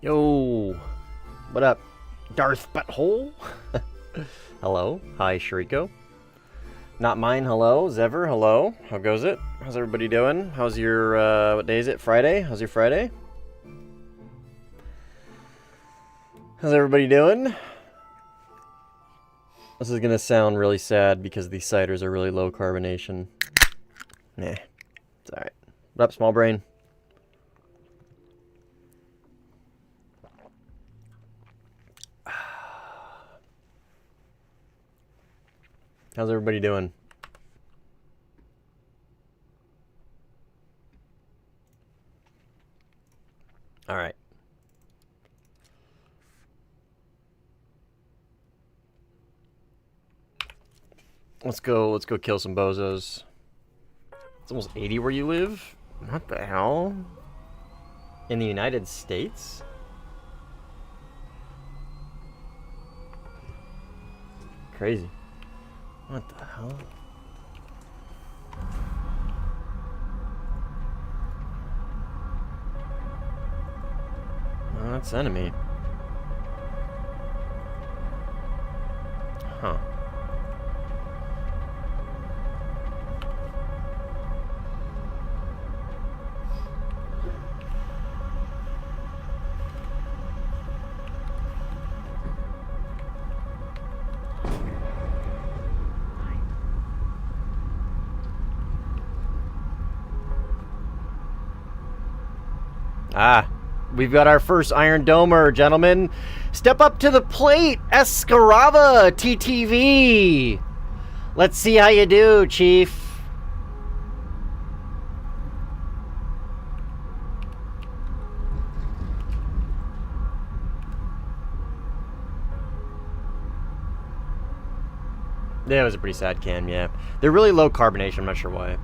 Yo, what up, Darth Butthole? Hello, hi Shariko. Not mine, hello. Zever, hello. How goes it? How's everybody doing? How's your, what day is it? Friday? How's your Friday? How's everybody doing? This is gonna sound really sad because these ciders are really low carbonation. Nah, it's alright. What up, small brain? How's everybody doing? All right. Let's go kill some bozos. It's almost 80 where you live? What the hell? In the United States? Crazy. What the hell? Oh, that's enemy. Huh. Ah, we've got our first Iron Domer, gentlemen. Step up to the plate, Escarava TTV. Let's see how you do, Chief. Yeah, it was a pretty sad cam, yeah. They're really low carbonation, I'm not sure why.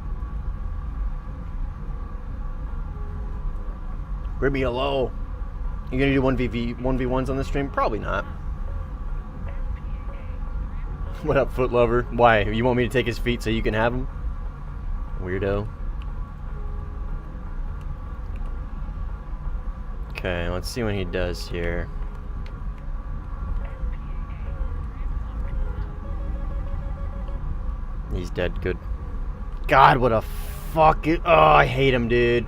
Grimmy, hello. You gonna do 1v1s on this stream? Probably not. What up, foot lover? Why? You want me to take his feet so you can have them? Weirdo. Okay, let's see what he does here. He's dead. Good. God, what a fucking... Oh, I hate him, dude.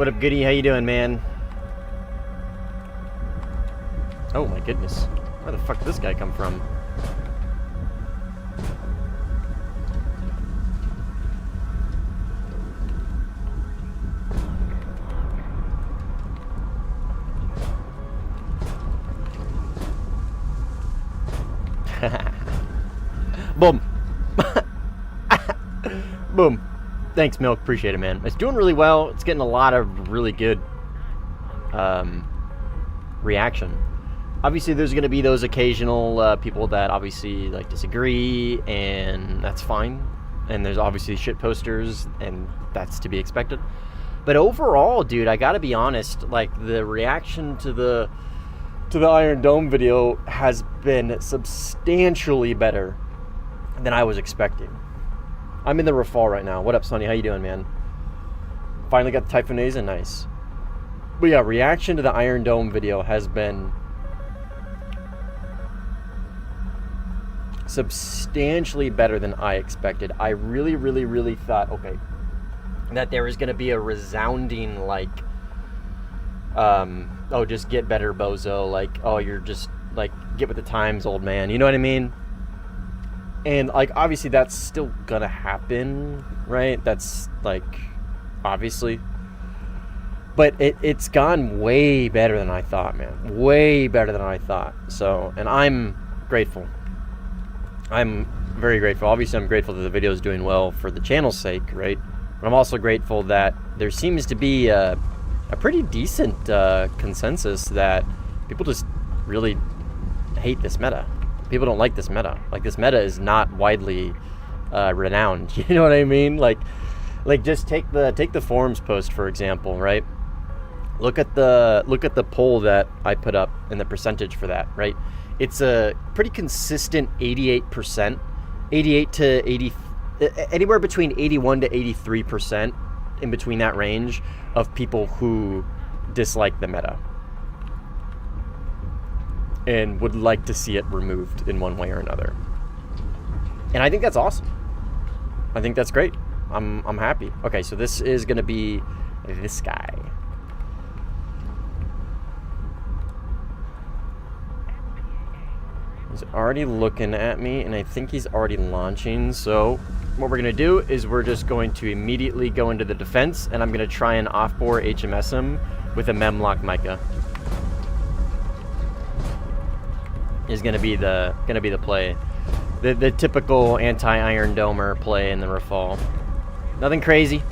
What up, Goody? How you doing, man? Oh my goodness. Where the fuck did this guy come from? Boom. Boom. Thanks, Milk. Appreciate it, man. It's doing really well. It's getting a lot of really good reaction. Obviously, there's going to be those occasional people that obviously like disagree, and that's fine. And there's obviously shit posters, and that's to be expected. But overall, dude, I got to be honest. Like the reaction to the Iron Dome video has been substantially better than I was expecting. I'm in the Rafal right now. What up, Sonny? How you doing, man? Finally got the Typhonesa, nice. But yeah, reaction to the Iron Dome video has been substantially better than I expected. I really, really, really thought, okay, that there was going to be a resounding, like, oh, just get better, bozo. Like, oh, you're just, like, get with the times, old man. You know what I mean? And, like, obviously that's still gonna happen, right? That's, like, obviously. But it's gone way better than I thought, man. Way better than I thought. So, and I'm grateful. I'm very grateful. Obviously, I'm grateful that the video is doing well for the channel's sake, right? But I'm also grateful that there seems to be a pretty decent consensus that people just really hate this meta. People don't like this meta. Like, this meta is not widely renowned. You know what I mean? Like just take the forums post, for example, right? Look at the poll that I put up and the percentage for that, right? It's a pretty consistent 88%, 88 to 80, anywhere between 81 to 83%, in between that range of people who dislike the meta and would like to see it removed in one way or another. And I think that's awesome. I think that's great. I'm happy. Okay, so this is gonna be this guy. He's already looking at me, and I think he's already launching. So what we're gonna do is we're just going to immediately go into the defense, and I'm gonna try and off-bore HMS him with a Memlock Micah. Is gonna be the play, the typical anti-Iron Domer play in the Rafal. Nothing crazy,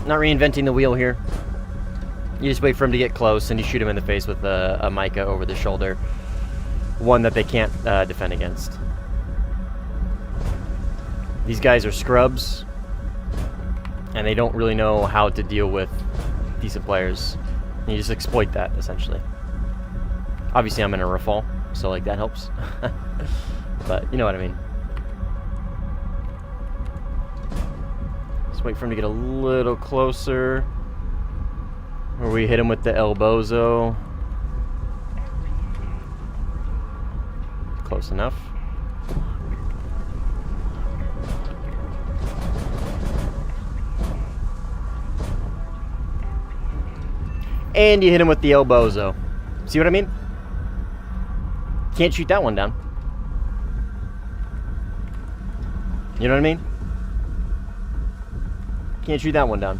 not reinventing the wheel here. You just wait for him to get close, and you shoot him in the face with a Micah over the shoulder, one that they can't defend against. These guys are scrubs, and they don't really know how to deal with decent players. And you just exploit that, essentially. Obviously, I'm in a Rafal, so like that helps. But you know what I mean. Just wait for him to get a little closer, where we hit him with the El Bozo. Close enough. And you hit him with the El Bozo. See what I mean? Can't shoot that one down. You know what I mean? Can't shoot that one down.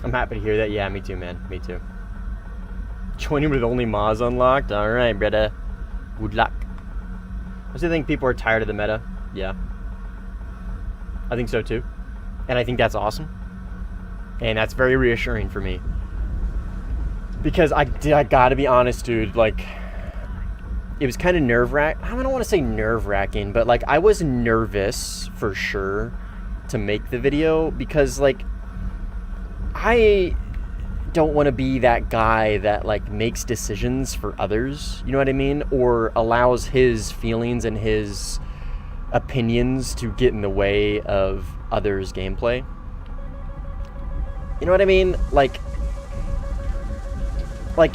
I'm happy to hear that. Yeah, me too, man. Me too. Joining with only Maz unlocked? Alright, brother. Good luck. I still think people are tired of the meta. Yeah. I think so too. And I think that's awesome. And that's very reassuring for me. Because I gotta be honest, dude. Like, it was kind of nerve-wracking. I don't want to say nerve-wracking, but like, I was nervous for sure to make the video. Because, like, I don't want to be that guy that like makes decisions for others, you know what I mean? Or allows his feelings and his opinions to get in the way of others' gameplay. You know what I mean? Like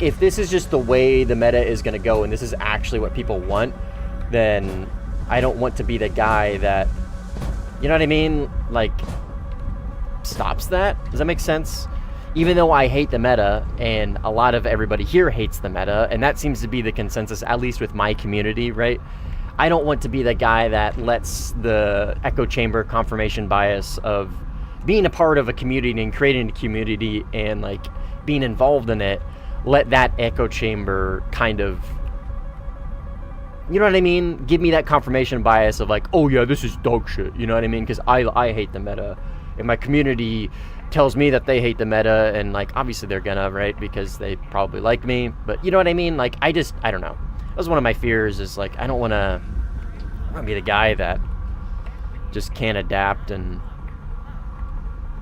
if this is just the way the meta is going to go and this is actually what people want, then I don't want to be the guy that, you know what I mean? Like, stops that? Does that make sense? Even though I hate the meta, and a lot of everybody here hates the meta, and that seems to be the consensus, at least with my community, right? I don't want to be the guy that lets the echo chamber confirmation bias of being a part of a community and creating a community and like being involved in it, let that echo chamber kind of, you know what I mean? Give me that confirmation bias of like, oh yeah, this is dog shit. You know what I mean? Because I hate the meta, and my community tells me that they hate the meta, and like obviously they're gonna, right? Because they probably like me, but you know what I mean? Like I don't know. That was one of my fears, is like I don't want to be the guy that just can't adapt and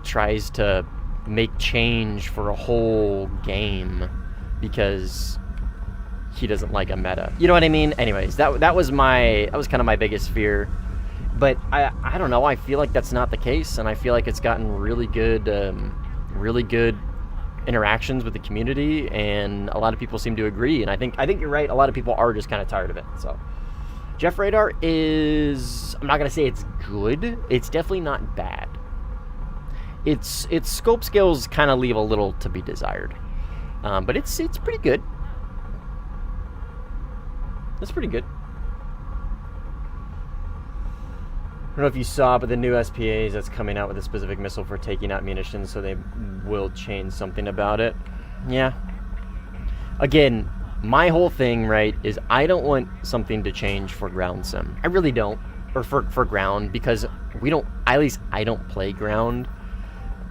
tries to make change for a whole game because he doesn't like a meta. You know what I mean? Anyways, that was kind of my biggest fear. But I don't know, I feel like that's not the case, and I feel like it's gotten really good interactions with the community, and a lot of people seem to agree, and I think you're right, a lot of people are just kind of tired of it. So Jeff Radar is, I'm not gonna say it's good, it's definitely not bad. Its scope skills kind of leave a little to be desired, but it's pretty good. It's pretty good. I don't know if you saw, but the new SPAs that's coming out with a specific missile for taking out munitions, so they will change something about it. Yeah. Again, my whole thing, right, is I don't want something to change for ground sim. I really don't. Or for ground, because we don't, at least I don't play ground.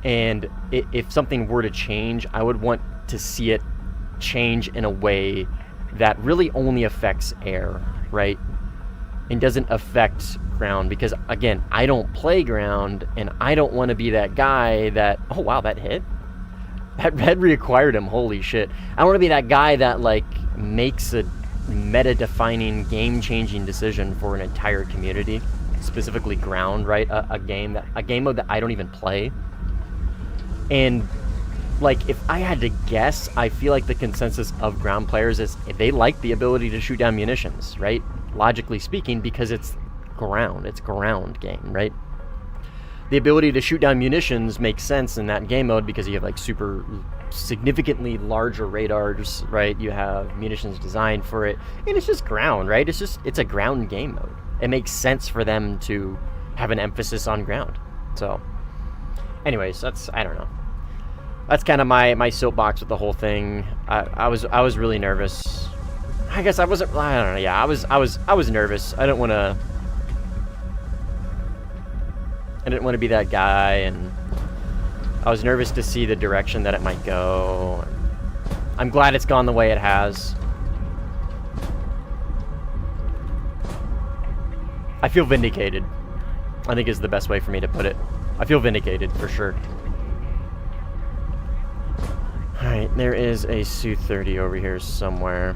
And if something were to change, I would want to see it change in a way that really only affects air, right? And doesn't affect ground, because again, I don't play ground, and I don't want to be that guy that, oh wow, that hit? That red reacquired him, holy shit. I don't want to be that guy that like makes a meta-defining, game-changing decision for an entire community, specifically ground, right? A game mode that I don't even play. And like, if I had to guess, I feel like the consensus of ground players is they like the ability to shoot down munitions, right? Logically speaking, because it's ground game, right? The ability to shoot down munitions makes sense in that game mode because you have like super significantly larger radars, right? You have munitions designed for it, and it's just ground, right? It's a ground game mode. It makes sense for them to have an emphasis on ground. So anyways, I don't know. That's kind of my soapbox with the whole thing. I was really nervous. I guess I wasn't, I don't know, yeah, I was nervous. I didn't want to be that guy, and I was nervous to see the direction that it might go. I'm glad it's gone the way it has. I feel vindicated, I think is the best way for me to put it. I feel vindicated, for sure. Alright, there is a Su-30 over here somewhere.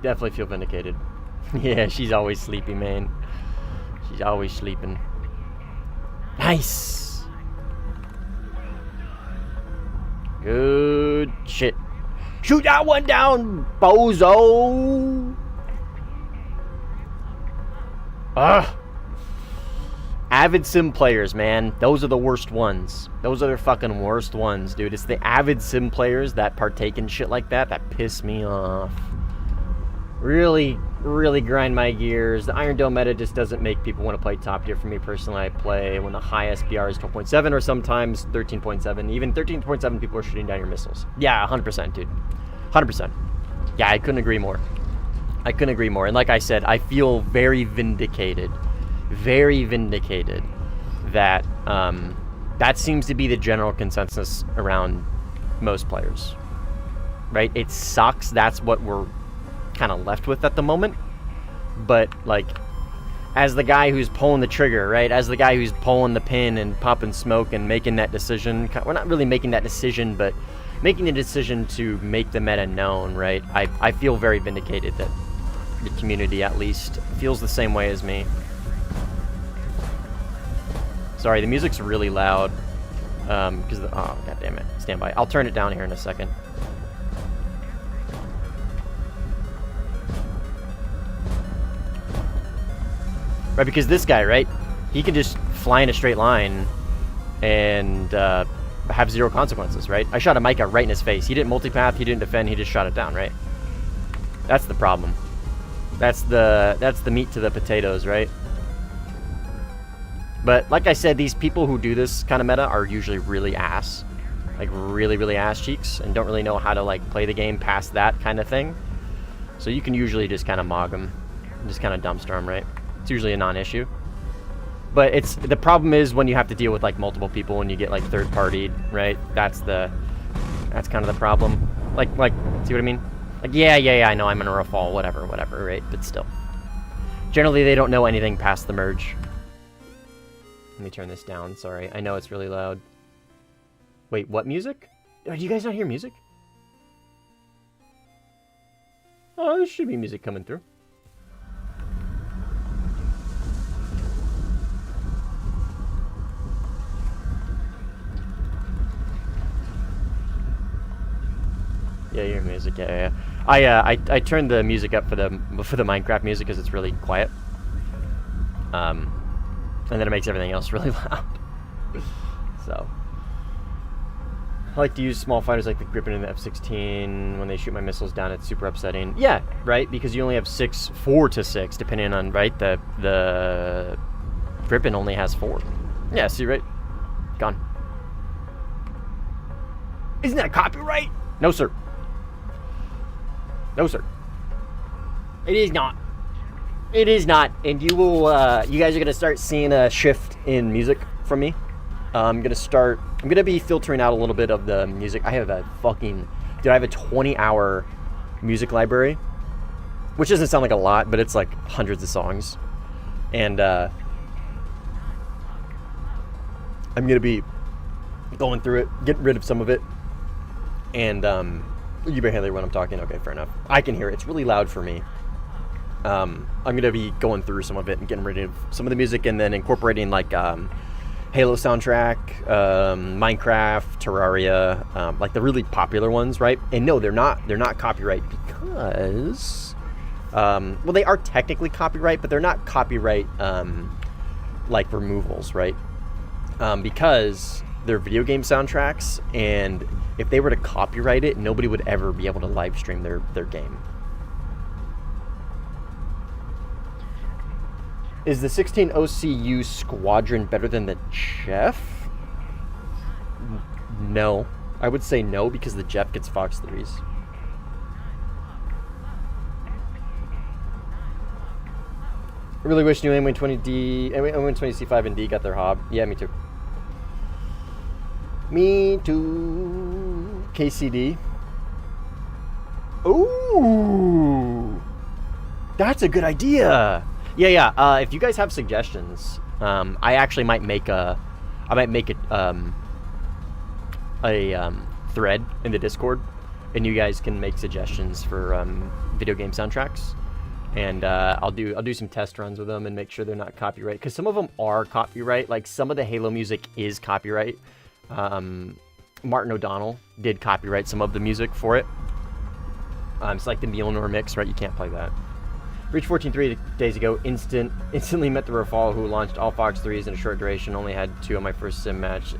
Definitely feel vindicated. Yeah, she's always sleepy, man. She's always sleeping. Nice! Good shit. Shoot that one down, bozo! Ugh! Avid sim players, man. Those are the worst ones. Those are the fucking worst ones, dude. It's the avid sim players that partake in shit like that piss me off. Really, really grind my gears. The Iron Dome meta just doesn't make people want to play top tier for me personally. I play when the high SPR is 12.7 or sometimes 13.7. Even 13.7 people are shooting down your missiles. Yeah, 100%, dude. 100%. Yeah, I couldn't agree more. I couldn't agree more. And like I said, I feel very vindicated that that seems to be the general consensus around most players, right? It sucks. That's what we're kind of left with at the moment. But like, as the guy who's pulling the trigger, right? As the guy who's pulling the pin and popping smoke and making that decision, we're not really making that decision, but making the decision to make the meta known, right? I feel very vindicated that the community at least feels the same way as me. Sorry, the music's really loud. Oh, god damn it. Stand by. I'll turn it down here in a second. Right, because this guy, right, he can just fly in a straight line and have zero consequences, right? I shot a Micah right in his face. He didn't multipath, he didn't defend, he just shot it down, right? That's the problem. That's the meat to the potatoes, right? But like I said, these people who do this kind of meta are usually really ass. Like really, really ass cheeks and don't really know how to like play the game past that kind of thing. So you can usually just kind of mog them. Just kind of dumpster them, right? It's usually a non-issue. But the problem is when you have to deal with like multiple people and you get like third-partied, right? That's kind of the problem. Like, see what I mean? Like, yeah, I know I'm gonna fall, whatever, right? But still. Generally, they don't know anything past the merge. Let me turn this down, sorry. I know it's really loud. Wait, what music? Do you guys not hear music? Oh, there should be music coming through. Yeah, you hear music. Yeah. I turned the music up for the Minecraft music because it's really quiet. And then it makes everything else really loud. So, I like to use small fighters like the Gripen and the F-16 when they shoot my missiles down. It's super upsetting. Yeah, right. Because you only have 4 to 6, depending on right. The Gripen only has 4. Yeah, see, right? Gone. Isn't that copyright? No, sir. No, sir. It is not. It is not. And you will, you guys are going to start seeing a shift in music from me. I'm going to be filtering out a little bit of the music. I have a 20-hour music library, which doesn't sound like a lot, but it's like hundreds of songs. And, I'm going to be going through it, getting rid of some of it. And, you better hear when I'm talking. Okay, fair enough. I can hear it. It's really loud for me. I'm going to be going through some of it and getting rid of some of the music and then incorporating like Halo soundtrack, Minecraft, Terraria, like the really popular ones, right? And no, they're not copyright because well, they are technically copyright, but they're not copyright like removals, right? Because they're video game soundtracks, and if they were to copyright it, nobody would ever be able to live stream their game. Is the 16 OCU Squadron better than the Jeff? No. I would say no, because the Jeff gets Fox 3s. I really wish new M120D, M120C5 and D got their hob. Yeah, me too. Me too. KCD. Ooh, that's a good idea. Yeah. If you guys have suggestions, I actually might make a thread in the Discord, and you guys can make suggestions for video game soundtracks, and I'll do some test runs with them and make sure they're not copyright, because some of them are copyright. Like some of the Halo music is copyright. Martin O'Donnell did copyright some of the music for it. It's like the Mjolnir mix, right? You can't play that. Reached 14.3 days ago. Instantly met the Rafale, who launched all Fox 3s in a short duration. Only had 2 on my first sim match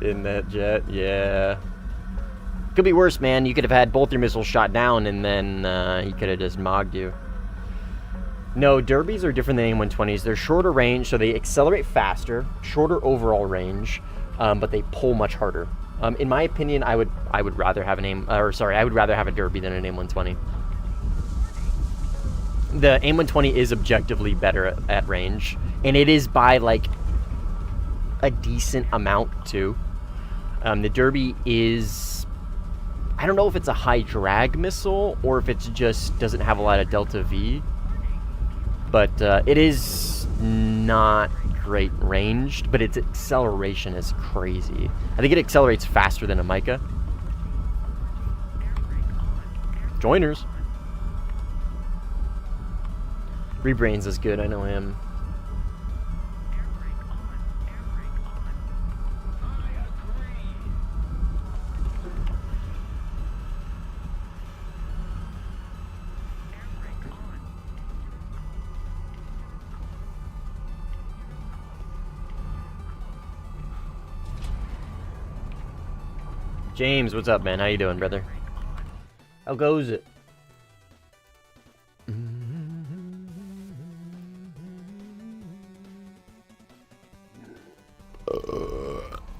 in that jet. Yeah. Could be worse, man. You could have had both your missiles shot down, and then he could have just mogged you. No, derbies are different than A120s. They're shorter range, so they accelerate faster, shorter overall range, but they pull much harder. In my opinion, I would rather have I would rather have a derby than an A120. The A120 is objectively better at range, and it is by like a decent amount too. The derby is, I don't know if it's a high drag missile or if it's just doesn't have a lot of delta V, but it is not great ranged, but its acceleration is crazy. I think it accelerates faster than a Micah. Joiners. Rebrains is good, I know him. James, what's up, man? How you doing, brother? How goes it?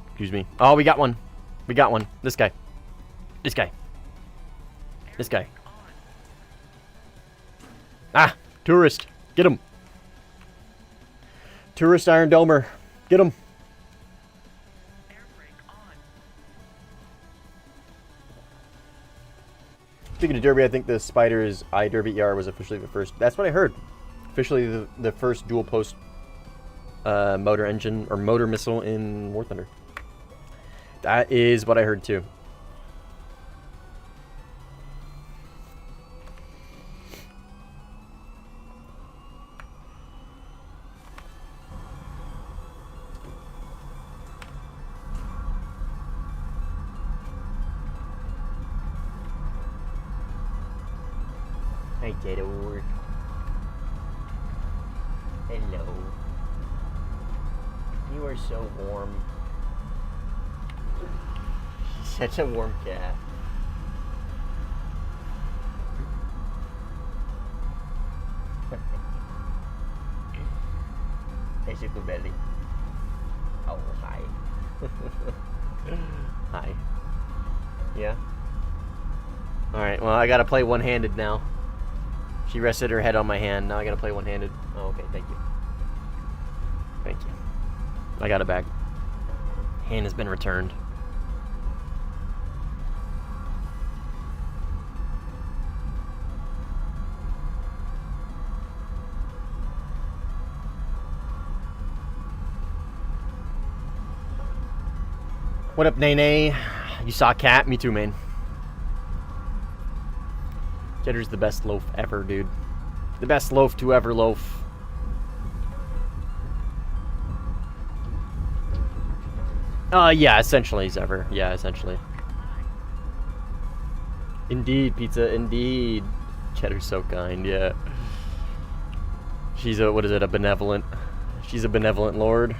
Excuse me. Oh, we got one. We got one. This guy. This guy. This guy. Ah! Tourist. Get him. Tourist Iron Domer. Get him. Speaking of Derby, I think the Spider's iDerby ER was officially the first. That's what I heard. Officially the first dual post motor engine or motor missile in War Thunder. That is what I heard too. Hi, Tato. Hello. You are so warm. Such a warm cat. Hey, Suku Belly. Oh, hi. Hi. Yeah? Alright, well, I gotta play one-handed now. She rested her head on my hand. Now I gotta play one-handed. Oh, okay, thank you. Thank you. I got it back. Hand has been returned. What up, Nene? You saw a cat? Me too, man. Cheddar's the best loaf ever, dude. The best loaf to ever loaf. Yeah, essentially as ever. Yeah, essentially. Indeed, pizza, indeed. Cheddar's so kind, yeah. She's a, what is it, a benevolent... She's a benevolent lord.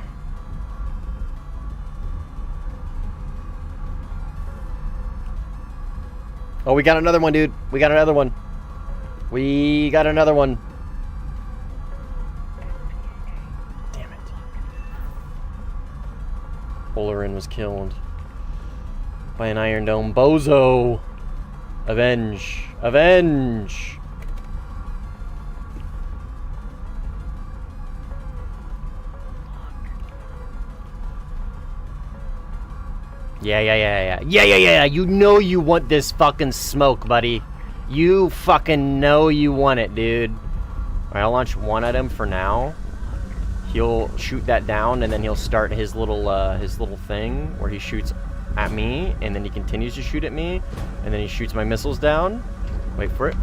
Oh, we got another one, dude. We got another one. We got another one. Damn it. Bowlerin was killed by an Iron Dome bozo. Avenge. Avenge. Yeah. You know you want this fucking smoke, buddy. You fucking know you want it, dude. Alright, I'll launch one at him for now. He'll shoot that down, and then he'll start his little thing where he shoots at me, and then he continues to shoot at me, and then he shoots my missiles down. Wait for it.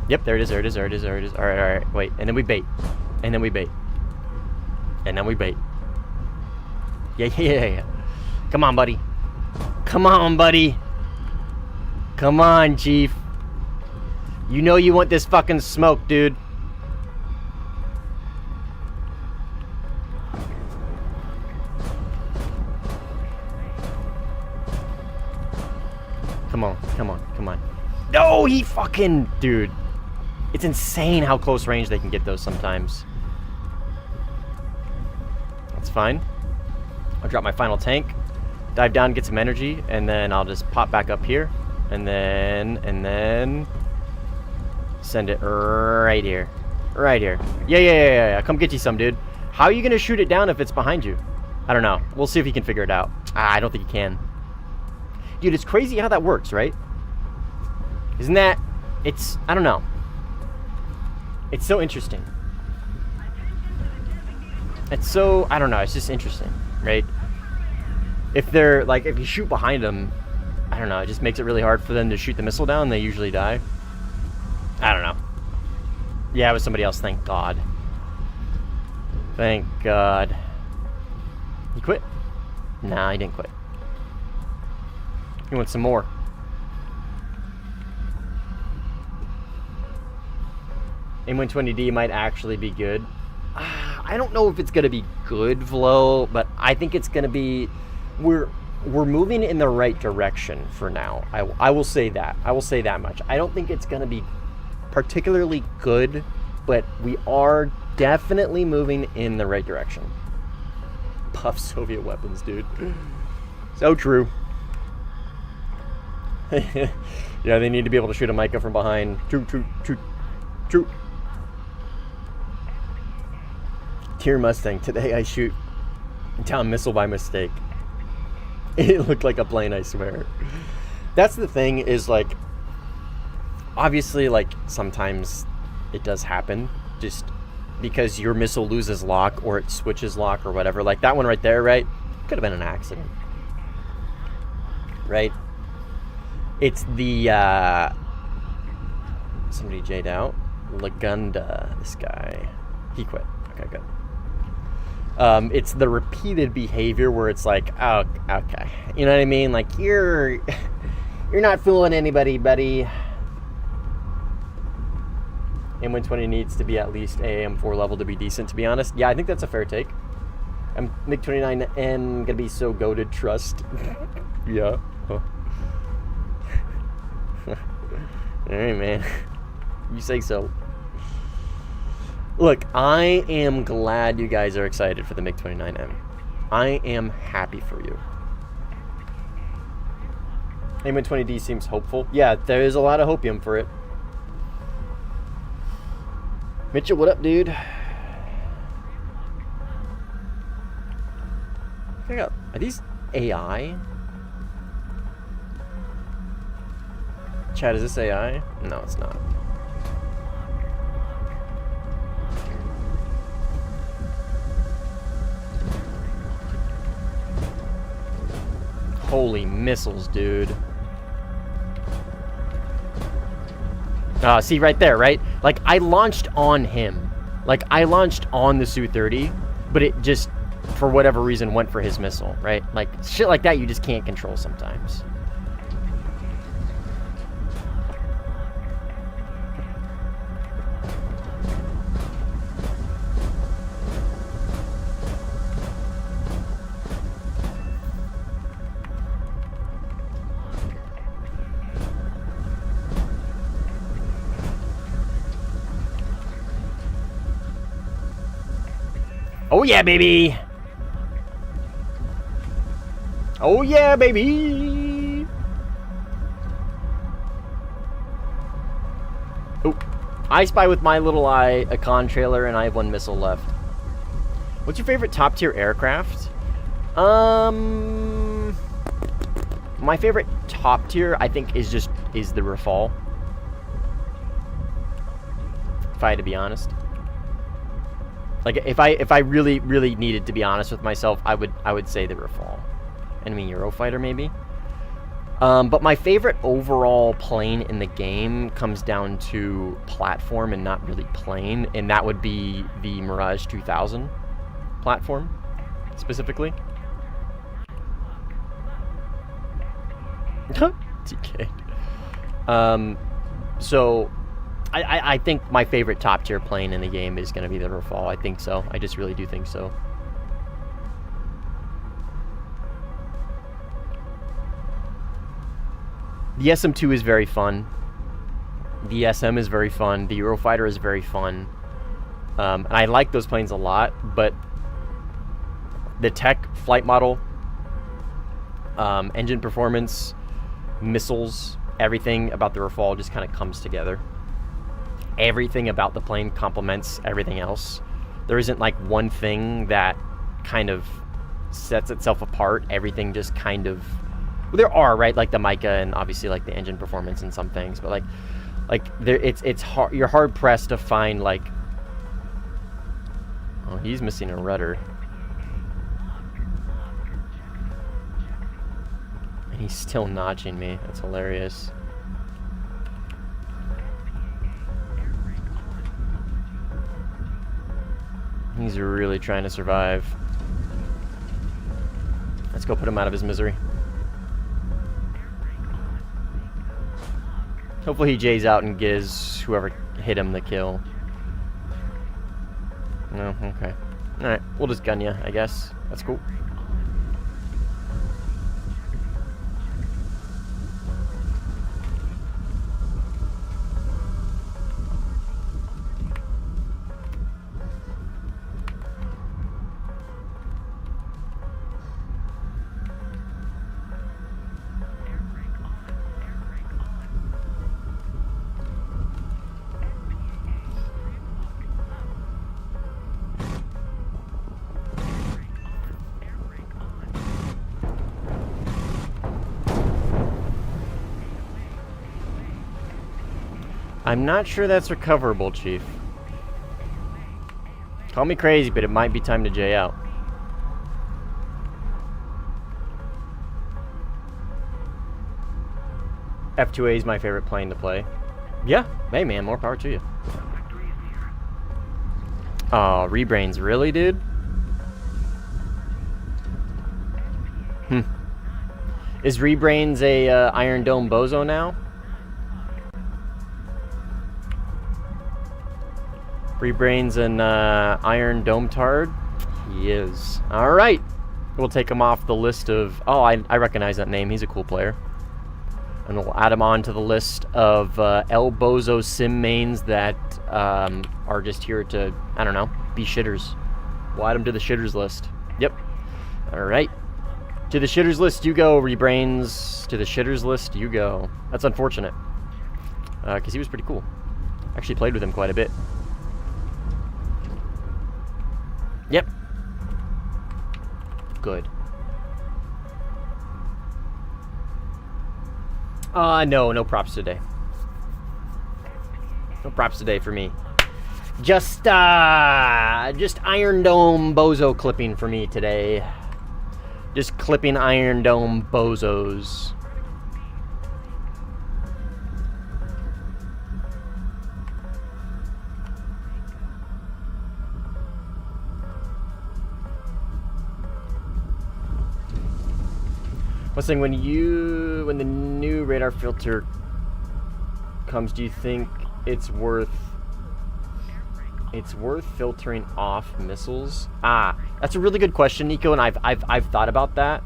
Yep, there it is. Alright. Wait, and then we bait. And then we bait. Yeah. Come on, buddy. Come on, Chief. You know you want this fucking smoke, dude. Come on. No, he fucking... Dude. It's insane how close range they can get those sometimes. That's fine. I'll drop my final tank. Dive down, get some energy, and then I'll just pop back up here. And then... Send it right here. Yeah. Come get you some, dude. How are you gonna shoot it down if it's behind you? I don't know. We'll see if he can figure it out. I don't think he can. Dude, it's crazy how that works, right? Isn't that... It's... I don't know. It's so interesting. It's so... I don't know. It's just interesting, right? If they're... Like, if you shoot behind them... I don't know. It just makes it really hard for them to shoot the missile down. They usually die. I don't know. Yeah, it was somebody else. Thank God. Thank God. He quit? Nah, he didn't quit. He wants some more. M120D might actually be good. I don't know if it's going to be good, Vlo, but I think it's going to be... we're moving in the right direction for now. I will say that. I will say that much. I don't think it's going to be particularly good, but we are definitely moving in the right direction. Puff Soviet weapons, dude. So true. Yeah, they need to be able to shoot a Micah from behind. True. Tier Mustang. Today I shoot down missile by mistake. It looked like a plane, I swear. That's the thing, is like, obviously, like, sometimes it does happen just because your missile loses lock or it switches lock or whatever. Like that one right there, right? Could have been an accident. Right? It's the, somebody J'd out. Lagunda, this guy. He quit. Okay, good. It's the repeated behavior where it's like, oh, okay. You know what I mean? Like, you're not fooling anybody, buddy. M120 needs to be at least AM4 level to be decent, to be honest. Yeah, I think that's a fair take. MiG-29N gonna be so goated, trust. Yeah. Huh. Alright, man. You say so. Look, I am glad you guys are excited for the MiG-29M. I am happy for you. M120D seems hopeful. Yeah, there is a lot of hopium for it. Mitchell, what up, dude? Are these AI? Chad, is this AI? No, it's not. Holy missiles, dude. See right there, right? Like, I launched on him. Like, I launched on the Su-30, but it just, for whatever reason, went for his missile, right? Like, shit like that you just can't control sometimes. Oh yeah, baby! Oh yeah, baby! Oh, I spy with my little eye a con trailer, and I have one missile left. What's your favorite top tier aircraft? My favorite top tier, I think, is the Rafale. If I had to be honest. Like, if I really needed to be honest with myself, I would say the Rafale. Enemy Eurofighter, maybe. But my favorite overall plane in the game comes down to platform and not really plane, and that would be the Mirage 2000 platform, specifically. TK. So I think my favorite top tier plane in the game is going to be the Rafale. I think so. I just really do think so. The SM2 is very fun. The SM is very fun. The Eurofighter is very fun. And I like those planes a lot, but the tech, flight model, engine performance, missiles, everything about the Rafale just kind of comes together. Everything about the plane complements everything else. There isn't like one thing that kind of sets itself apart. Everything just kind of, well, there are, right, like the Micah and obviously like the engine performance and some things, but like there, it's hard. You're hard pressed to find like, oh, he's missing a rudder, and he's still notching me. That's hilarious. He's really trying to survive. Let's go put him out of his misery. Hopefully he J's out and gives whoever hit him the kill. No, okay. Alright, we'll just gun you, I guess. That's cool. I'm not sure that's recoverable, Chief. Call me crazy, but it might be time to J out. F2A is my favorite plane to play. Yeah, hey man, more power to you. Oh, rebrains, really, dude? Is rebrains a Iron Dome bozo now? Rebrains an Iron Dome tard? He is. All right, we'll take him off the list of. Oh, I recognize that name. He's a cool player. And we'll add him on to the list of El Bozo sim mains that are just here to, I don't know, be shitters. We'll add him to the shitters list. Yep. All right. To the shitters list you go, rebrains. To the shitters list you go. That's unfortunate. Because he was pretty cool. Actually played with him quite a bit. Yep. Good. No props today. No props today for me. Just Iron Dome bozo clipping for me today. Just clipping Iron Dome bozos. What's saying when the new radar filter comes, do you think it's worth filtering off missiles? That's a really good question, Nico, and I've thought about that,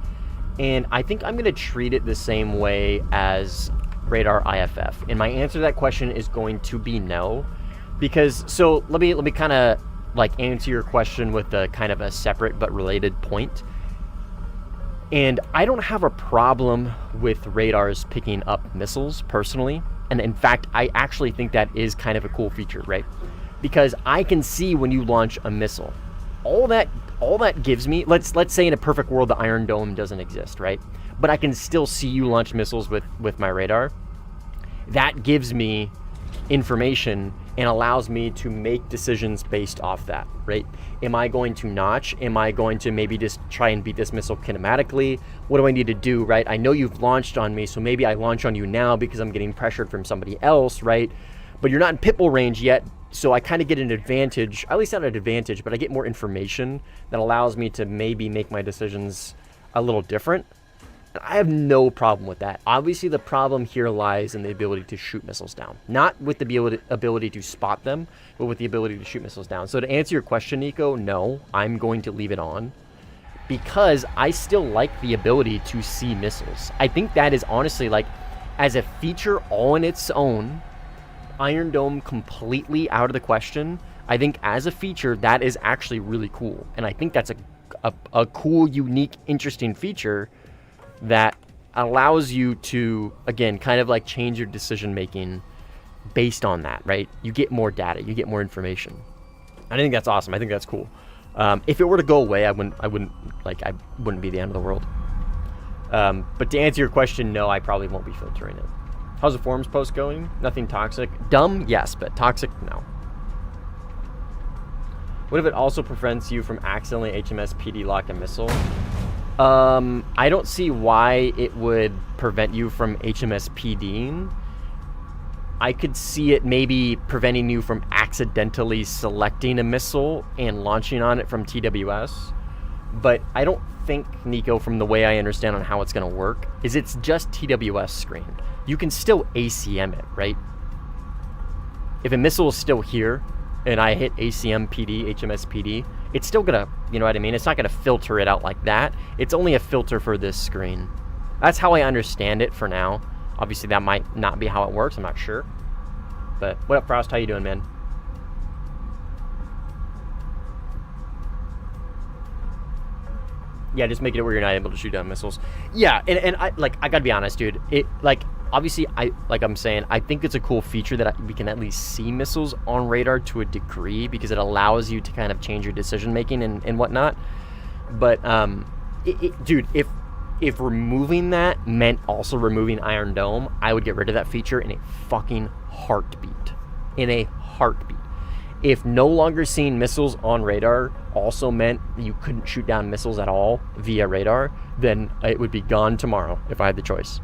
and I think I'm gonna treat it the same way as radar IFF. And my answer to that question is going to be no, because so let me kind of like answer your question with a kind of a separate but related point. And I don't have a problem with radars picking up missiles personally. And in fact, I actually think that is kind of a cool feature, right? Because I can see when you launch a missile. All that gives me, let's say in a perfect world, the Iron Dome doesn't exist, right? But I can still see you launch missiles with my radar. That gives me information and allows me to make decisions based off that, right? Am I going to notch? Am I going to maybe just try and beat this missile kinematically? What do I need to do, right? I know you've launched on me, so maybe I launch on you now because I'm getting pressured from somebody else, right? But you're not in pitbull range yet, so I kind of get an advantage, at least not an advantage, but I get more information that allows me to maybe make my decisions a little different. I have no problem with that. Obviously, the problem here lies in the ability to shoot missiles down. Not with the ability to spot them, but with the ability to shoot missiles down. So to answer your question, Nico, no, I'm going to leave it on because I still like the ability to see missiles. I think that is honestly, like, as a feature all on its own, Iron Dome completely out of the question. I think as a feature, that is actually really cool. And I think that's a cool, unique, interesting feature that allows you to, again, kind of like change your decision making based on that, right? You get more data, you get more information. I think that's awesome. I think that's cool. If it were to go away, I wouldn't be the end of the world. But to answer your question, no, I probably won't be filtering it. How's the forums post going? Nothing toxic. Dumb, yes, but toxic, no. What if it also prevents you from accidentally HMS PD lock a missile? I don't see why it would prevent you from HMS PDing. I could see it maybe preventing you from accidentally selecting a missile and launching on it from TWS. But I don't think, Nico, from the way I understand on how it's going to work, is it's just TWS screen. You can still ACM it, right? If a missile is still here and I hit ACM PD, HMS PD, it's still gonna, you know what I mean? It's not gonna filter it out like that. It's only a filter for this screen. That's how I understand it for now. Obviously that might not be how it works, I'm not sure. But what up, Frost? How you doing, man? Yeah, just make it where you're not able to shoot down missiles. Yeah, and I gotta be honest, dude. It, like, obviously, I'm saying, I think it's a cool feature that we can at least see missiles on radar to a degree because it allows you to kind of change your decision making and whatnot. But, dude, if removing that meant also removing Iron Dome, I would get rid of that feature in a fucking heartbeat. in a heartbeat. If no longer seeing missiles on radar also meant you couldn't shoot down missiles at all via radar, then it would be gone tomorrow if I had the choice.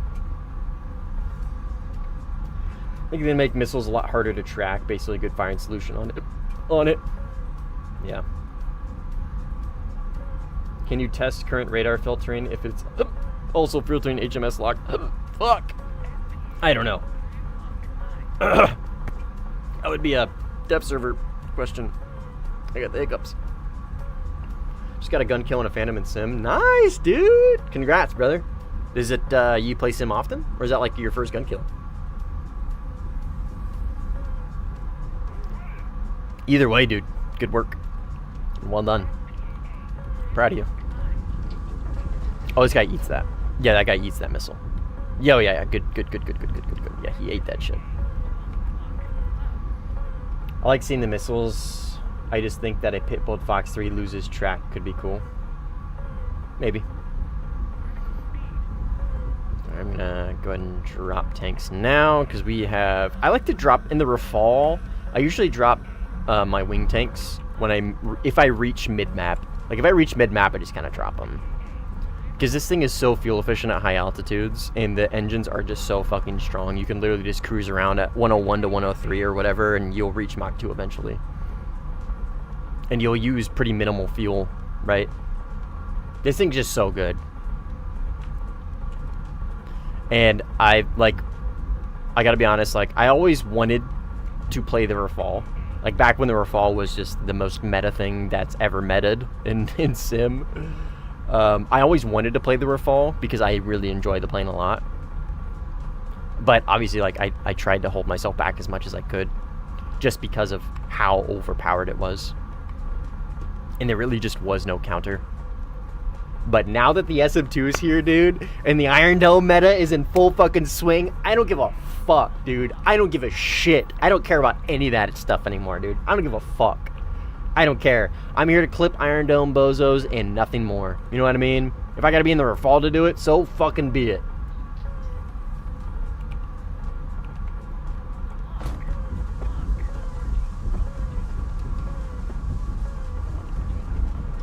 I think they make missiles a lot harder to track. Basically, a good firing solution on it. Yeah. Can you test current radar filtering if it's also filtering HMS lock? Fuck. I don't know. That would be a dev server question. I got the hiccups. Just got a gun kill and a phantom in sim. Nice, dude. Congrats, brother. Is it you play sim often, or is that like your first gun kill? Either way, dude. Good work. Well done. Proud of you. Oh, this guy eats that. Yeah, that guy eats that missile. Yo, yeah. Good. Yeah, he ate that shit. I like seeing the missiles. I just think that a Pitbull Fox 3 loses track could be cool. Maybe. I'm gonna go ahead and drop tanks now because we have. I like to drop in the Rafale. I usually drop my wing tanks when if I reach mid map. Like if I reach mid map, I just kind of drop them because this thing is so fuel efficient at high altitudes, and the engines are just so fucking strong. You can literally just cruise around at 101 to 103 or whatever, and you'll reach Mach 2 eventually. And you'll use pretty minimal fuel, right? This thing's just so good. And I gotta be honest, like, I always wanted to play the Rafale. Like, back when the Rafale was just the most meta thing that's ever meted in Sim. I always wanted to play the Rafale because I really enjoy the plane a lot. But obviously, like, I tried to hold myself back as much as I could just because of how overpowered it was. And there really just was no counter. But now that the SM2 is here, dude, and the Iron Dome meta is in full fucking swing, I don't give a fuck, dude. I don't give a shit. I don't care about any of that stuff anymore, dude. I don't give a fuck. I don't care. I'm here to clip Iron Dome bozos and nothing more. You know what I mean? If I gotta be in the Rafale to do it, so fucking be it.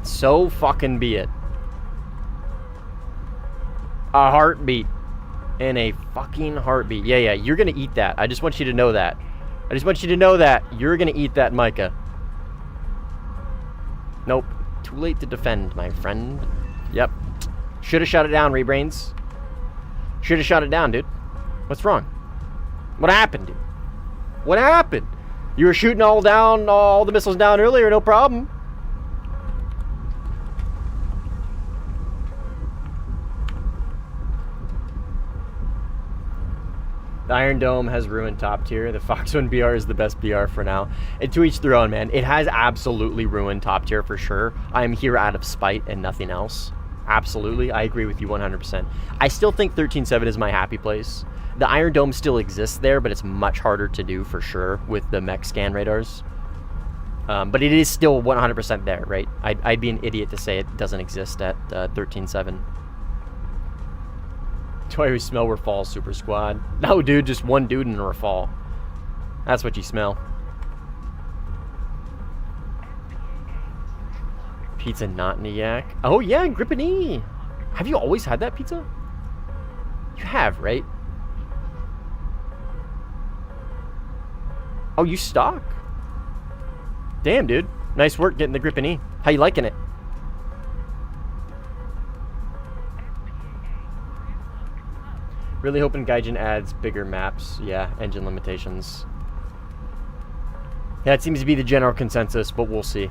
So fucking be it. A heartbeat. In a fucking heartbeat. Yeah, you're gonna eat that. I just want you to know that. I just want you to know that. You're gonna eat that, Micah. Nope. Too late to defend, my friend. Yep. Should have shot it down, Rebrains. Should have shot it down, dude. What's wrong? What happened, dude? What happened? You were shooting all the missiles down earlier, no problem. The Iron Dome has ruined top tier. The Fox 1 BR is the best BR for now. And to each their own, man. It has absolutely ruined top tier for sure. I'm here out of spite and nothing else. Absolutely. I agree with you 100%. I still think 13.7 is my happy place. The Iron Dome still exists there, but it's much harder to do for sure with the mech scan radars. But it is still 100% there, right? I'd be an idiot to say it doesn't exist at 13.7. Do I always smell Rafale Super Squad? No, dude, just one dude in a Rafale. That's what you smell. Pizza not in a yak. Oh, yeah, Grippini. Have you always had that pizza? You have, right? Oh, you stock? Damn, dude. Nice work getting the Grippini. How you liking it? Really hoping Gaijin adds bigger maps. Yeah, engine limitations. Yeah, it seems to be the general consensus, but we'll see.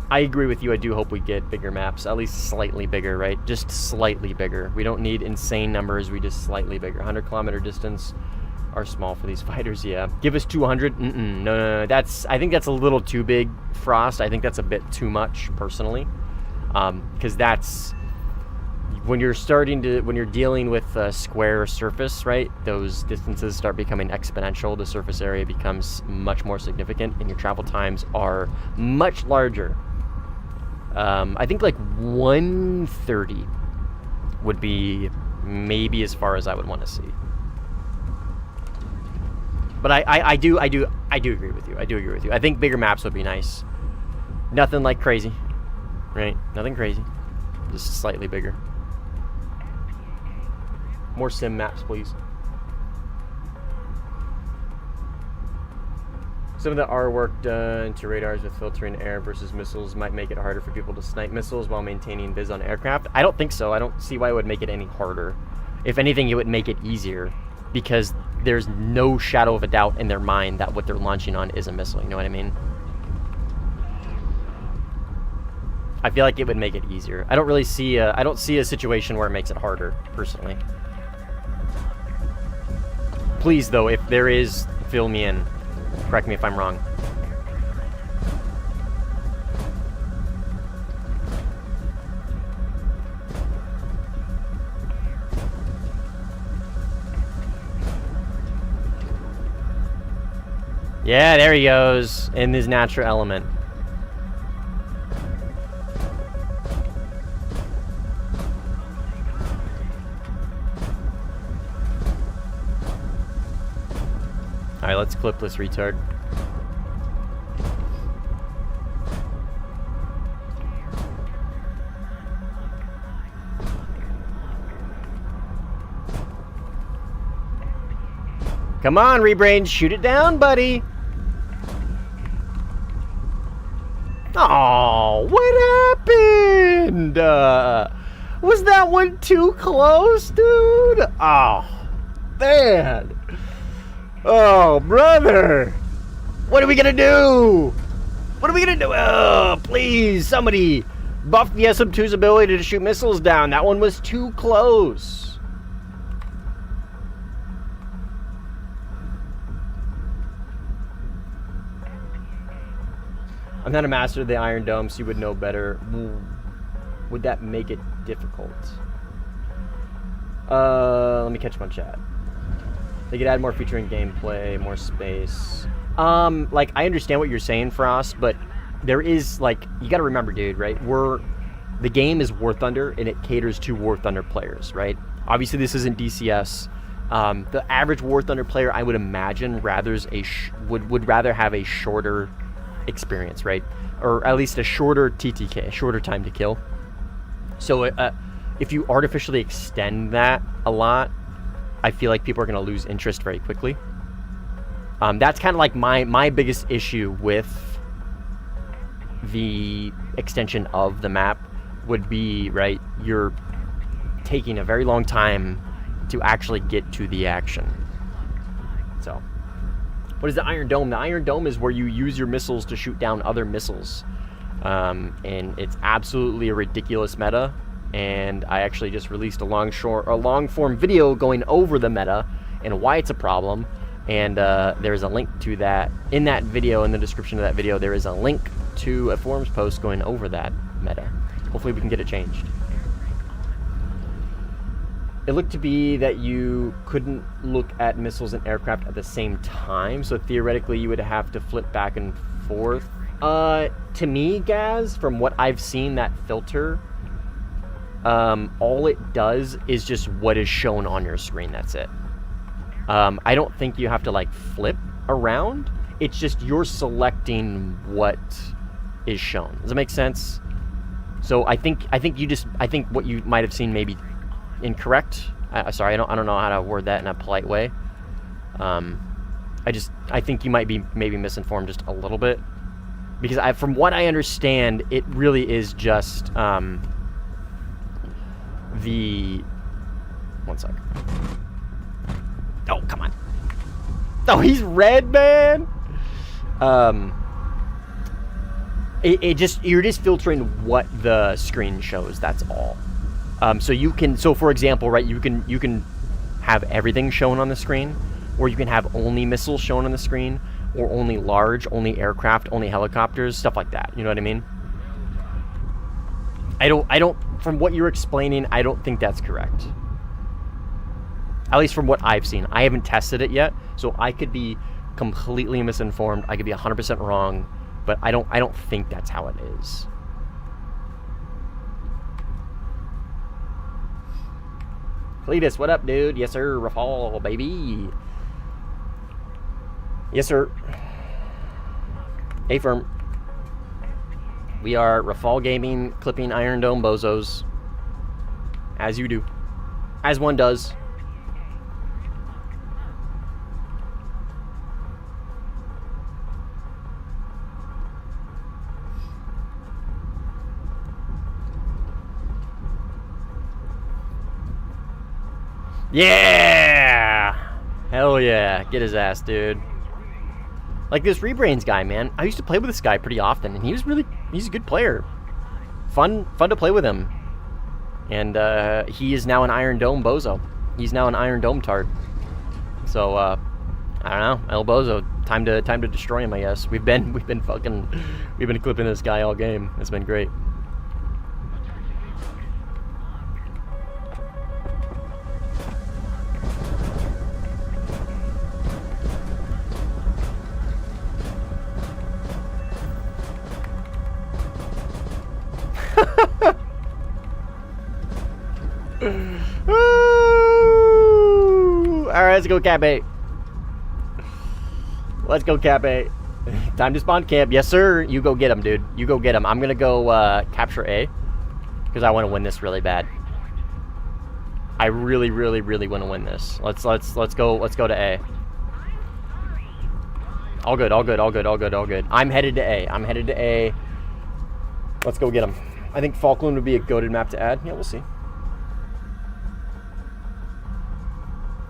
I agree with you. I do hope we get bigger maps. At least slightly bigger, right? Just slightly bigger. We don't need insane numbers. We just slightly bigger. 100-kilometer distance are small for these fighters, yeah. Give us 200? No. I think that's a little too big, Frost. I think that's a bit too much, personally. Because that's... when you're dealing with a square surface, right, those distances start becoming exponential. The surface area becomes much more significant, and your travel times are much larger. I think like 130 would be maybe as far as I would want to see. But I do agree with you. I do agree with you. I think bigger maps would be nice. Nothing like crazy, right? Nothing crazy. Just slightly bigger. More sim maps, please. Some of the artwork done to radars with filtering air versus missiles might make it harder for people to snipe missiles while maintaining viz on aircraft. I don't think so. I don't see why it would make it any harder. If anything, it would make it easier because there's no shadow of a doubt in their mind that what they're launching on is a missile. You know what I mean? I feel like it would make it easier. I don't really see I don't see a situation where it makes it harder, personally. Please, though, if there is, fill me in. Correct me if I'm wrong. Yeah, there he goes, in his natural element. Alright, let's clip this retard. Come on, Rebrain, shoot it down, buddy. Oh, what happened? Was that one too close, dude? Oh, man. Oh, brother. What are we gonna do? What are we gonna do? Oh, please, somebody buff the SM2's ability to shoot missiles down. That one was too close. I'm not a master of the Iron Dome, so you would know better. Would that make it difficult? Let me catch my chat. They could add more feature in gameplay, more space. Like, I understand what you're saying, Frost, but there is, like, you gotta remember, dude, right? The game is War Thunder, and it caters to War Thunder players, right? Obviously, this isn't DCS. The average War Thunder player, I would imagine, would rather have a shorter experience, right? Or at least a shorter TTK, a shorter time to kill. So if you artificially extend that a lot, I feel like people are going to lose interest very quickly. That's kind of like my biggest issue with the extension of the map would be, right, you're taking a very long time to actually get to the action. So what is the Iron Dome? The Iron Dome is where you use your missiles to shoot down other missiles. And it's absolutely a ridiculous meta. And I actually just released a long-form video going over the meta and why it's a problem. And there's a link to that. In that video, in the description of that video, there is a link to a forums post going over that meta. Hopefully we can get it changed. It looked to be that you couldn't look at missiles and aircraft at the same time, so theoretically you would have to flip back and forth. To me, Gaz, from what I've seen, that filter, all it does is just what is shown on your screen, that's it. I don't think you have to, like, flip around. It's just you're selecting what is shown. Does that make sense? So I think what you might have seen maybe incorrect. Sorry, I don't know how to word that in a polite way. I think you might be maybe misinformed just a little bit, because from what I understand, it really is just one sec. Oh, come on. Oh, he's red, man. You're just filtering what the screen shows. That's all. So for example, right, you can have everything shown on the screen, or you can have only missiles shown on the screen, or only large, only aircraft, only helicopters, stuff like that. You know what I mean? I don't, from what you're explaining, I don't think that's correct. At least from what I've seen. I haven't tested it yet, so I could be completely misinformed. I could be 100% wrong, but I don't think that's how it is. Cletus, what up, dude? Yes, sir. Rafal, baby. Yes, sir. A-firm. We are Rafal Gaming, clipping Iron Dome bozos. As you do. As one does. Yeah! Hell yeah. Get his ass, dude. Like this Rebrains guy, man. I used to play with this guy pretty often, and he's a good player. Fun to play with him. And he is now an Iron Dome bozo. He's now an Iron Dome tard. So I don't know, El Bozo. Time to destroy him, I guess. We've been clipping this guy all game. It's been great. Alright, let's go Cap 8. Let's go Cap 8. Time to spawn camp. Yes, sir. You go get him, dude. You go get him. I'm gonna go capture A. Because I want to win this really bad. I really want to win this. Let's go to A. All good. I'm headed to A. Let's go get him. I think Falkland would be a goated map to add. Yeah, we'll see.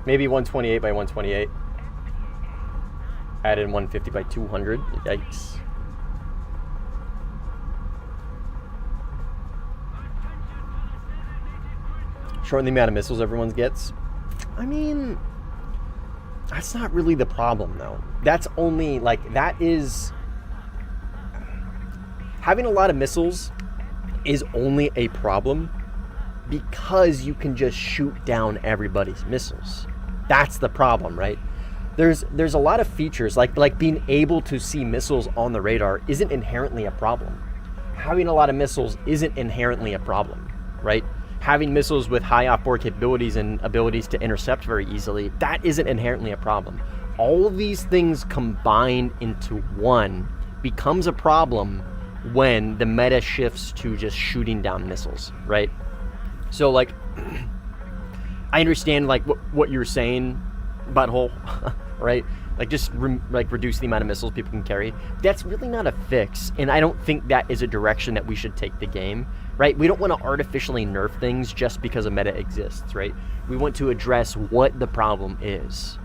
Maybe 128 by 128. Add in 150 by 200. Yikes. Shorten the amount of missiles everyone gets. I mean, that's not really the problem, though. That's only, like, that is... Having a lot of missiles is only a problem because you can just shoot down everybody's missiles. That's the problem, right? There's a lot of features, like being able to see missiles on the radar isn't inherently a problem. Having a lot of missiles isn't inherently a problem, right? Having missiles with high outboard capabilities and abilities to intercept very easily, that isn't inherently a problem. All of these things combined into one becomes a problem when the meta shifts to just shooting down missiles, right? So, like, I understand, like, what you're saying, butthole, right? Like, just reduce the amount of missiles people can carry. That's really not a fix, and I don't think that is a direction that we should take the game, right? We don't want to artificially nerf things just because a meta exists, right? We want to address what the problem is.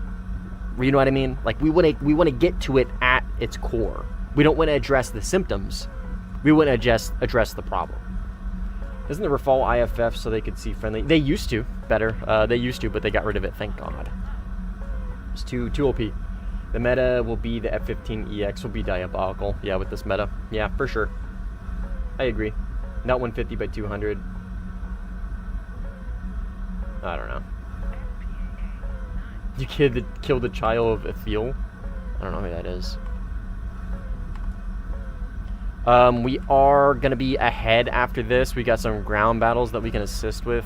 You know what I mean? Like, we want to get to it at its core. We don't want to address the symptoms. We want to just address the problem. Isn't the Rafal IFF so they could see friendly? They used to better. They used to, but they got rid of it. Thank God. It's too OP. The meta will be the F-15EX will be diabolical. Yeah, with this meta. Yeah, for sure. I agree. Not 150 by 200. I don't know. You killed the child of Ethiel? I don't know who that is. We are going to be ahead after this. We got some ground battles that we can assist with.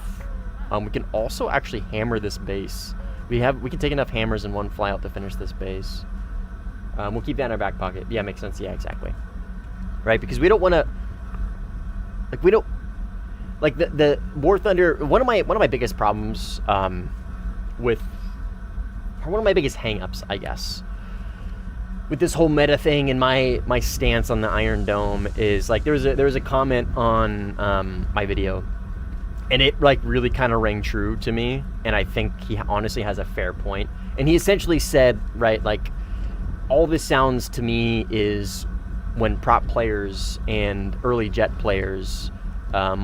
We can also actually hammer this base. We can take enough hammers in one flyout to finish this base. We'll keep that in our back pocket. Yeah, makes sense. Yeah, exactly. Right, because we don't want to... Like, we don't... Like, the War Thunder... One of my biggest problems with... One of my biggest hang-ups, I guess, with this whole meta thing and my stance on the Iron Dome is, like, there was a comment on my video, and it, like, really kind of rang true to me, and I think he honestly has a fair point. And he essentially said, right, like, all this sounds to me is when prop players and early jet players,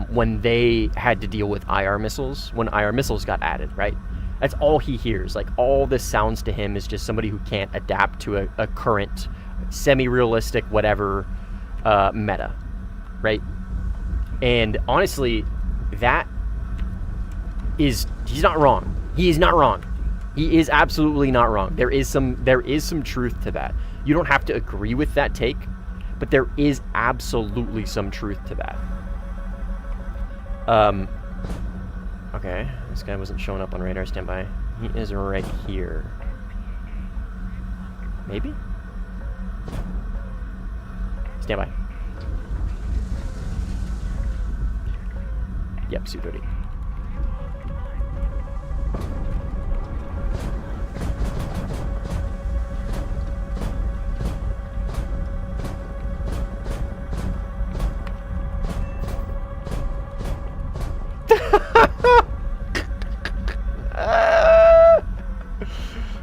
when they had to deal with IR missiles, when IR missiles got added, right? That's all he hears. Like, all this sounds to him is just somebody who can't adapt to a current, semi-realistic, whatever, meta, right? And honestly, he's not wrong. He is not wrong. He is absolutely not wrong. There is some truth to that. You don't have to agree with that take, but there is absolutely some truth to that. Okay, this guy wasn't showing up on radar standby. He is right here. Maybe? Stand by. Yep, suit ready.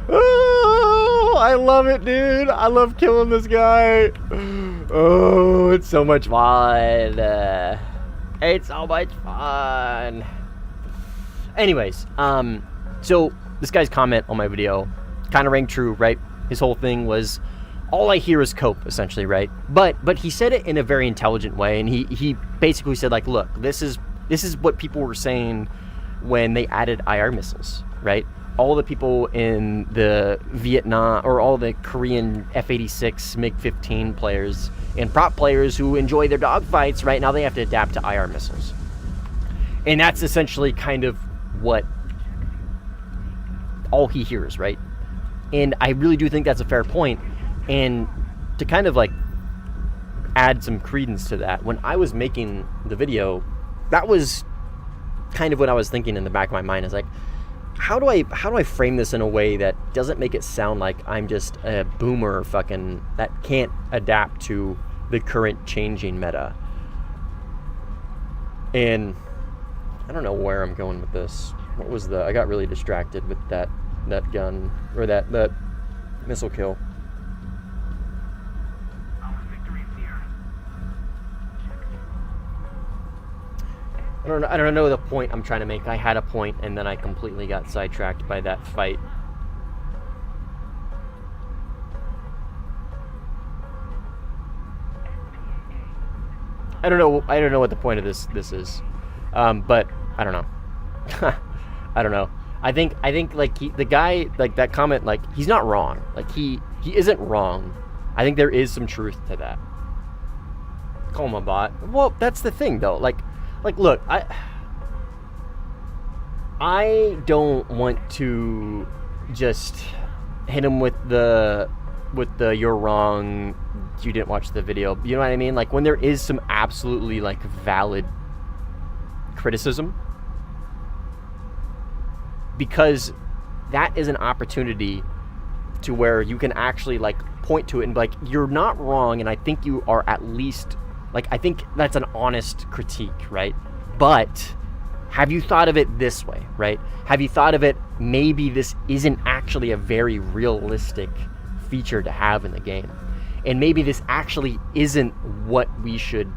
Oh, I love it, dude. I love killing this guy. Oh, it's so much fun. It's so much fun. Anyways, so this guy's comment on my video kind of rang true, right? His whole thing was, all I hear is cope, essentially, right? But he said it in a very intelligent way, and he basically said, like, look, this is what people were saying when they added IR missiles, right? All the people in the Vietnam, or all the Korean F-86 MiG-15 players and prop players who enjoy their dogfights, right now they have to adapt to IR missiles. And that's essentially kind of what all he hears, right? And I really do think that's a fair point. And to kind of like add some credence to that, when I was making the video, that was kind of what I was thinking in the back of my mind. Is like, how do I frame this in a way that doesn't make it sound like I'm just a boomer fucking that can't adapt to the current changing meta? And I don't know where I'm going with this. What was I got really distracted with that gun, or that missile kill. I don't know the point I'm trying to make. I had a point, and then I completely got sidetracked by that fight. I don't know what the point of this is, but I don't know. I don't know. I think like the guy, like that comment, like he's not wrong. Like he isn't wrong. I think there is some truth to that. Call him a bot. Well, that's the thing though. Like look, I don't want to just hit him with the you're wrong, you didn't watch the video. You know what I mean? Like when there is some absolutely like valid criticism, because that is an opportunity to where you can actually like point to it and be like, you're not wrong, and I think you are at least, like, I think that's an honest critique, right? But have you thought of it this way, right? Have you thought of it, maybe this isn't actually a very realistic feature to have in the game, and maybe this actually isn't what we should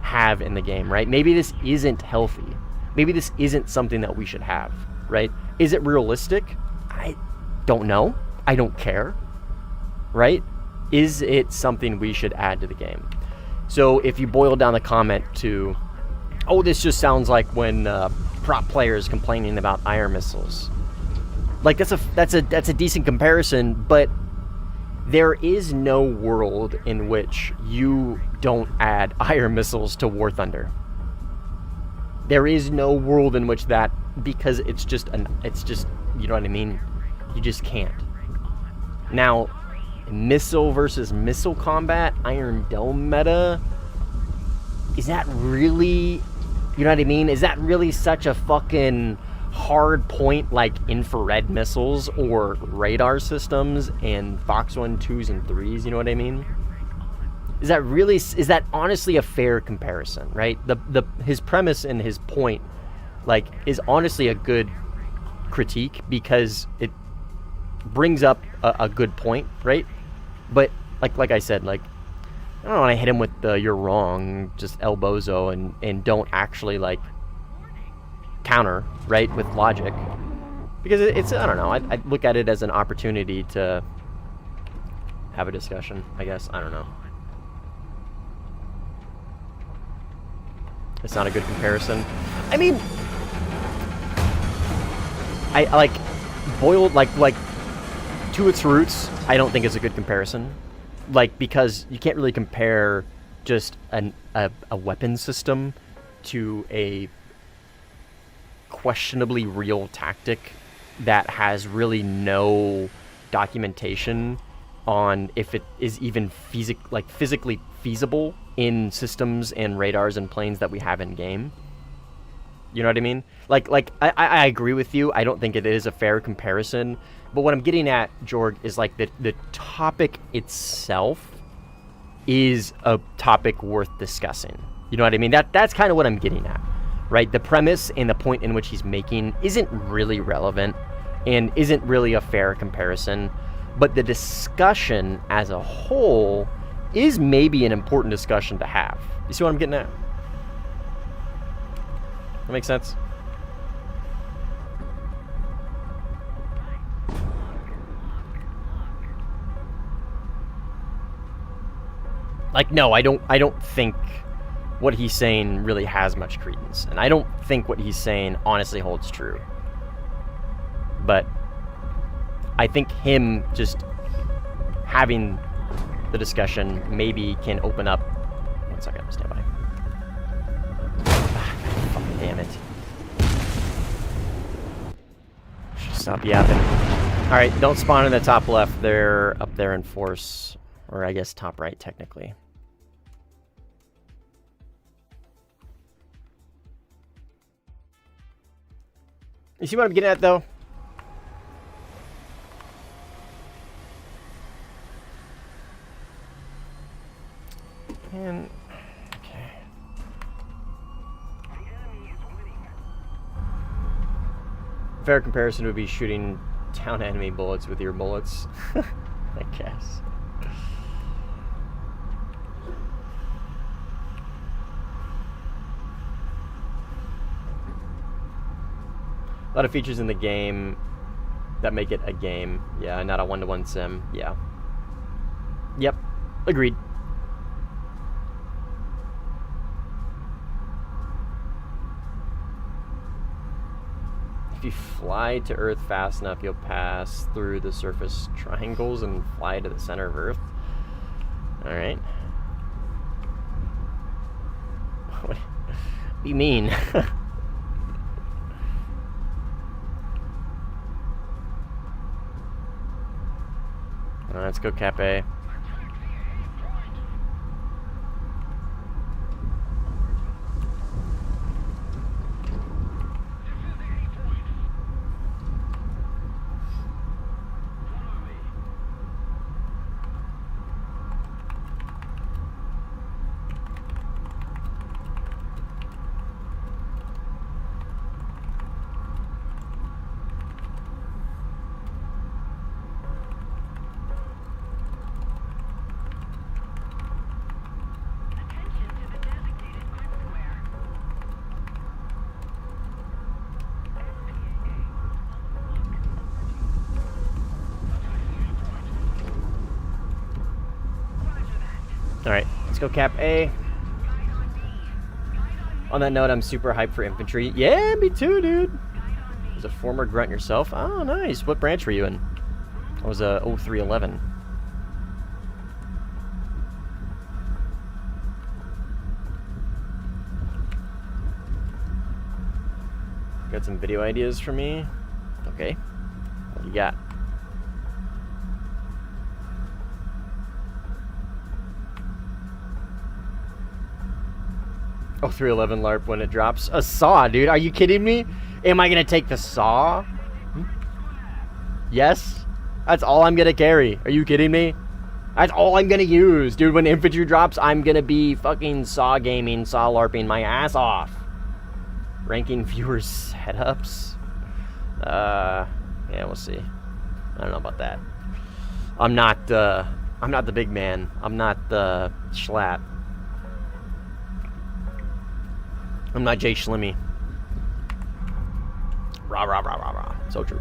have in the game, right? Maybe this isn't healthy. Maybe this isn't something that we should have, right? Is it realistic? I don't know. I don't care, right? Is it something we should add to the game? So if you boil down the comment to, oh, this just sounds like when prop players complaining about IR missiles. Like that's a decent comparison, but there is no world in which you don't add IR missiles to War Thunder. There is no world in which that, because it's just you know what I mean? You just can't. Now, missile versus missile combat, Iron Dome meta, is that really, you know what I mean? Is that really such a fucking hard point like infrared missiles or radar systems and Fox 1, 2s, and 3s, you know what I mean? Is that honestly a fair comparison, right? His premise and his point, like, is honestly a good critique because it brings up a good point, right? But like I said, like, I don't want to hit him with the you're wrong, just el bozo, and don't actually like counter, right, with logic, because it's I don't know, I look at it as an opportunity to have a discussion, I guess. I don't know. It's not a good comparison. I mean, I like boiled like to its roots, I don't think it's a good comparison. Like, because you can't really compare just a weapon system to a questionably real tactic that has really no documentation on if it is even physically feasible in systems and radars and planes that we have in game. You know what I mean? I agree with you. I don't think it is a fair comparison. But what I'm getting at, Jorg, is like the topic itself is a topic worth discussing. You know what I mean? That's kind of what I'm getting at, right? The premise and the point in which he's making isn't really relevant and isn't really a fair comparison. But the discussion as a whole is maybe an important discussion to have. You see what I'm getting at? That makes sense? Like, no, I don't think what he's saying really has much credence. And I don't think what he's saying honestly holds true. But I think him just having the discussion maybe can open up... One second, stand by. Fucking damn it. Stop yapping. Alright, don't spawn in the top left. They're up there in force. Or I guess top right, technically. You see what I'm getting at, though? And... okay. Fair comparison would be shooting down enemy bullets with your bullets. I guess. A lot of features in the game that make it a game. Yeah, not a one-to-one sim. Yeah. Yep. Agreed. If you fly to Earth fast enough, you'll pass through the surface triangles and fly to the center of Earth. Alright. What do you mean? Let's go Cap A. Alright, let's go Cap A. On that note, I'm super hyped for infantry. Yeah, me too, dude. Was a former grunt yourself? Oh, nice. What branch were you in? I was a 0311. Got some video ideas for me? Okay. What do you got? Oh, 311 LARP when it drops. A saw, dude. Are you kidding me? Am I going to take the saw? Yes? That's all I'm going to carry. Are you kidding me? That's all I'm going to use. Dude, when infantry drops, I'm going to be fucking saw gaming, saw LARPing my ass off. Ranking viewer setups? Yeah, we'll see. I don't know about that. I'm not the big man. I'm not the Schlatt. I'm not Jay Schlimmy. Rah, rah, rah, rah, rah. So true.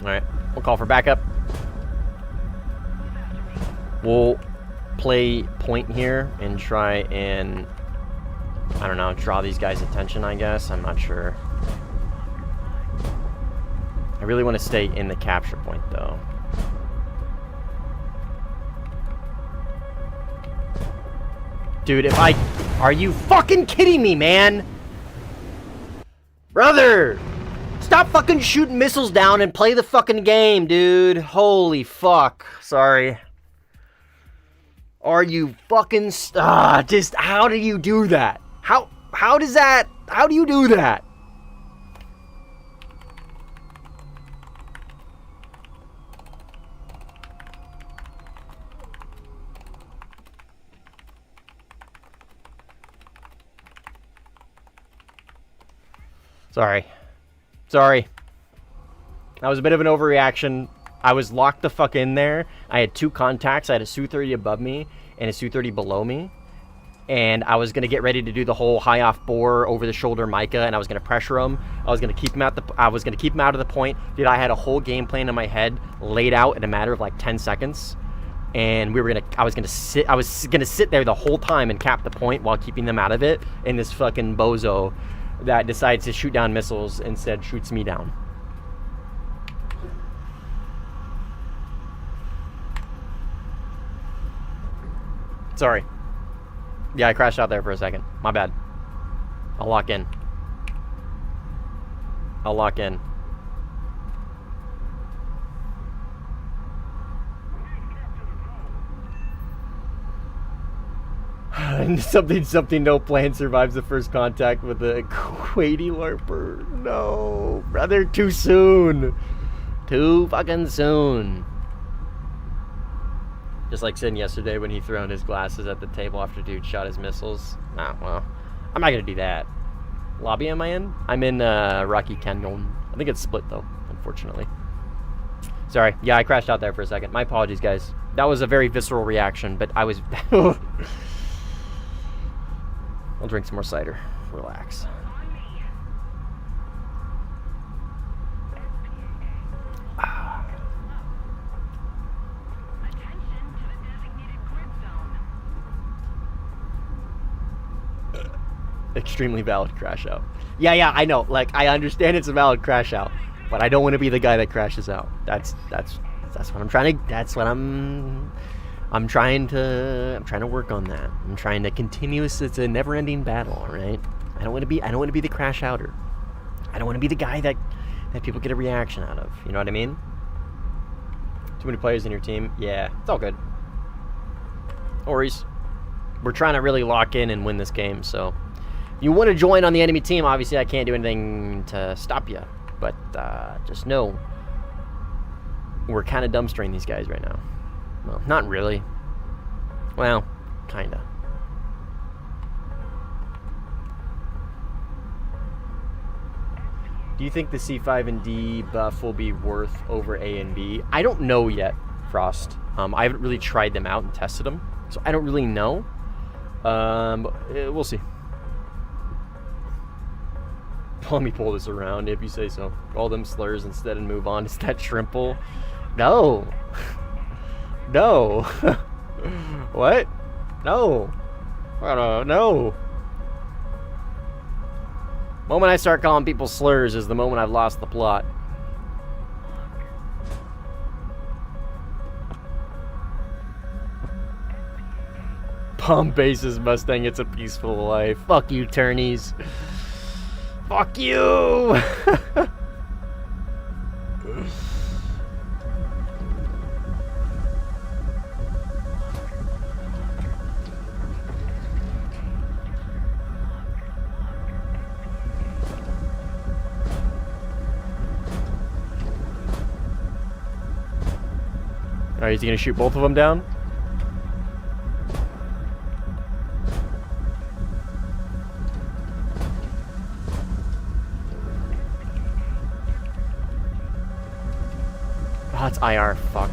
Alright, we'll call for backup. We'll play point here and try and, I don't know, draw these guys' attention, I guess. I'm not sure. I really want to stay in the capture point, though. Dude, if I... Are you fucking kidding me, man? Brother! Stop fucking shooting missiles down and play the fucking game, dude. Holy fuck. Sorry. Are you fucking... just how do you do that? How does that... How do you do that? Sorry. That was a bit of an overreaction. I was locked the fuck in there. I had two contacts. I had a Su-30 above me and a Su-30 below me. And I was going to get ready to do the whole high off bore over the shoulder Micah, and I was going to pressure him. I was going to keep him out of the point. Dude, I had a whole game plan in my head laid out in a matter of like 10 seconds. And I was going to sit there the whole time and cap the point while keeping them out of it. And this fucking bozo that decides to shoot down missiles instead shoots me down. Sorry. Yeah, I crashed out there for a second. My bad. I'll lock in. Something, no plan survives the first contact with a Quady LARPer. No, brother, too soon. Too fucking soon. Just like Sin yesterday when he threw on his glasses at the table after dude shot his missiles. Ah, well, I'm not gonna do that. Lobby am I in? I'm in Rocky Canyon. I think it's split though, unfortunately. Sorry, yeah, I crashed out there for a second. My apologies, guys. That was a very visceral reaction, but I was... I'll drink some more cider. Relax. Extremely valid crash out. Yeah, I know. Like, I understand it's a valid crash out, but I don't want to be the guy that crashes out. That's what I'm trying to. That's what I'm trying to work on that. I'm trying to continuous. It's a never-ending battle, all right? I don't want to be the crash outer. I don't want to be the guy that people get a reaction out of. You know what I mean? Too many players in your team. Yeah, it's all good. No worries. We're trying to really lock in and win this game, so you want to join on the enemy team. Obviously, I can't do anything to stop you, but just know we're kind of dumpstering these guys right now. Well, not really. Well, kinda. Do you think the C5 and D buff will be worth over A and B? I don't know yet, Frost. I haven't really tried them out and tested them, so I don't really know. We'll see. Let me pull this around if you say so. Call them slurs instead and move on. Is that shrimple? No. No. What? No. No. Moment I start calling people slurs is the moment I've lost the plot. Palm Bases Mustang, it's a peaceful life. Fuck you, turnies. Fuck you! Alright, is he gonna shoot both of them down? Oh, it's IR, fuck.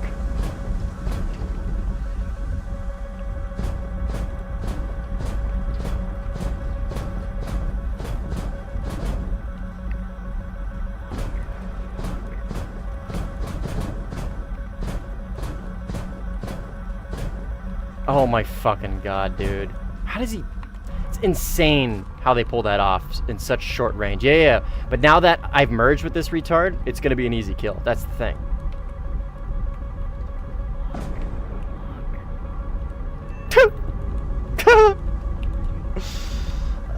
Oh my fucking god, dude. How does he... It's insane how they pull that off in such short range. Yeah. But now that I've merged with this retard, it's gonna be an easy kill. That's the thing.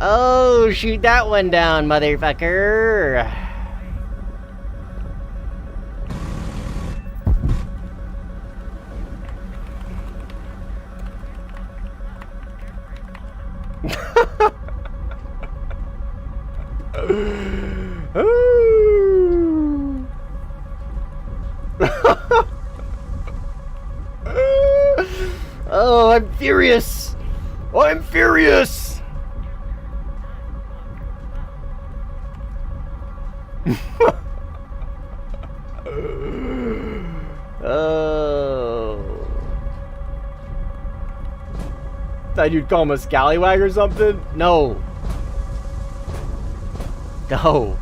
Oh, shoot that one down, motherfucker. Oh, I'm furious. Oh, I'm furious. Oh. Thought you'd call him a scallywag or something? No. No.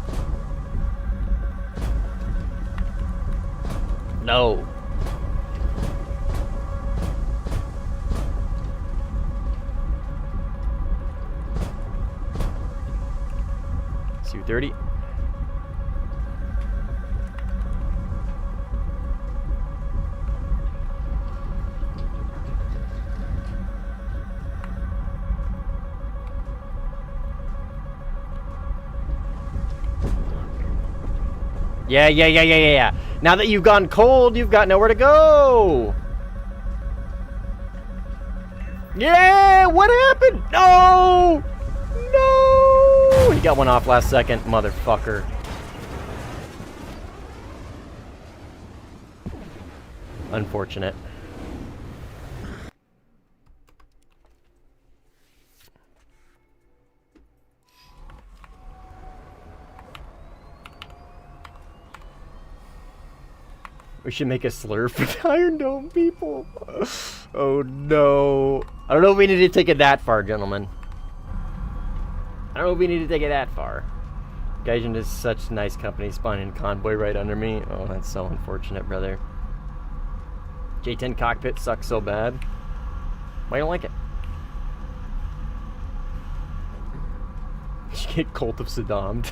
No. C30. Yeah. Now that you've gone cold, you've got nowhere to go. Yeah, what happened? No! No! He got one off last second, motherfucker. Unfortunate. We should make a slur for the Iron Dome people. Oh no. I don't know if we need to take it that far, gentlemen. I don't know if we need to take it that far. Gaijin is such nice company spawning convoy right under me. Oh, that's so unfortunate, brother. J10 cockpit sucks so bad. Why don't like it? You get Cult of Saddam.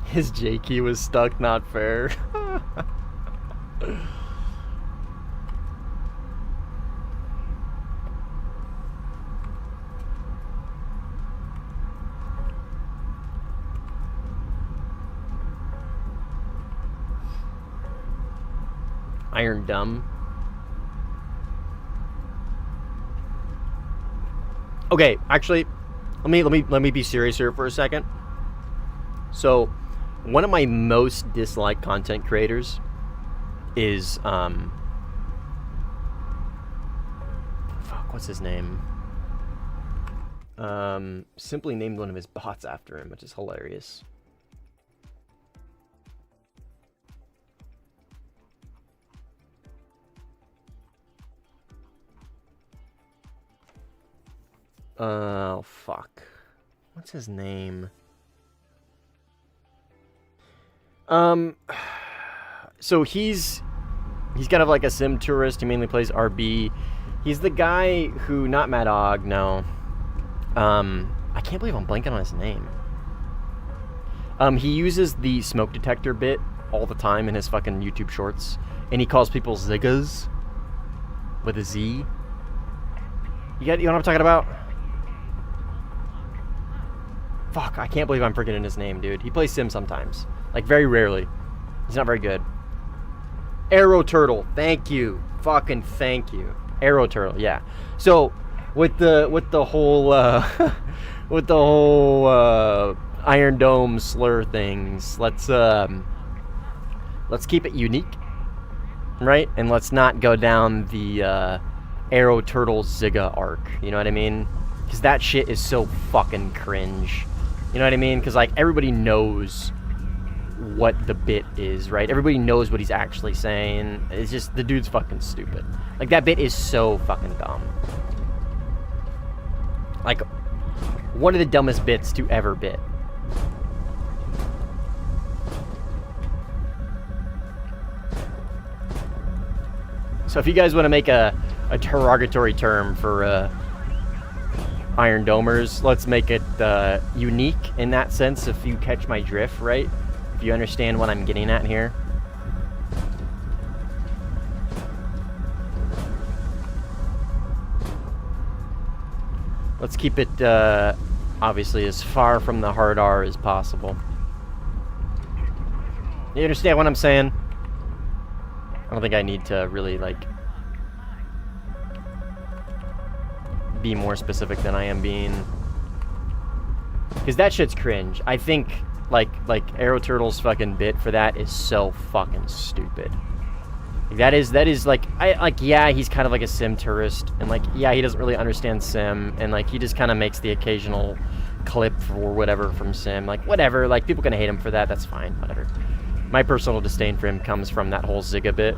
His J key was stuck, not fair. Iron Dumb. Okay, actually, let me be serious here for a second. So, one of my most disliked content creators is fuck, what's his name? Simply named one of his bots after him, which is hilarious. Oh, fuck. What's his name? So he's kind of like a sim tourist. He mainly plays RB. He's the guy who, not Mad Og, no. I can't believe I'm blanking on his name. He uses the smoke detector bit all the time in his fucking YouTube shorts. And he calls people ziggas with a Z. You know what I'm talking about? Fuck, I can't believe I'm forgetting his name, dude. He plays Sim sometimes. Like, very rarely. He's not very good. Arrow Turtle. Thank you. Fucking thank you. Arrow Turtle, yeah. So, with the whole, with the whole, Iron Dome slur things, let's keep it unique, right? And let's not go down the, Arrow Turtle Zigga arc. You know what I mean? Because that shit is so fucking cringe. You know what I mean? Because, like, everybody knows what the bit is, right? Everybody knows what he's actually saying. It's just, the dude's fucking stupid. Like, that bit is so fucking dumb. Like, one of the dumbest bits to ever bit. So if you guys want to make a derogatory term for, Iron Domers, let's make it unique in that sense, if you catch my drift, right? If you understand what I'm getting at here. Let's keep it, obviously, as far from the hard R as possible. You understand what I'm saying? I don't think I need to really, like, be more specific than I am being. Because that shit's cringe. I think, like Aero Turtle's fucking bit for that is so fucking stupid. That is, yeah, he's kind of like a sim tourist, and, like, yeah, he doesn't really understand sim, and, like, he just kind of makes the occasional clip or whatever from sim. Like, whatever, like, people can hate him for that, that's fine, whatever. My personal disdain for him comes from that whole Zigga bit.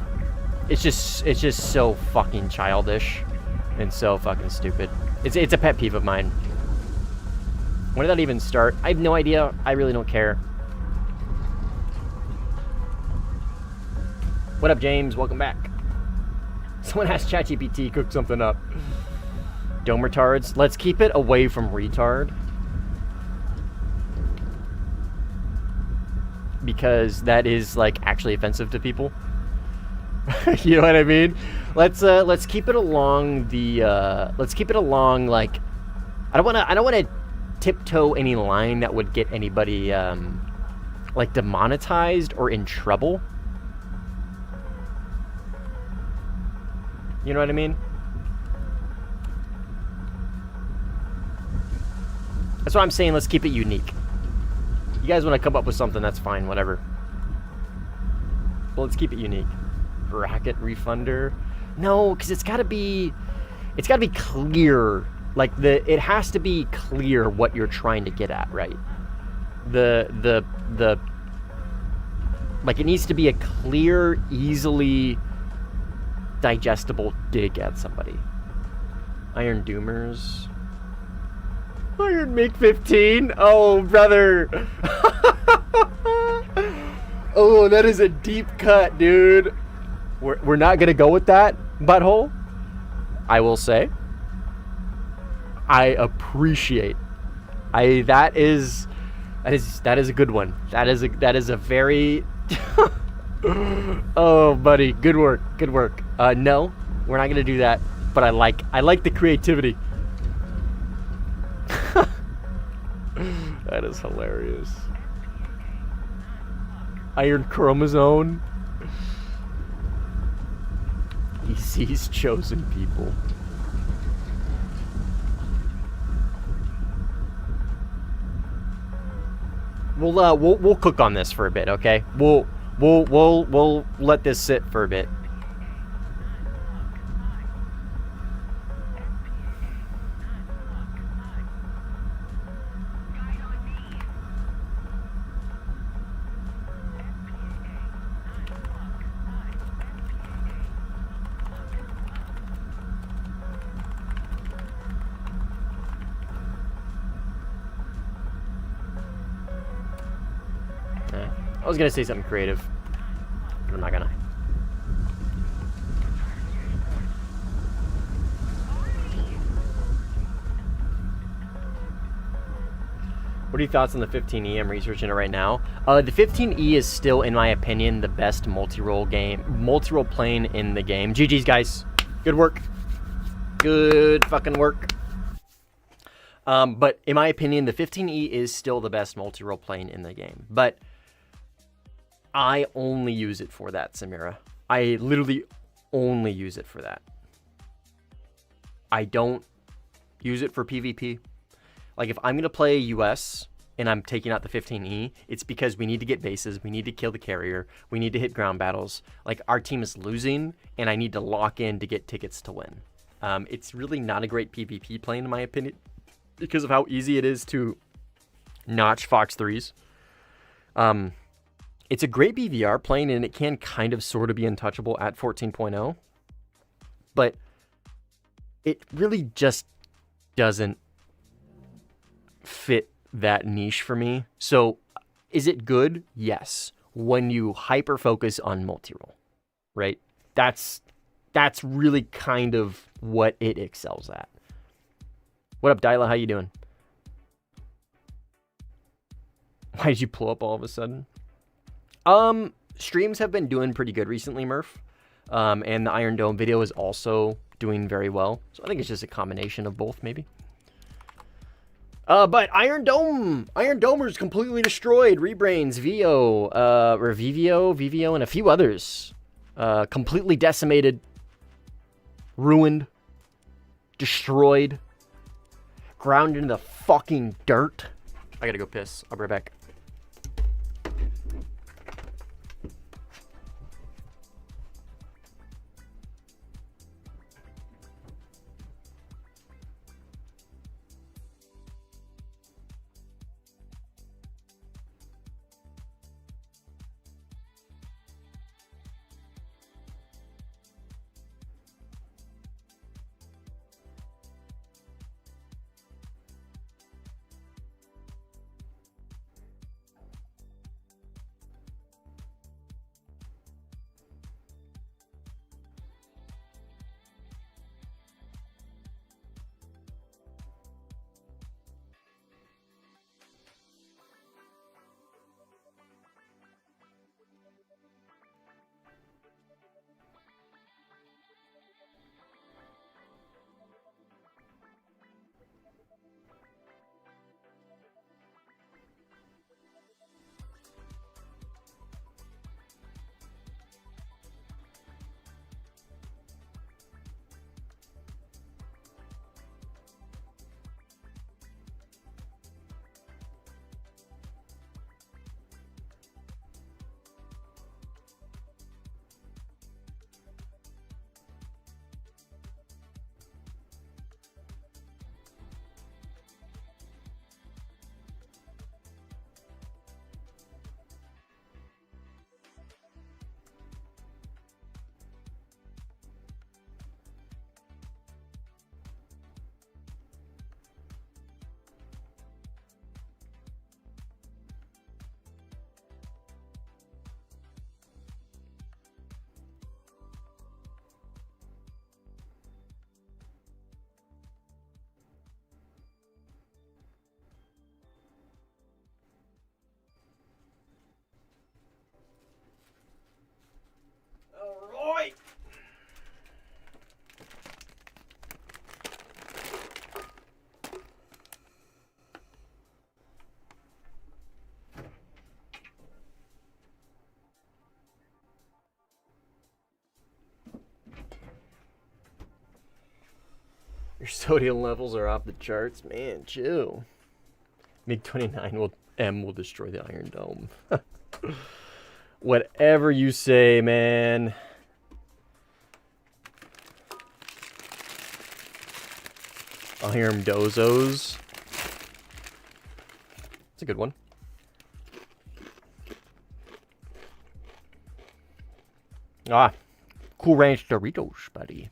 It's just so fucking childish and so fucking stupid. It's a pet peeve of mine. When did that even start? I have no idea. I really don't care. What up, James? Welcome back. Someone asked ChatGPT, cook something up. Dome retards. Let's keep it away from retard. Because that is, like, actually offensive to people. You know what I mean? Let's keep it along the let's keep it along, like, I don't wanna tiptoe any line that would get anybody like demonetized or in trouble. You know what I mean? That's what I'm saying. Let's keep it unique. You guys want to come up with something, that's fine, whatever. But let's keep it unique. Bracket refunder? No, because it's gotta be clear. Like, it has to be clear what you're trying to get at, right? Like, it needs to be a clear, easily digestible dig at somebody. Iron Doomers. Iron Make 15? Oh, brother. Oh, that is a deep cut, dude. We're not gonna go with that, butthole. I will say, I appreciate. That is a good one. That is a very. Oh, buddy, good work. No, we're not gonna do that. But I like the creativity. That is hilarious. Iron Chromosome. He sees chosen people. We'll cook on this for a bit, okay? We'll let this sit for a bit. I was gonna say something creative, but I'm not gonna. What are your thoughts on the 15E? I'm researching it right now. The 15E is still, in my opinion, the best multi-role plane in the game. GG's, guys. Good work. Good fucking work. But in my opinion, the 15E is still the best multi-role plane in the game. But I only use it for that, Samira. I literally only use it for that. I don't use it for PvP. Like, if I'm going to play US and I'm taking out the 15E, it's because we need to get bases, we need to kill the carrier, we need to hit ground battles. Like, our team is losing, and I need to lock in to get tickets to win. It's really not a great PvP plane, in my opinion, because of how easy it is to notch Fox 3s. It's a great BVR plane, and it can kind of sort of be untouchable at 14.0. But it really just doesn't fit that niche for me. So, is it good? Yes. When you hyper-focus on multi-role, right? That's really kind of what it excels at. What up, Dyla? How you doing? Why did you pull up all of a sudden? Streams have been doing pretty good recently, Murph. And the Iron Dome video is also doing very well. So I think it's just a combination of both, maybe. But Iron Dome. Iron Domer's completely destroyed. Rebrains, Vivio, and a few others. Completely decimated. Ruined. Destroyed. Ground into the fucking dirt. I gotta go piss. I'll be right back. Alright. Your sodium levels are off the charts, man. Chill. MiG-29 will destroy the Iron Dome. Whatever you say, man. Iron Dozos. It's a good one. Ah, Cool Ranch Doritos, buddy.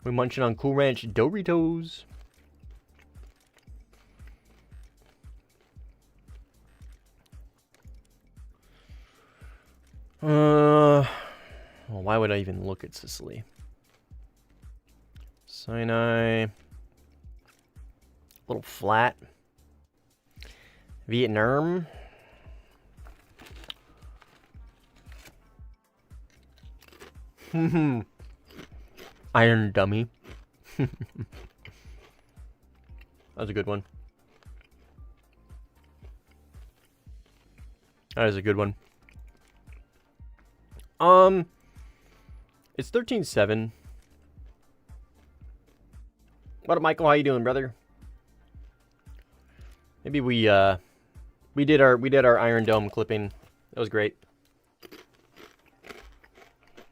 We're munching on Cool Ranch Doritos. Well, why would I even look at Sicily? Sinai. A little flat. Vietnam. Iron Dummy. That was a good one. That is a good one. It's 13-7. What up, Michael? How you doing, brother? Maybe we did our Iron Dome clipping. That was great.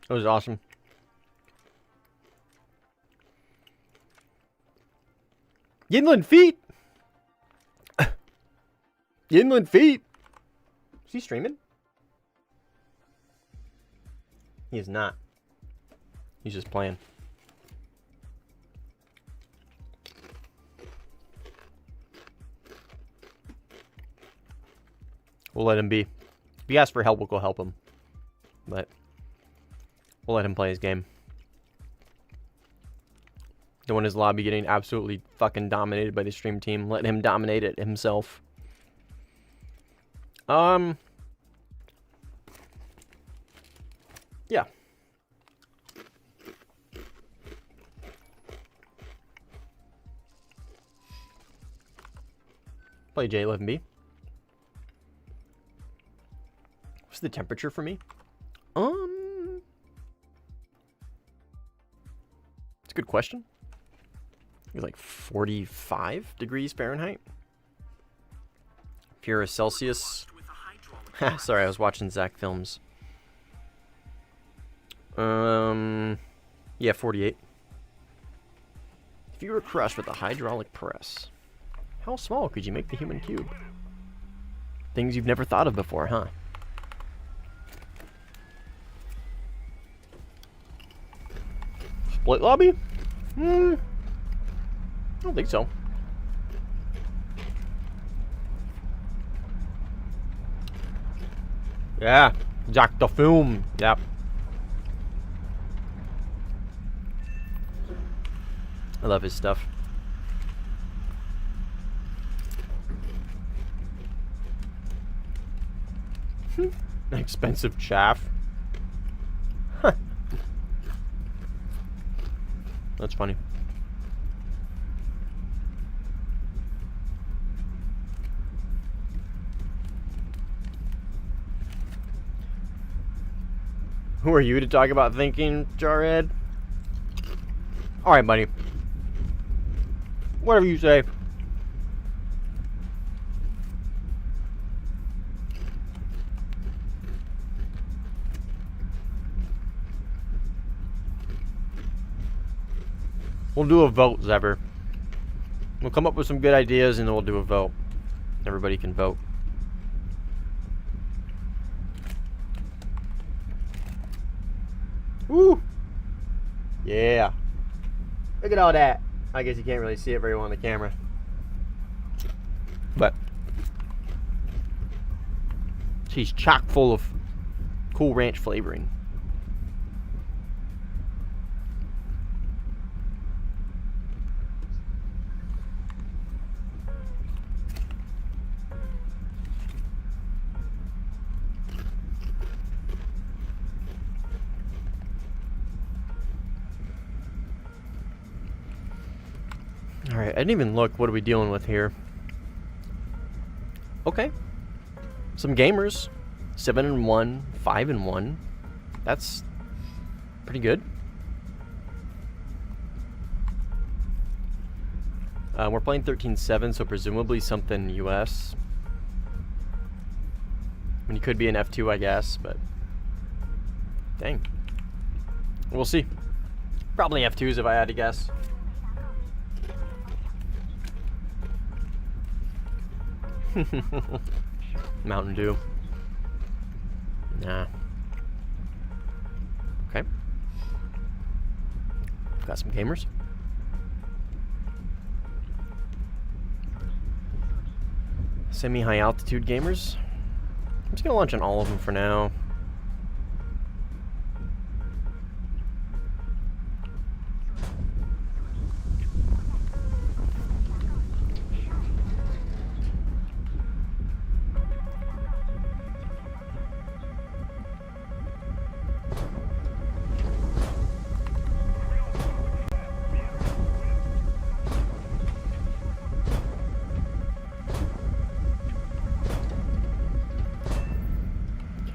That was awesome. Inland Feet. Inland Feet. Is he streaming? He is not. He's just playing. We'll let him be. If he asks for help, we'll go help him. But we'll let him play his game. Don't want his lobby getting absolutely fucking dominated by the stream team. Let him dominate it himself. Yeah. Play J11B. What's the temperature for me? It's a good question. It's like 45 degrees Fahrenheit. If you're a Celsius... Sorry, I was watching Zach films. Yeah, 48. If you were crushed with a hydraulic press, how small could you make the human cube? Things you've never thought of before, huh? Split lobby? I don't think so. Yeah, Jack the Film. Yep. I love his stuff. Expensive chaff. Huh. That's funny. Who are you to talk about thinking, Jarhead? Alright, buddy. Whatever you say. We'll do a vote, Zever. We'll come up with some good ideas and then we'll do a vote. Everybody can vote. Woo! Yeah. Look at all that. I guess you can't really see it very well on the camera. But she's chock full of Cool Ranch flavoring. Alright, I didn't even look. What are we dealing with here? Okay. Some gamers. 7-1, 5-1. That's pretty good. We're playing 13-7, so presumably something US. I mean, it could be an F2, I guess, but... Dang. We'll see. Probably F2s if I had to guess. Mountain Dew. Nah. Okay. Got some gamers. Semi-high altitude gamers. I'm just gonna launch on all of them for now.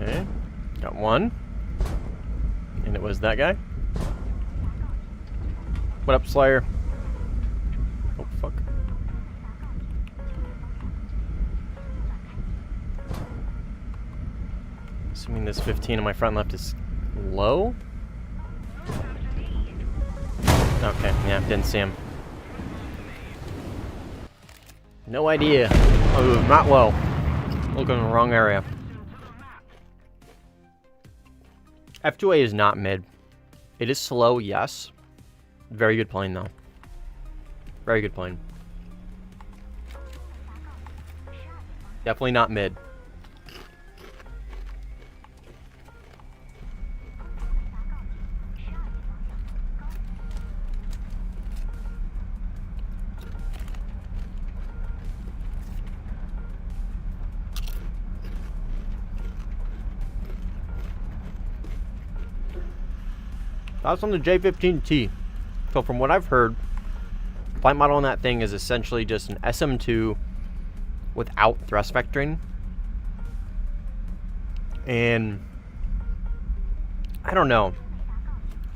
Okay, got one. And it was that guy. What up, Slayer? Oh, fuck. Assuming this 15 on my front left is low? Okay, yeah, didn't see him. No idea. Oh, not low. Looking in the wrong area. F2A is not mid. It is slow, yes. Very good plane, though. Very good plane. Definitely not mid. That's on the J15T. So from what I've heard, flight model on that thing is essentially just an SM2 without thrust vectoring. And I don't know.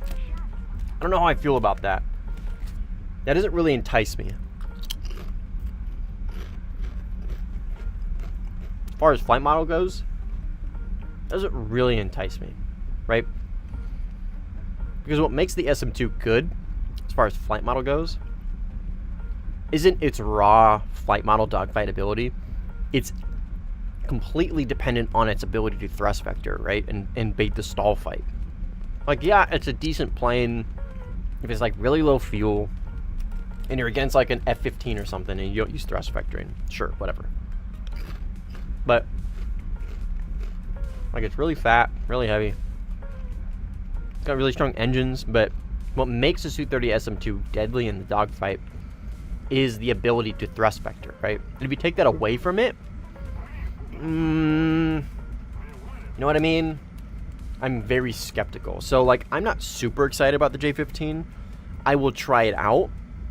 I don't know how I feel about that. That doesn't really entice me. As far as flight model goes, it doesn't really entice me, right? Because what makes the SM2 good, as far as flight model goes, isn't its raw flight model dogfight ability. It's completely dependent on its ability to thrust vector, right? And bait the stall fight. Like, yeah, it's a decent plane if it's like really low fuel and you're against like an F-15 or something and you don't use thrust vectoring. Sure, whatever. But like, it's really fat, really heavy. It's got really strong engines, but what makes the Su-30 SM2 deadly in the dogfight is the ability to thrust vector, right? And if you take that away from it, you know what I mean? I'm very skeptical. So, like, I'm not super excited about the J-15. I will try it out,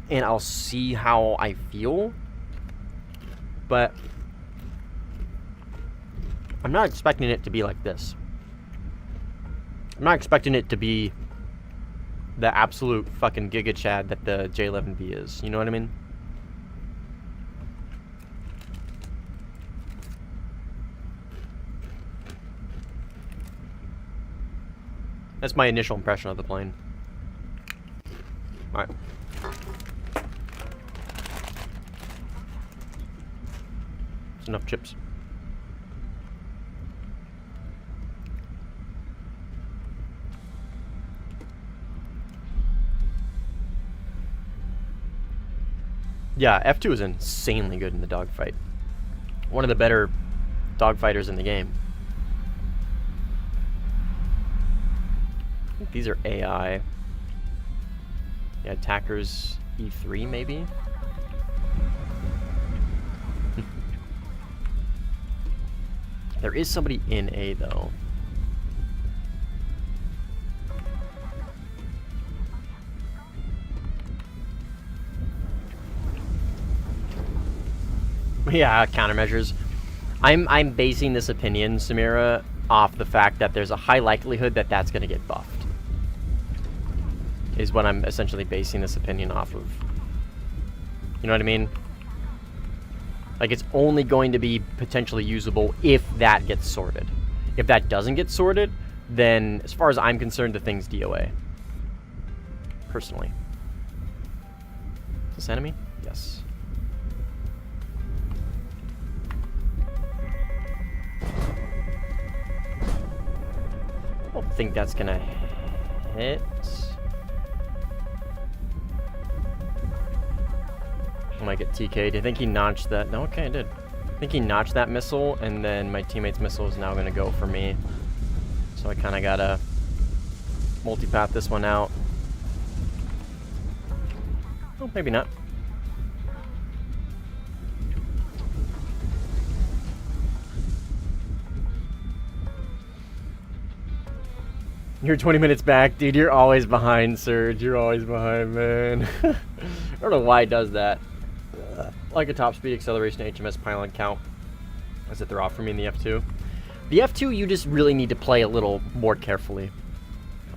and I'll see how I feel. But I'm not expecting it to be like this. I'm not expecting it to be the absolute fucking Giga Chad that the J-11V is. You know what I mean? That's my initial impression of the plane. Alright. That's enough chips. Yeah, F2 is insanely good in the dogfight. One of the better dogfighters in the game. I think these are AI. Yeah, attackers E3 maybe? There is somebody in A though. Yeah, countermeasures. I'm basing this opinion, Samira, off the fact that there's a high likelihood that that's going to get buffed. Is what I'm essentially basing this opinion off of. You know what I mean? Like, it's only going to be potentially usable if that gets sorted. If that doesn't get sorted, then as far as I'm concerned, the thing's DOA. Personally. Is this enemy? Yes. I don't think that's gonna hit. I might get TK'd. I think he notched that. No, okay, I did. I think he notched that missile, and then my teammate's missile is now gonna go for me. So I kind of gotta multipath this one out. Oh, maybe not. You're 20 minutes back, dude. You're always behind, Surge. You're always behind, man. I don't know why it does that. Like a top speed, acceleration, HMS, pylon count. As if they're off for me in the F2. The F2, you just really need to play a little more carefully.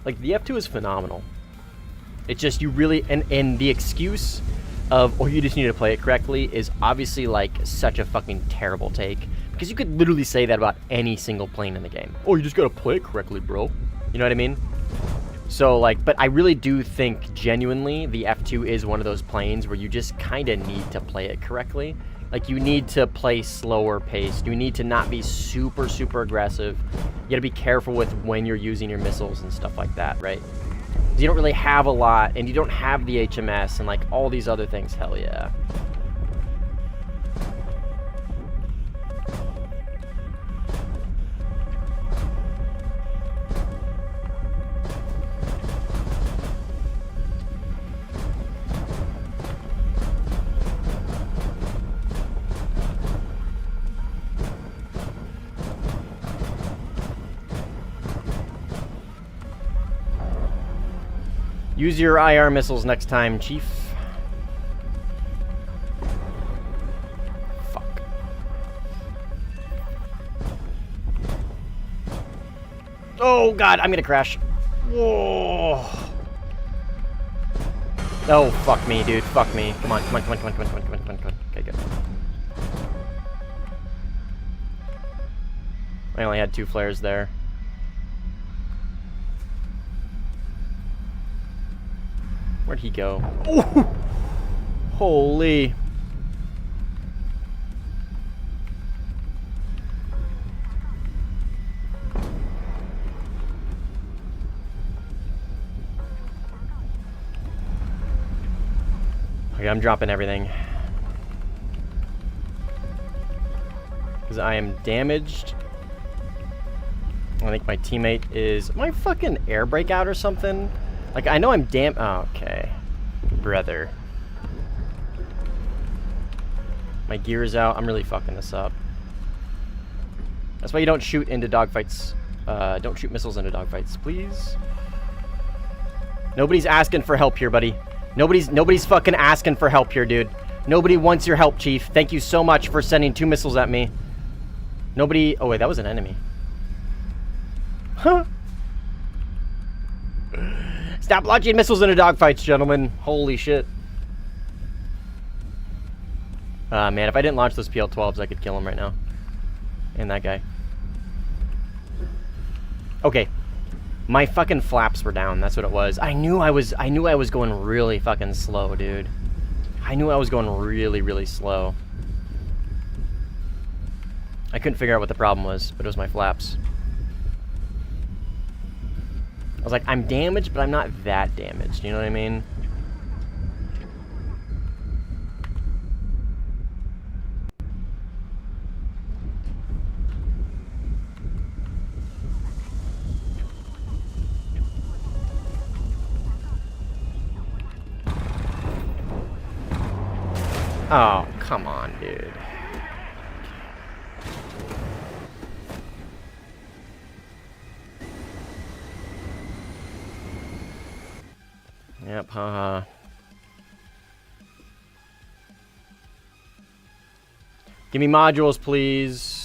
Like, the F2 is phenomenal. It's just, you really, and the excuse of, oh, you just need to play it correctly is obviously, like, such a fucking terrible take. Because you could literally say that about any single plane in the game. Oh, you just gotta play it correctly, bro. You know what I mean? So, like, but I really do think, genuinely, the F2 is one of those planes where you just kind of need to play it correctly. Like, you need to play slower paced. You need to not be super, super aggressive. You gotta be careful with when you're using your missiles and stuff like that, right? You don't really have a lot, and you don't have the HMS and, like, all these other things. Hell yeah. Use your IR missiles next time, Chief. Fuck. Oh god, I'm gonna crash. Whoa. Oh, fuck me, dude. Fuck me. Come on, come on, come on, come on, come on, come on, come on, come on, come on. Okay, good. I only had 2 flares there. Where'd he go? Ooh! Holy. Okay, I'm dropping everything. Because I am damaged. I think my teammate is... Am I fucking air brake out or something? Like, I know I'm oh, okay. Brother. My gear is out. I'm really fucking this up. That's why you don't shoot into dogfights. Don't shoot missiles into dogfights, please. Nobody's asking for help here, buddy. Nobody's fucking asking for help here, dude. Nobody wants your help, Chief. Thank you so much for sending 2 missiles at me. Nobody... Oh, wait, that was an enemy. Huh? Stop launching missiles into dogfights, gentlemen. Holy shit. Man, if I didn't launch those PL-12s, I could kill him right now. And that guy. Okay. My fucking flaps were down. That's what it was. I knew I was going really fucking slow, dude. I knew I was going really, really slow. I couldn't figure out what the problem was, but it was my flaps. I was like, I'm damaged, but I'm not that damaged. You know what I mean? Oh, come on, dude. Yep, haha. Give me modules, please.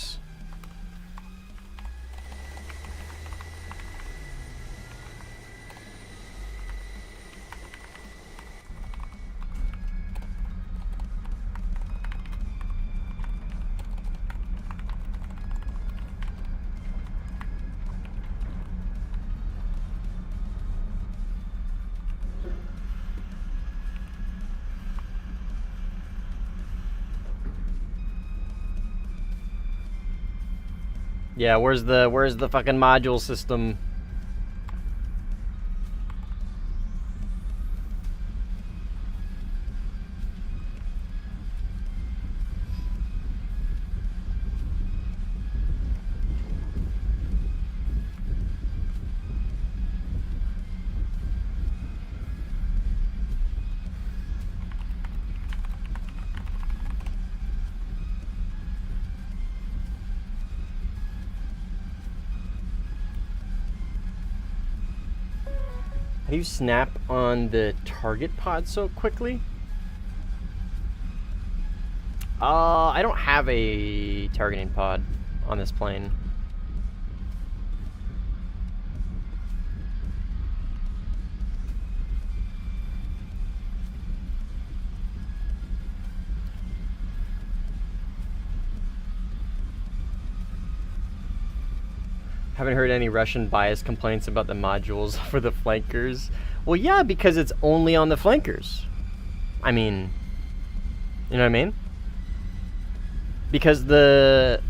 Yeah, where's the fucking module system? How do you snap on the target pod so quickly? I don't have a targeting pod on this plane. Haven't heard any Russian bias complaints about the modules for the flankers. Well, yeah, because it's only on the flankers. I mean, you know what I mean? Because the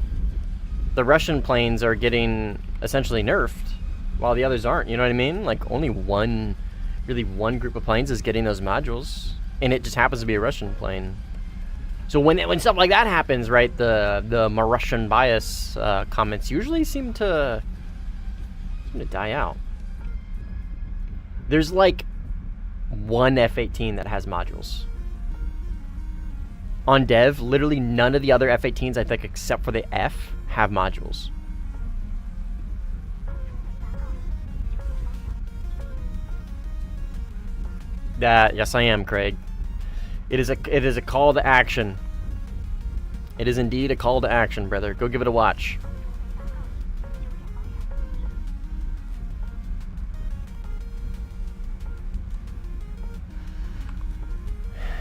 Russian planes are getting essentially nerfed, while the others aren't. You know what I mean? Like only one group of planes is getting those modules, and it just happens to be a Russian plane. So when stuff like that happens, right? The Russian bias comments usually seem to die out. There's like one F-18 that has modules. On dev, literally none of the other F-18s, I think, except for the F, have modules. Yes, I am, Craig. It is a call to action. It is indeed a call to action, brother. Go give it a watch.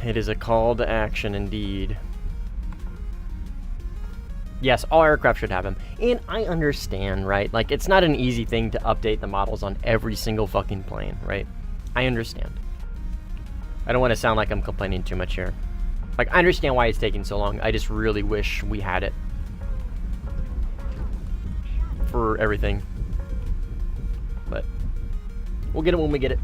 It is a call to action indeed. Yes, all aircraft should have them. And I understand, right? Like, it's not an easy thing to update the models on every single fucking plane, right? I understand. I don't want to sound like I'm complaining too much here. Like, I understand why it's taking so long. I just really wish we had it. For everything. But we'll get it when we get it.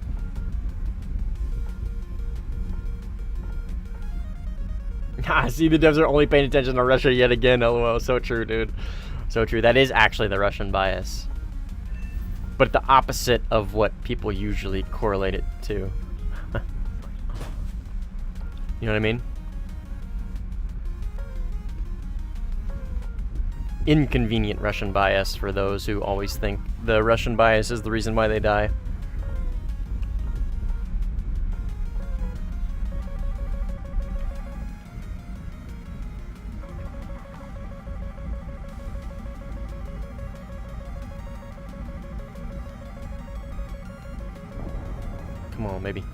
Ah, see, the devs are only paying attention to Russia yet again. LOL. So true, dude. So true. That is actually the Russian bias. But the opposite of what people usually correlate it to. You know what I mean? Inconvenient Russian bias for those who always think the Russian bias is the reason why they die. Come on, maybe.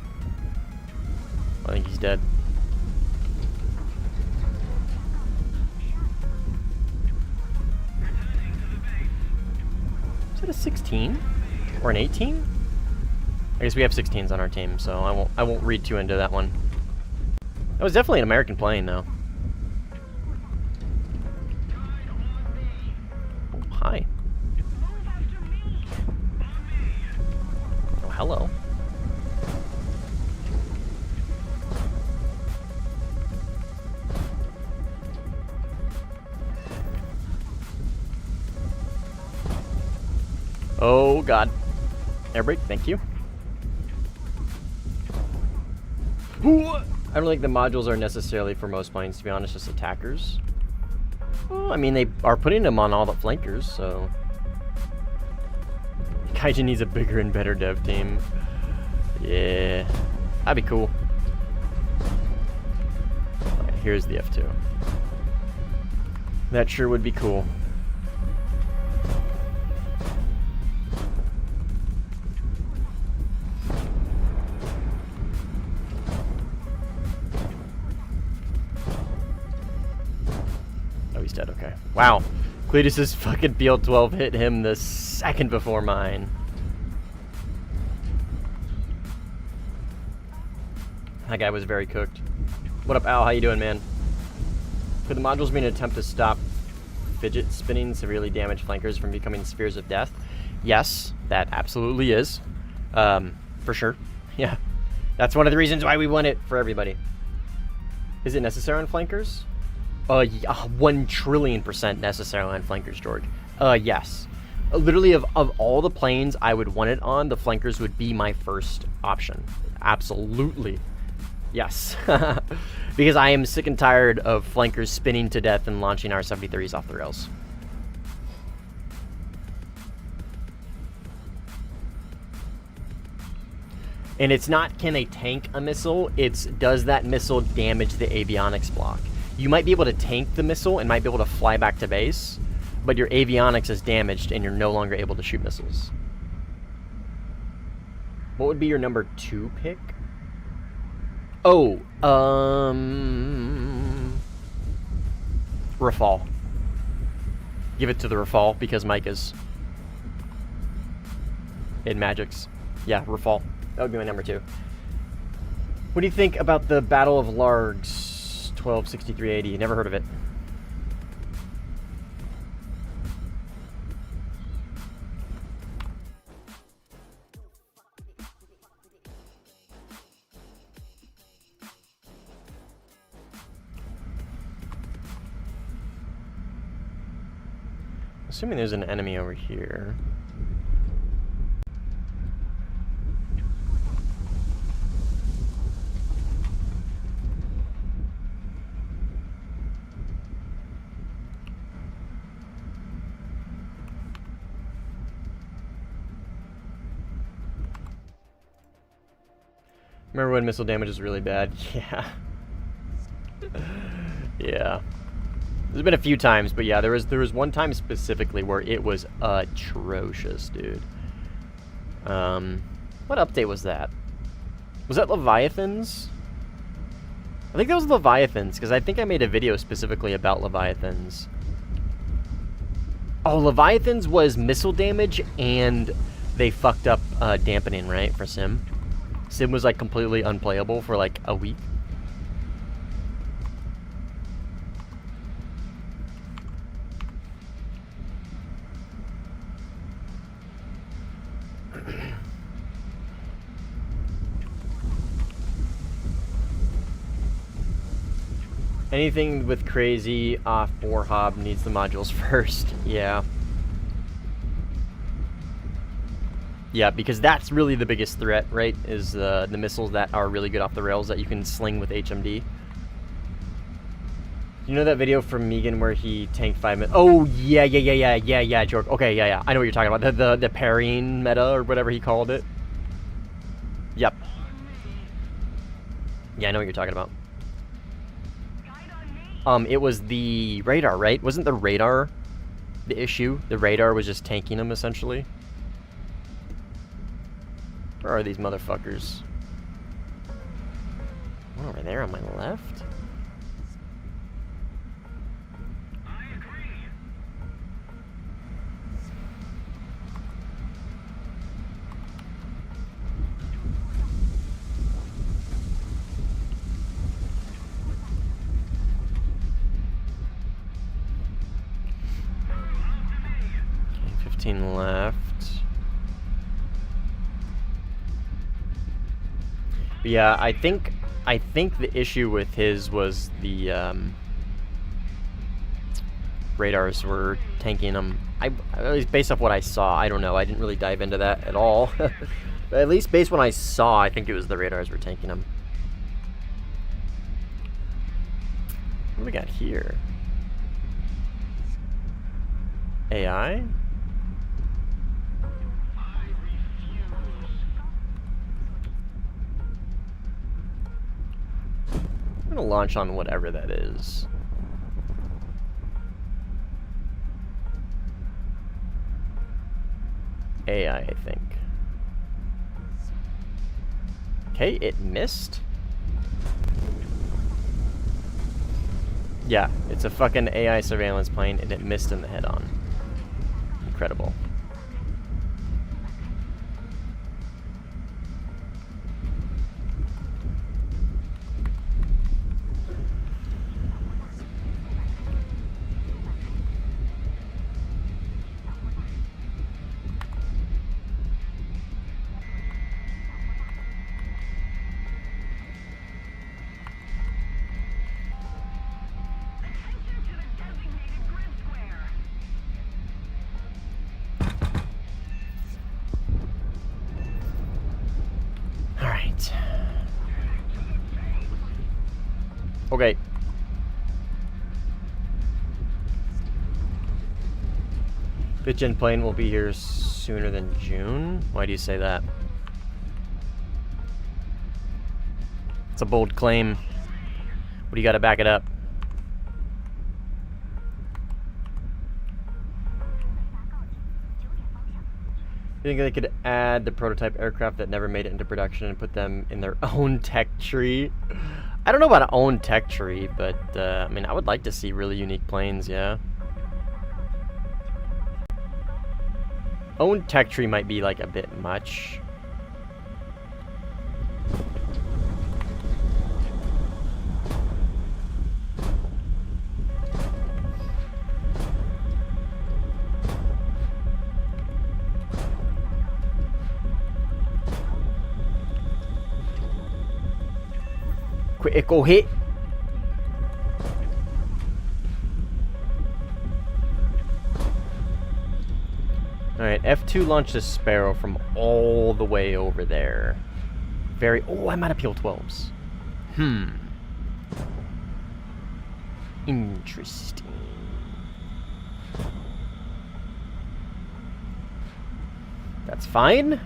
I think he's dead. Is that a 16? Or an 18? I guess we have 16s on our team, so I won't read too into that one. That was definitely an American plane, though. Oh, hi. Oh, hello. Oh, God. Air brake, thank you. I don't think the modules are necessarily for most planes, to be honest, just attackers. Well, I mean, they are putting them on all the flankers, so... Kaijin needs a bigger and better dev team. Yeah. That'd be cool. Alright, here's the F2. That sure would be cool. He's dead, okay. Wow. Cletus's fucking BL-12 hit him the second before mine. That guy was very cooked. What up, Al? How you doing, man? Could the modules be an attempt to stop fidget spinning severely damaged flankers from becoming spheres of death? Yes, that absolutely is. For sure. Yeah. That's one of the reasons why we want it for everybody. Is it necessary on flankers? Yeah, 1,000,000,000% necessary on flankers, George. Yes. Literally, of all the planes I would want it on, the flankers would be my first option. Absolutely. Yes. Because I am sick and tired of flankers spinning to death and launching our 73s off the rails. And it's not, can they tank a missile? It's, does that missile damage the avionics block? You might be able to tank the missile and might be able to fly back to base, but your avionics is damaged and you're no longer able to shoot missiles. What would be your number 2 pick? Oh, Rafale. Give it to the Rafale because Mike is in Magics. Yeah, Rafale. That would be my number 2. What do you think about the Battle of Largs? 126380. Never heard of it. Assuming there's an enemy over here. Remember when missile damage was really bad? Yeah. Yeah. There's been a few times, but yeah, there was one time specifically where it was atrocious, dude. What update was that? Was that Leviathans? I think that was Leviathans, because I think I made a video specifically about Leviathans. Oh, Leviathans was missile damage, and they fucked up dampening, right, for Sim? Sim was, like, completely unplayable for, like, a week. Anything with crazy off or hob needs the modules first. Yeah. Yeah, because that's really the biggest threat, right? Is the missiles that are really good off the rails that you can sling with HMD. You know that video from Megan where he tanked 5 minutes? Oh, yeah, Jorg. Okay, yeah. I know what you're talking about. The parrying meta or whatever he called it. Yep. Yeah, I know what you're talking about. It was the radar, right? Wasn't the radar the issue? The radar was just tanking him, essentially. Where are these motherfuckers? One over there on my left? I agree. Okay, 15 left. But yeah, I think the issue with his was the radars were tanking him. At least based off what I saw, I don't know. I didn't really dive into that at all. But at least based on what I saw, I think it was the radars were tanking him. What do we got here? AI? I'm gonna launch on whatever that is. AI, I think. Okay, it missed. Yeah, it's a fucking AI surveillance plane, and it missed in the head-on. Incredible. Okay. Bitchin' plane will be here sooner than June? Why do you say that? It's a bold claim. What do you got to back it up? You think they could add the prototype aircraft that never made it into production and put them in their own tech tree? I don't know about an own tech tree, but I mean, I would like to see really unique planes, yeah. Own tech tree might be like a bit much. Critical hit. Alright, F2 launched a Sparrow from all the way over there. Oh, I'm out of PL-12s. Interesting. That's fine.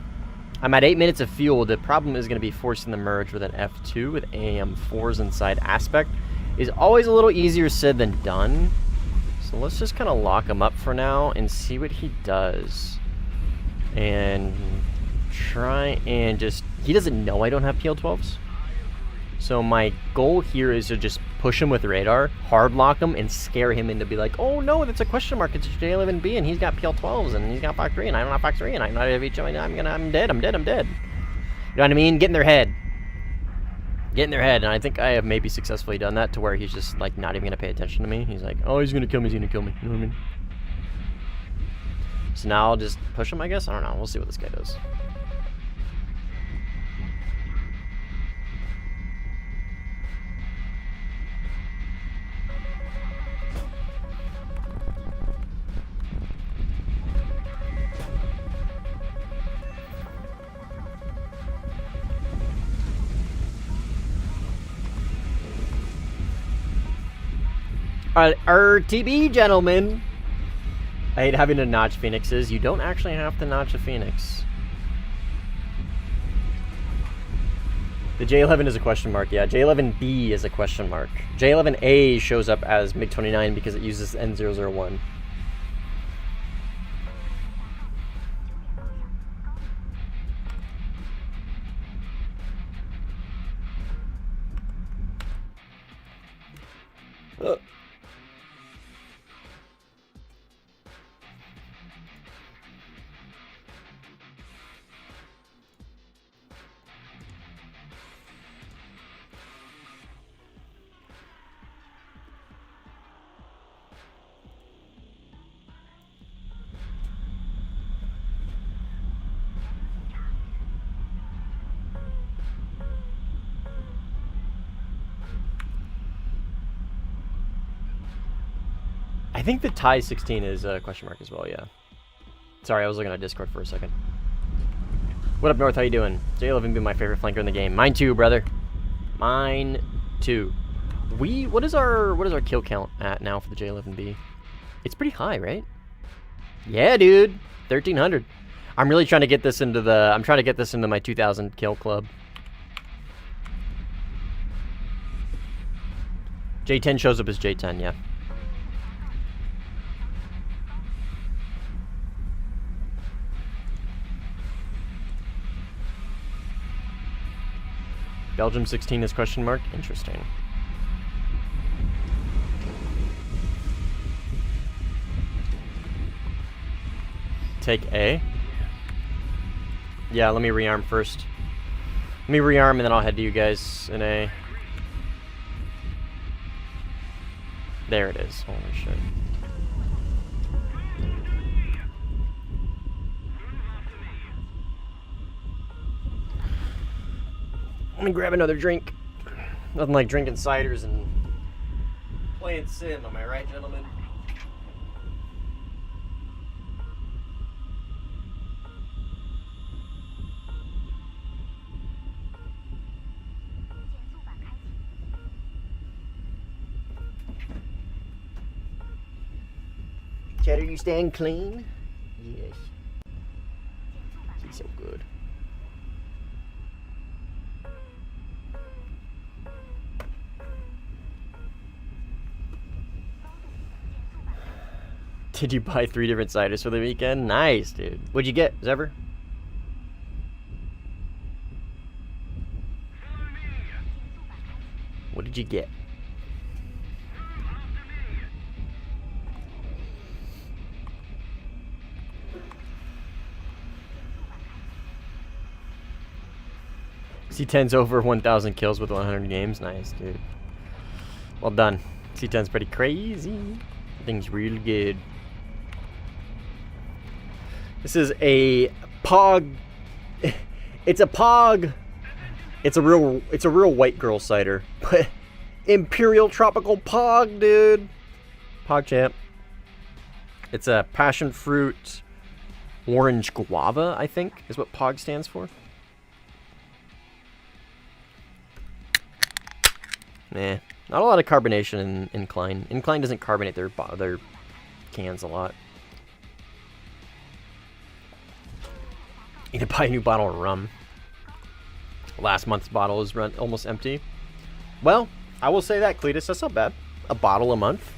I'm at 8 minutes of fuel. The problem is going to be forcing the merge with an F2 with AM4s inside aspect. Is always a little easier said than done. So let's just kind of lock him up for now and see what he does. And try and just... He doesn't know I don't have PL-12s. So my goal here is to just push him with radar, hard lock him, and scare him into be like, oh no, that's a question mark. It's J11B, and he's got PL12s, and he's got Fox 3, and I'm not Fox 3, and I'm not FH. I'm dead. You know what I mean? Get in their head. Get in their head, and I think I have maybe successfully done that to where he's just like not even gonna pay attention to me. He's like, oh, he's gonna kill me. You know what I mean? So now I'll just push him, I guess. I don't know. We'll see what this guy does. RTB, gentlemen. I hate having to notch phoenixes. You don't actually have to notch a phoenix. The J11 is a question mark. Yeah, J11B is a question mark. J11A shows up as MiG-29 because it uses N001. I think the tie 16 is a question mark as well, yeah. Sorry, I was looking at Discord for a second. What up, North? How you doing? J11 be my favorite flanker in the game. Mine too, brother. Mine too. What is our kill count at now for the J11B? It's pretty high, right? Yeah, dude. 1,300. I'm really trying to get this into my 2,000 kill club. J10 shows up as J10, yeah. Belgium 16 is question mark. Interesting. Take A. Yeah, let me rearm first. Let me rearm and then I'll head to you guys in A. There it is. Holy shit. Let me grab another drink. Nothing like drinking ciders and playing Sim, am I right, gentlemen? Cheddar, you staying clean? Yes. He's so good. Did you buy 3 different ciders for the weekend? Nice, dude. What'd you get, Zever? What did you get? C10's over 1,000 kills with 100 games. Nice, dude. Well done. C10's pretty crazy. Thing's really good. This is a Pog. It's a Pog. It's a real white girl cider. But Imperial Tropical Pog, dude. Pog champ. It's a passion fruit orange guava, I think, is what Pog stands for. Nah, not a lot of carbonation in Incline. Incline doesn't carbonate their cans a lot. Need to buy a new bottle of rum. Last month's bottle is almost empty. Well, I will say that, Cletus, that's not bad. A bottle a month.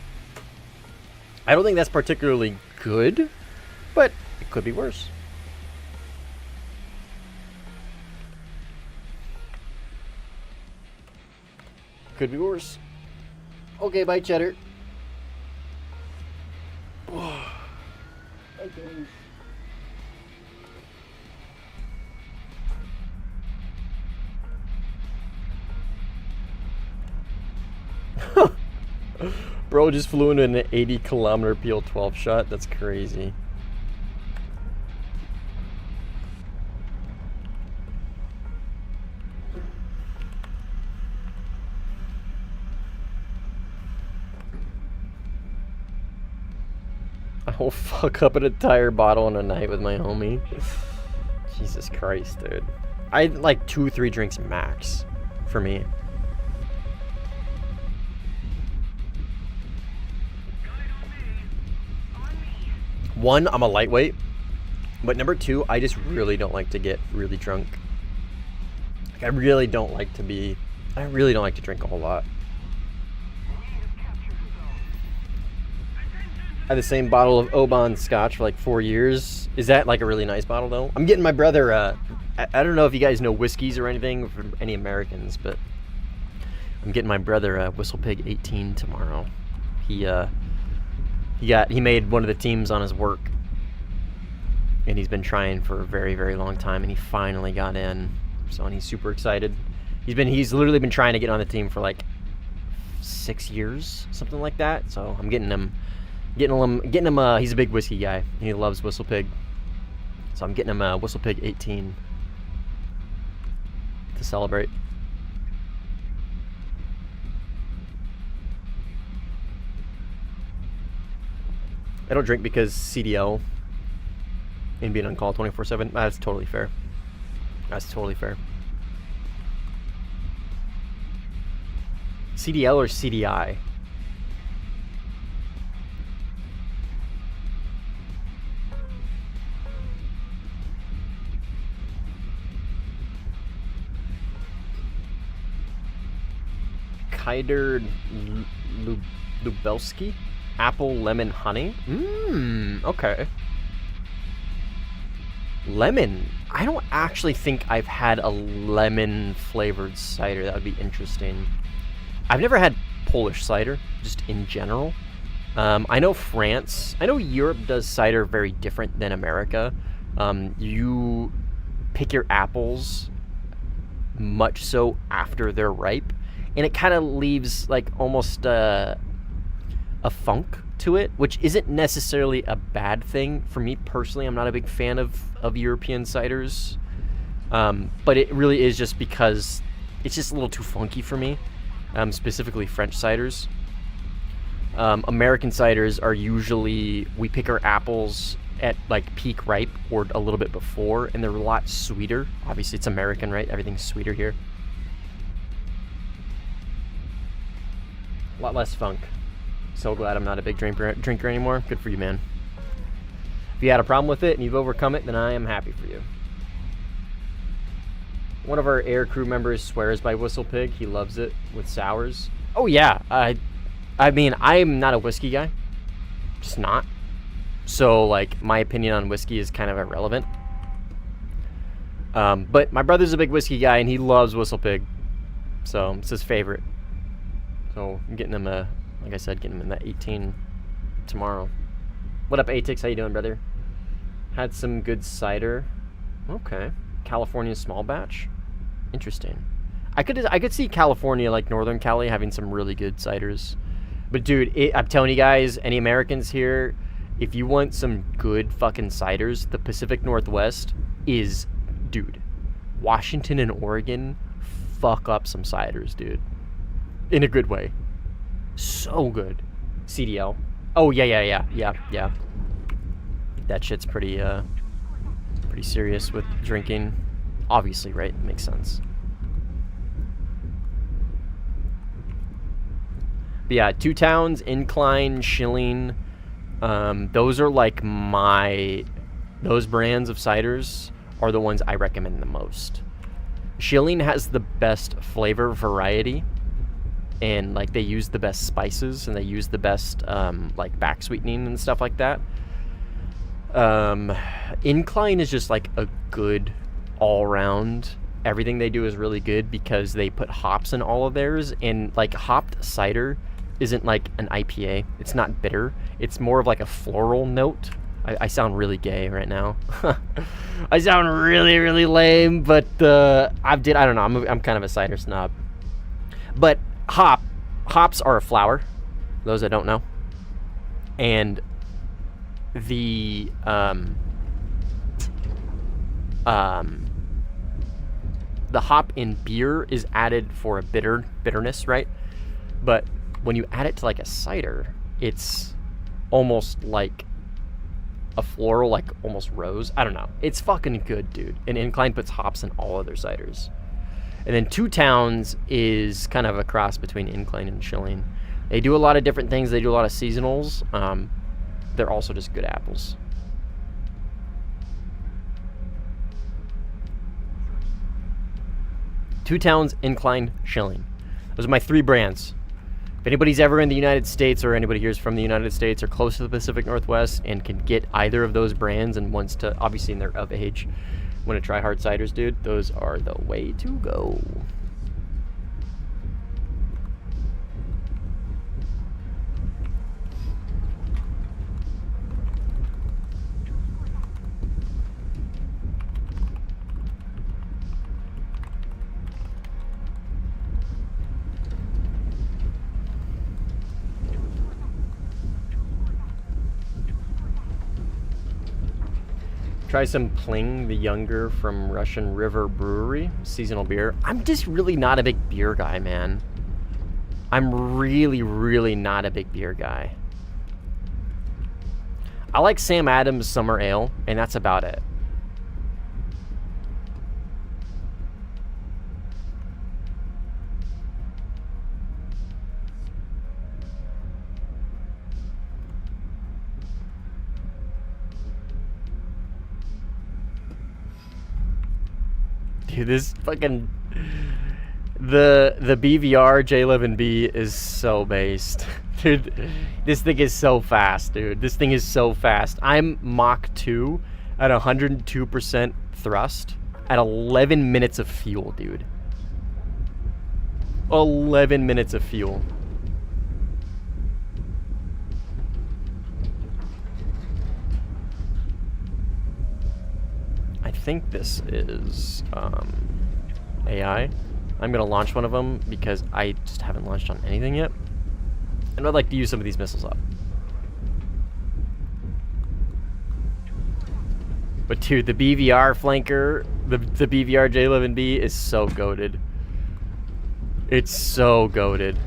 I don't think that's particularly good, but it could be worse. Could be worse. Okay, bye, Cheddar. Okay. Bro just flew into an 80-kilometer PL-12 shot. That's crazy. I'll fuck up an entire bottle in a night with my homie. Jesus Christ, dude. I like 2-3 drinks max for me. One, I'm a lightweight, but number two, I just really don't like to get really drunk. Like, I really don't like to drink a whole lot. I had the same bottle of Oban Scotch for like 4 years. Is that like a really nice bottle though? I'm getting my brother, I don't know if you guys know whiskeys or anything from any Americans, but I'm getting my brother a Whistle Pig 18 tomorrow. He made one of the teams on his work, and he's been trying for a very, very long time, and he finally got in. So, and he's super excited. He's literally been trying to get on the team for like 6 years, something like that. So I'm getting him. He's a big whiskey guy. He loves Whistle Pig. So I'm getting him a Whistle Pig 18 to celebrate. I don't drink because CDL and being on call 24/7. That's totally fair. That's totally fair. CDL or CDI? Kaider Lubelski? Apple lemon honey? Okay. Lemon. I don't actually think I've had a lemon flavored cider. That would be interesting. I've never had Polish cider, just in general. I know Europe does cider very different than America. You pick your apples much so after they're ripe, and it kind of leaves like almost a funk to it, which isn't necessarily a bad thing. For me personally, I'm not a big fan of European ciders, but it really is just because it's just a little too funky for me, specifically French ciders. American ciders are usually, we pick our apples at like peak ripe or a little bit before, and they're a lot sweeter. Obviously it's American, right? Everything's sweeter here. A lot less funk. So glad I'm not a big drinker anymore. Good for you, man. If you had a problem with it and you've overcome it, then I am happy for you. One of our air crew members swears by Whistle Pig. He loves it with sours. Oh yeah, I mean, I'm not a whiskey guy. Just not. So like, my opinion on whiskey is kind of irrelevant. But my brother's a big whiskey guy and he loves Whistle Pig. So it's his favorite. So I'm getting him like I said, getting him in that 18 tomorrow. What up, Atix? How you doing, brother? Had some good cider. Okay. California small batch. Interesting. I could see California, like Northern Cali, having some really good ciders. But dude, I'm telling you guys, any Americans here, if you want some good fucking ciders, the Pacific Northwest is, dude, Washington and Oregon fuck up some ciders, dude. In a good way. So good. CDL. Oh yeah. That shit's pretty serious with drinking. Obviously, right? Makes sense. But yeah, Two Towns, Incline, Schilling. Those are like those brands of ciders are the ones I recommend the most. Schilling has the best flavor variety. And like they use the best spices and they use the best like back sweetening and stuff like that. Incline is just like a good all-round everything they do is really good because they put hops in all of theirs, and like hopped cider isn't like an IPA. It's not bitter. It's more of like a floral note. I sound really gay right now. I sound really, really lame, but I don't know. I'm kind of a cider snob. But hops are a flower. Those that don't know. And the hop in beer is added for a bitterness, right? But when you add it to like a cider, it's almost like a floral, like almost rose. I don't know. It's fucking good, dude. And Incline puts hops in all of their ciders. And then Two Towns is kind of a cross between Incline and Schilling. They do a lot of different things. They do a lot of seasonals. They're also just good apples. Two Towns, Incline, Schilling. Those are my 3 brands. If anybody's ever in the United States, or anybody here's from the United States or close to the Pacific Northwest and can get either of those brands and wants to, obviously, and they're of age, want to try hard ciders, dude, those are the way to go. Try some Pling the Younger from Russian River Brewery, seasonal beer. I'm just really not a big beer guy, man. I'm really, really not a big beer guy. I like Sam Adams Summer Ale, and that's about it. Dude, this fucking the BVR J11B is so based. Dude, this thing is so fast, dude. This thing is so fast. I'm Mach 2 at 102% thrust at 11 minutes of fuel, dude. 11 minutes of fuel. I think this is AI. I'm gonna launch one of them because I just haven't launched on anything yet, and I'd like to use some of these missiles up. But dude, the BVR flanker, the BVR J11B is so goated. It's so goated.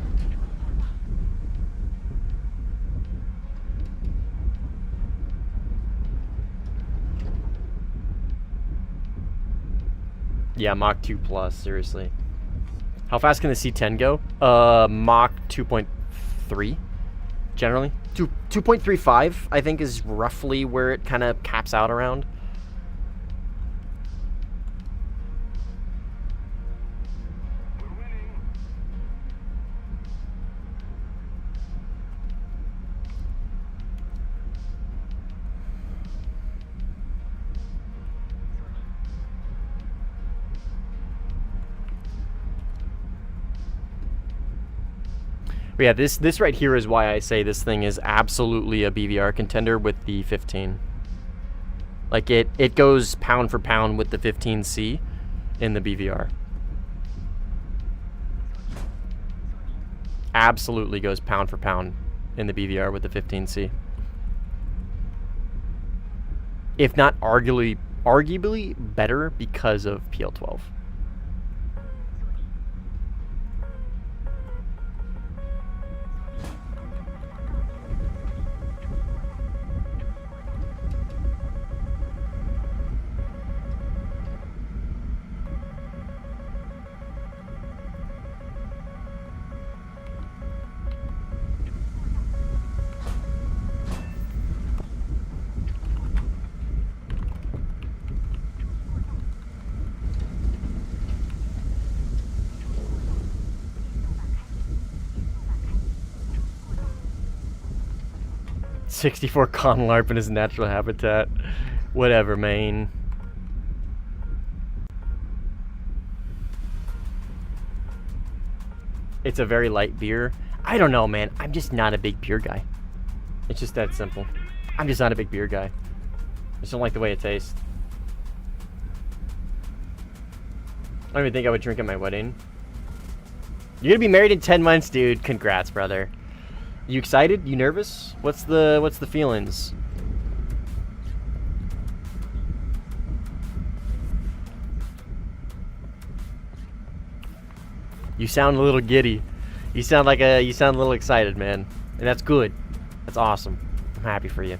Yeah, Mach 2 plus, seriously. How fast can the C10 go? Mach 2.3, generally. 2.35, I think, is roughly where it kind of caps out around. But yeah, this right here is why I say this thing is absolutely a BVR contender with the 15. Like, it goes pound for pound with the 15C in the BVR. Absolutely goes pound for pound in the BVR with the 15C. If not arguably better because of PL12. .64 Conlarp in his natural habitat. Whatever, man. It's a very light beer. I don't know, man. I'm just not a big beer guy. It's just that simple. I'm just not a big beer guy. I just don't like the way it tastes. I don't even think I would drink at my wedding. You're gonna be married in 10 months, dude. Congrats, brother. You excited? You nervous? What's the feelings? You sound a little giddy. You sound a little excited, man. And that's good. That's awesome. I'm happy for you.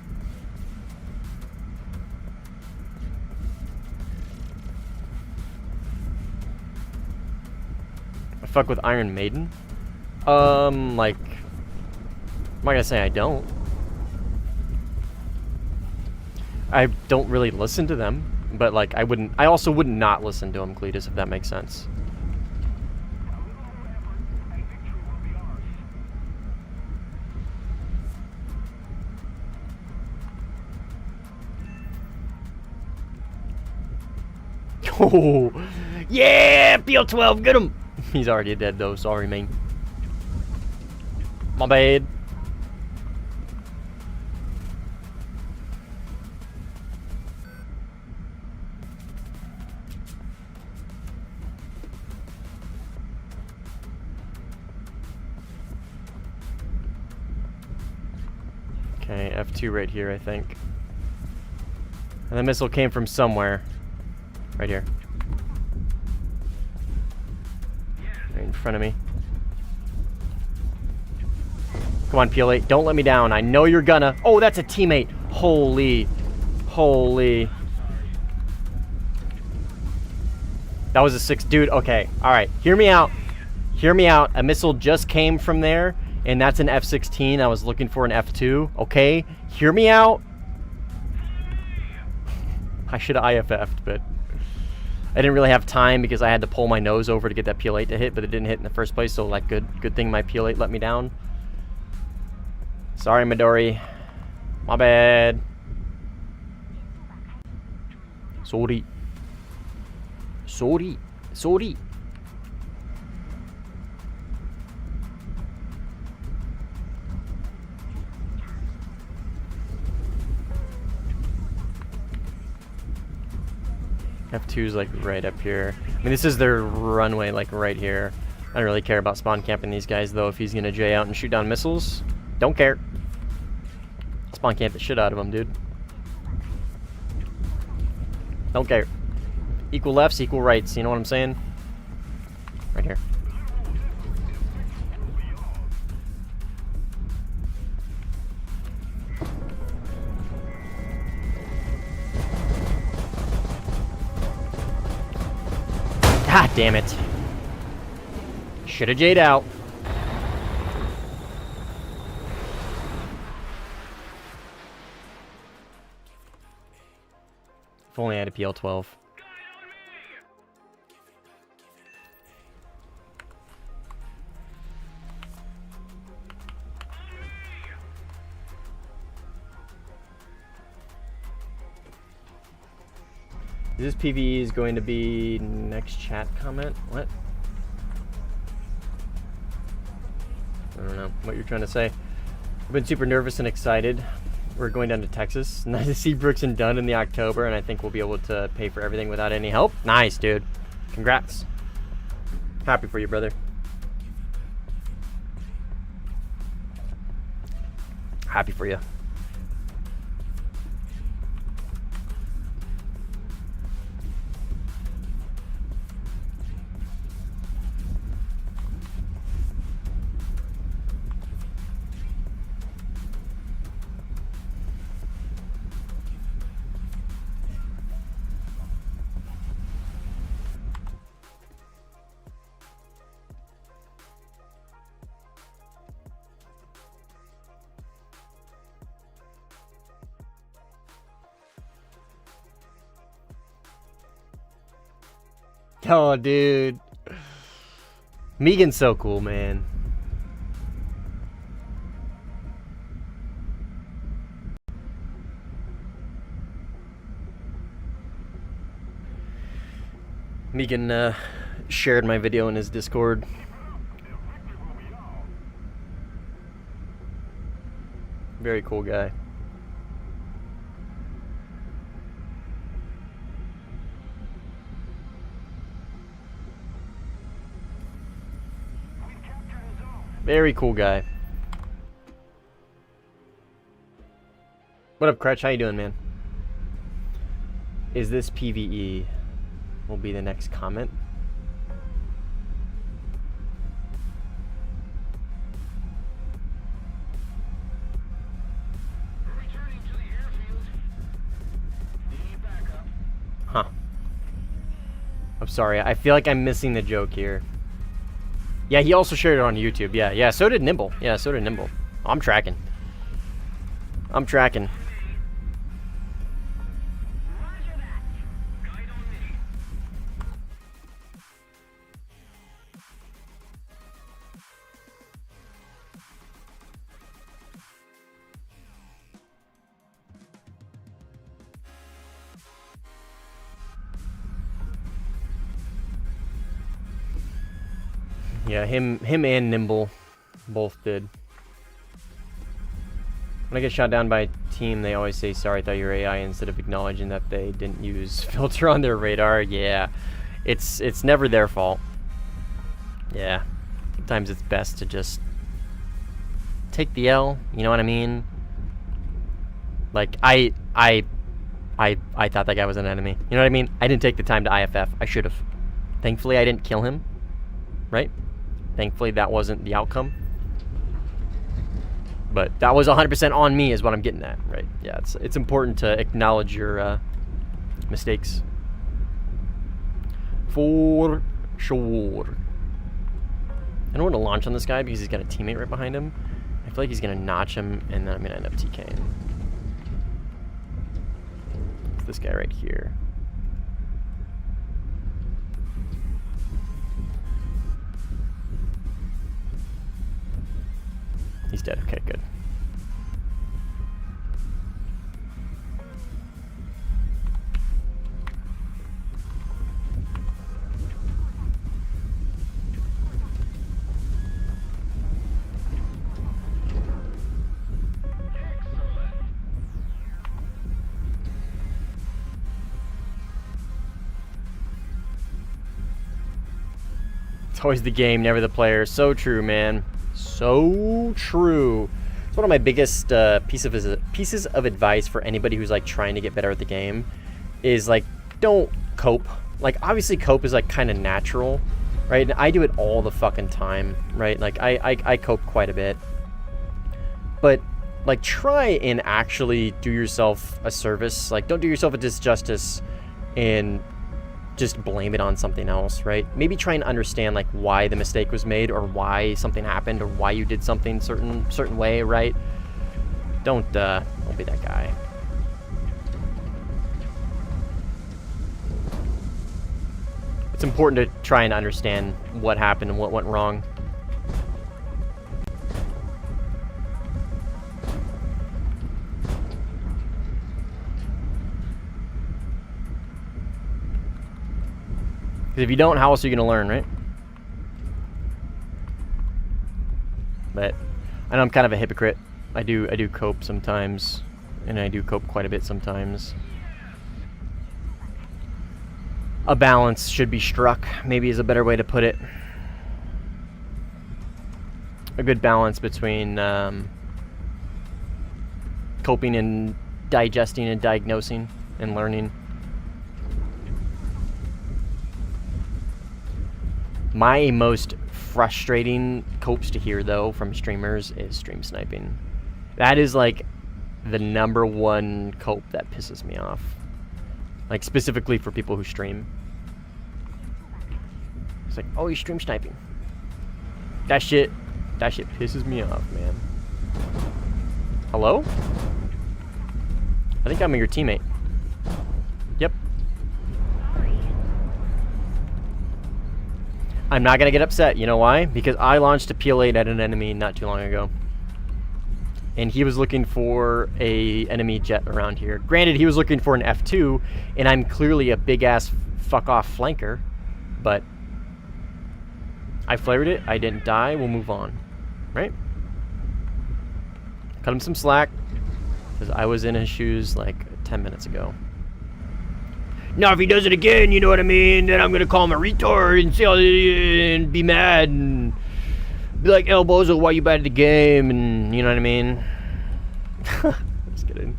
I fuck with Iron Maiden. Like, I'm not gonna say I don't. I don't really listen to them, but like I also wouldn't not listen to them, Cletus, if that makes sense. Oh, yeah, PL12, get him. He's already dead though, sorry, man. My bad. Okay, F2 right here, I think. And the missile came from somewhere. Right here. Right in front of me. Come on, PL8. Don't let me down. I know you're gonna. Oh, that's a teammate. Holy. Holy. That was a 6. Dude, okay. Alright. Hear me out. Hear me out. A missile just came from there, and that's an F-16. I was looking for an F2. Okay? Hear me out. I should have IFF'd, but I didn't really have time because I had to pull my nose over to get that PL8 to hit, but it didn't hit in the first place, so like good thing my PL8 let me down. Sorry, Midori. My bad. Sorry. Sorry. Sorry. F2's like right up here. I mean, this is their runway, like right here. I don't really care about spawn camping these guys, though. If he's gonna J out and shoot down missiles, don't care. Spawn camp the shit out of him, dude. Don't care. Equal lefts, equal rights. You know what I'm saying? Right here. God damn it. Shoulda J'd out. If only I had a PL12. This PvE is going to be next chat comment. What? I don't know what you're trying to say. I've been super nervous and excited. We're going down to Texas. Nice to see Brooks and Dunn in the October, and I think we'll be able to pay for everything without any help. Nice, dude. Congrats. Happy for you, brother. Happy for you. Oh, dude. Megan's so cool, man. Megan shared my video in his Discord. Very cool guy. Very cool guy. What up, Crutch? How you doing, man? Is this PvE? Will be the next comment. Returning to the airfield. Need backup. Huh. I'm sorry. I feel like I'm missing the joke here. Yeah, he also shared it on YouTube. Yeah, so did Nimble. I'm tracking. Roger that. Guide on me. Yeah, him and Nimble both did. When I get shot down by a team, they always say, sorry, I thought you were AI, instead of acknowledging that they didn't use filter on their radar. Yeah, it's never their fault. Yeah, sometimes it's best to just take the L, you know what I mean? Like, I thought that guy was an enemy. You know what I mean? I didn't take the time to IFF. I should have. Thankfully, I didn't kill him, right? Thankfully, that wasn't the outcome. But that was 100% on me is what I'm getting at, right? Yeah, it's important to acknowledge your mistakes. For sure. I don't want to launch on this guy because he's got a teammate right behind him. I feel like he's going to notch him, and then I'm going to end up TKing. It's this guy right here. He's dead. Okay, good. It's always the game, never the player. So true, man. So true. It's one of my biggest pieces of advice for anybody who's like trying to get better at the game is like, don't cope. Like, obviously cope is like kind of natural, right? And I do it all the fucking time, right? Like I cope quite a bit, but like try and actually do yourself a service. Like, don't do yourself a disjustice and just blame it on something else, right? Maybe try and understand like why the mistake was made, or why something happened, or why you did something certain way, right? Don't be that guy. It's important to try and understand what happened and what went wrong. Because if you don't, how else are you going to learn, right? But I know I'm kind of a hypocrite. I do cope sometimes, and I do cope quite a bit sometimes. A balance should be struck, maybe is a better way to put it. A good balance between coping and digesting and diagnosing and learning. My most frustrating copes to hear, though, from streamers is stream sniping. That is, like, the #1 cope that pisses me off. Like, specifically for people who stream. It's like, oh, you're stream sniping. That shit pisses me off, man. Hello? I think I'm your teammate. Yep. I'm not gonna get upset. You know why? Because I launched a PL8 at an enemy not too long ago, and he was looking for a enemy jet around here. Granted, he was looking for an F2, and I'm clearly a big ass fuck off flanker, but I flared it. I didn't die. We'll move on, right? Cut him some slack, because I was in his shoes like 10 minutes ago. Now, if he does it again, you know what I mean, then I'm going to call him a retard and, and be mad and be like, El Bozo, why you bad at the game? And you know what I mean? Just kidding.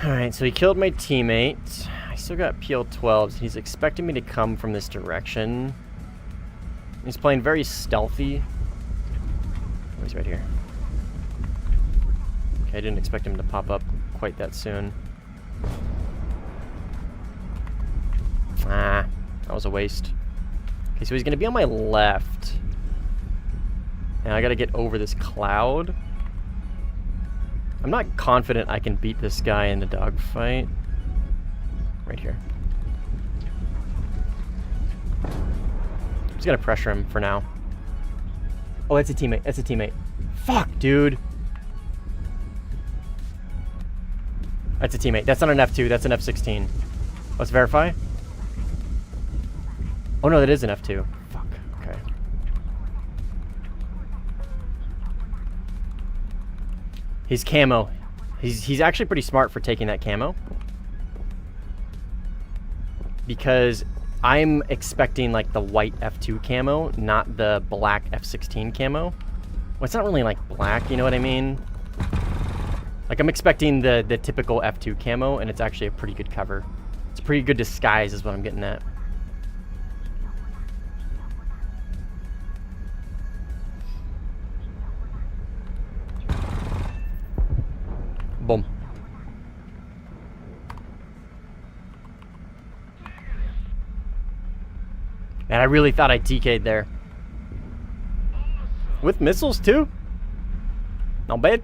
Alright, so he killed my teammate. I still got PL-12s. He's expecting me to come from this direction. He's playing very stealthy. Oh, he's right here. Okay, I didn't expect him to pop up quite that soon. Ah, that was a waste. Okay, so he's going to be on my left. And I got to get over this cloud. I'm not confident I can beat this guy in the dogfight. Right here. I'm just gonna pressure him for now. Oh, that's a teammate. That's a teammate. Fuck, dude. That's a teammate. That's not an F2. That's an F16. Let's verify. Oh, no, that is an F2. Fuck. Okay. He's camo. He's actually pretty smart for taking that camo. Because I'm expecting like the white F2 camo, not the black F16 camo. Well, it's not really like black, you know what I mean? Like I'm expecting the typical F2 camo, and it's actually a pretty good cover. It's a pretty good disguise is what I'm getting at. Boom. And I really thought I TK'd there. With missiles too? Not bad.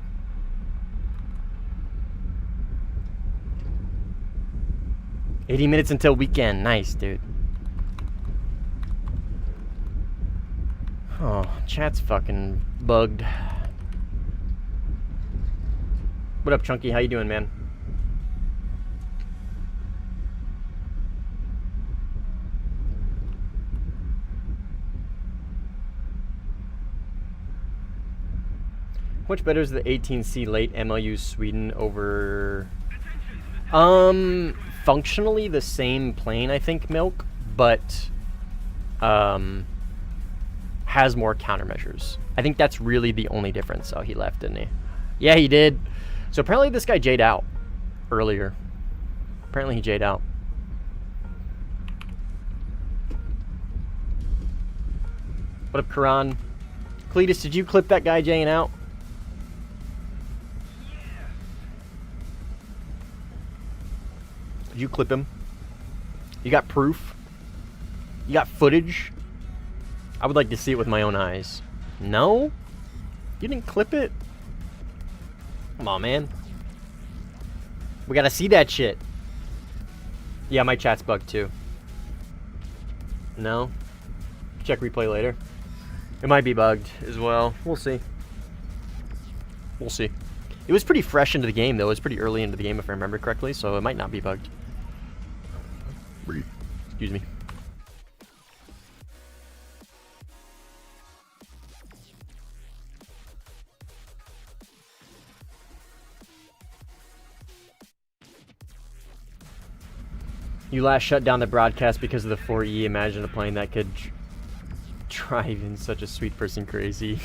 $80 minutes until weekend. Nice, dude. Oh, chat's fucking bugged. What up, Chunky? How you doing, man? How much better is the 18C late MLU Sweden over... functionally the same plane, I think, Milk, but has more countermeasures. I think that's really the only difference. Oh, he left, didn't he? Yeah, he did. So apparently this guy J'd out earlier. Apparently he J'd out. What up, Karan? Cletus, did you clip that guy J'ing out? Did you clip him? You got proof? You got footage? I would like to see it with my own eyes. No? You didn't clip it? Come on, man. We gotta see that shit. Yeah, my chat's bugged too. No? Check replay later. It might be bugged as well. We'll see. We'll see. It was pretty fresh into the game, though. It was pretty early into the game, if I remember correctly, so it might not be bugged. Excuse me. You last shut down the broadcast because of the 4E. Imagine a plane that could drive in such a sweet person crazy.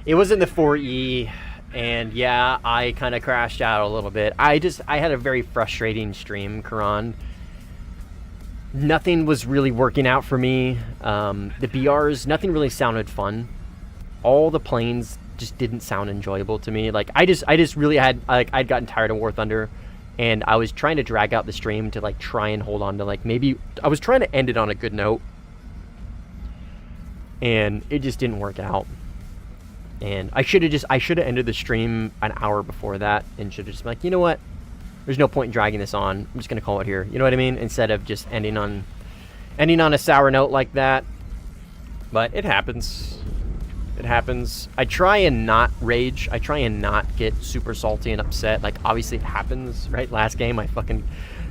It wasn't the 4E, and yeah, I kind of crashed out a little bit. I had a very frustrating stream, Karan. Nothing was really working out for me. The BRs, nothing really sounded fun. All the planes just didn't sound enjoyable to me. Like I just really had, like, I'd gotten tired of War Thunder, and I was trying to drag out the stream to like try and hold on to, like, maybe I was trying to end it on a good note, and it just didn't work out. And I should have ended the stream an hour before that and should have just been like, you know what? There's no point in dragging this on. I'm just gonna call it here. You know what I mean? Instead of just ending on a sour note like that. But it happens. It happens. I try and not rage. I try and not get super salty and upset. Like, obviously it happens, right? Last game, I fucking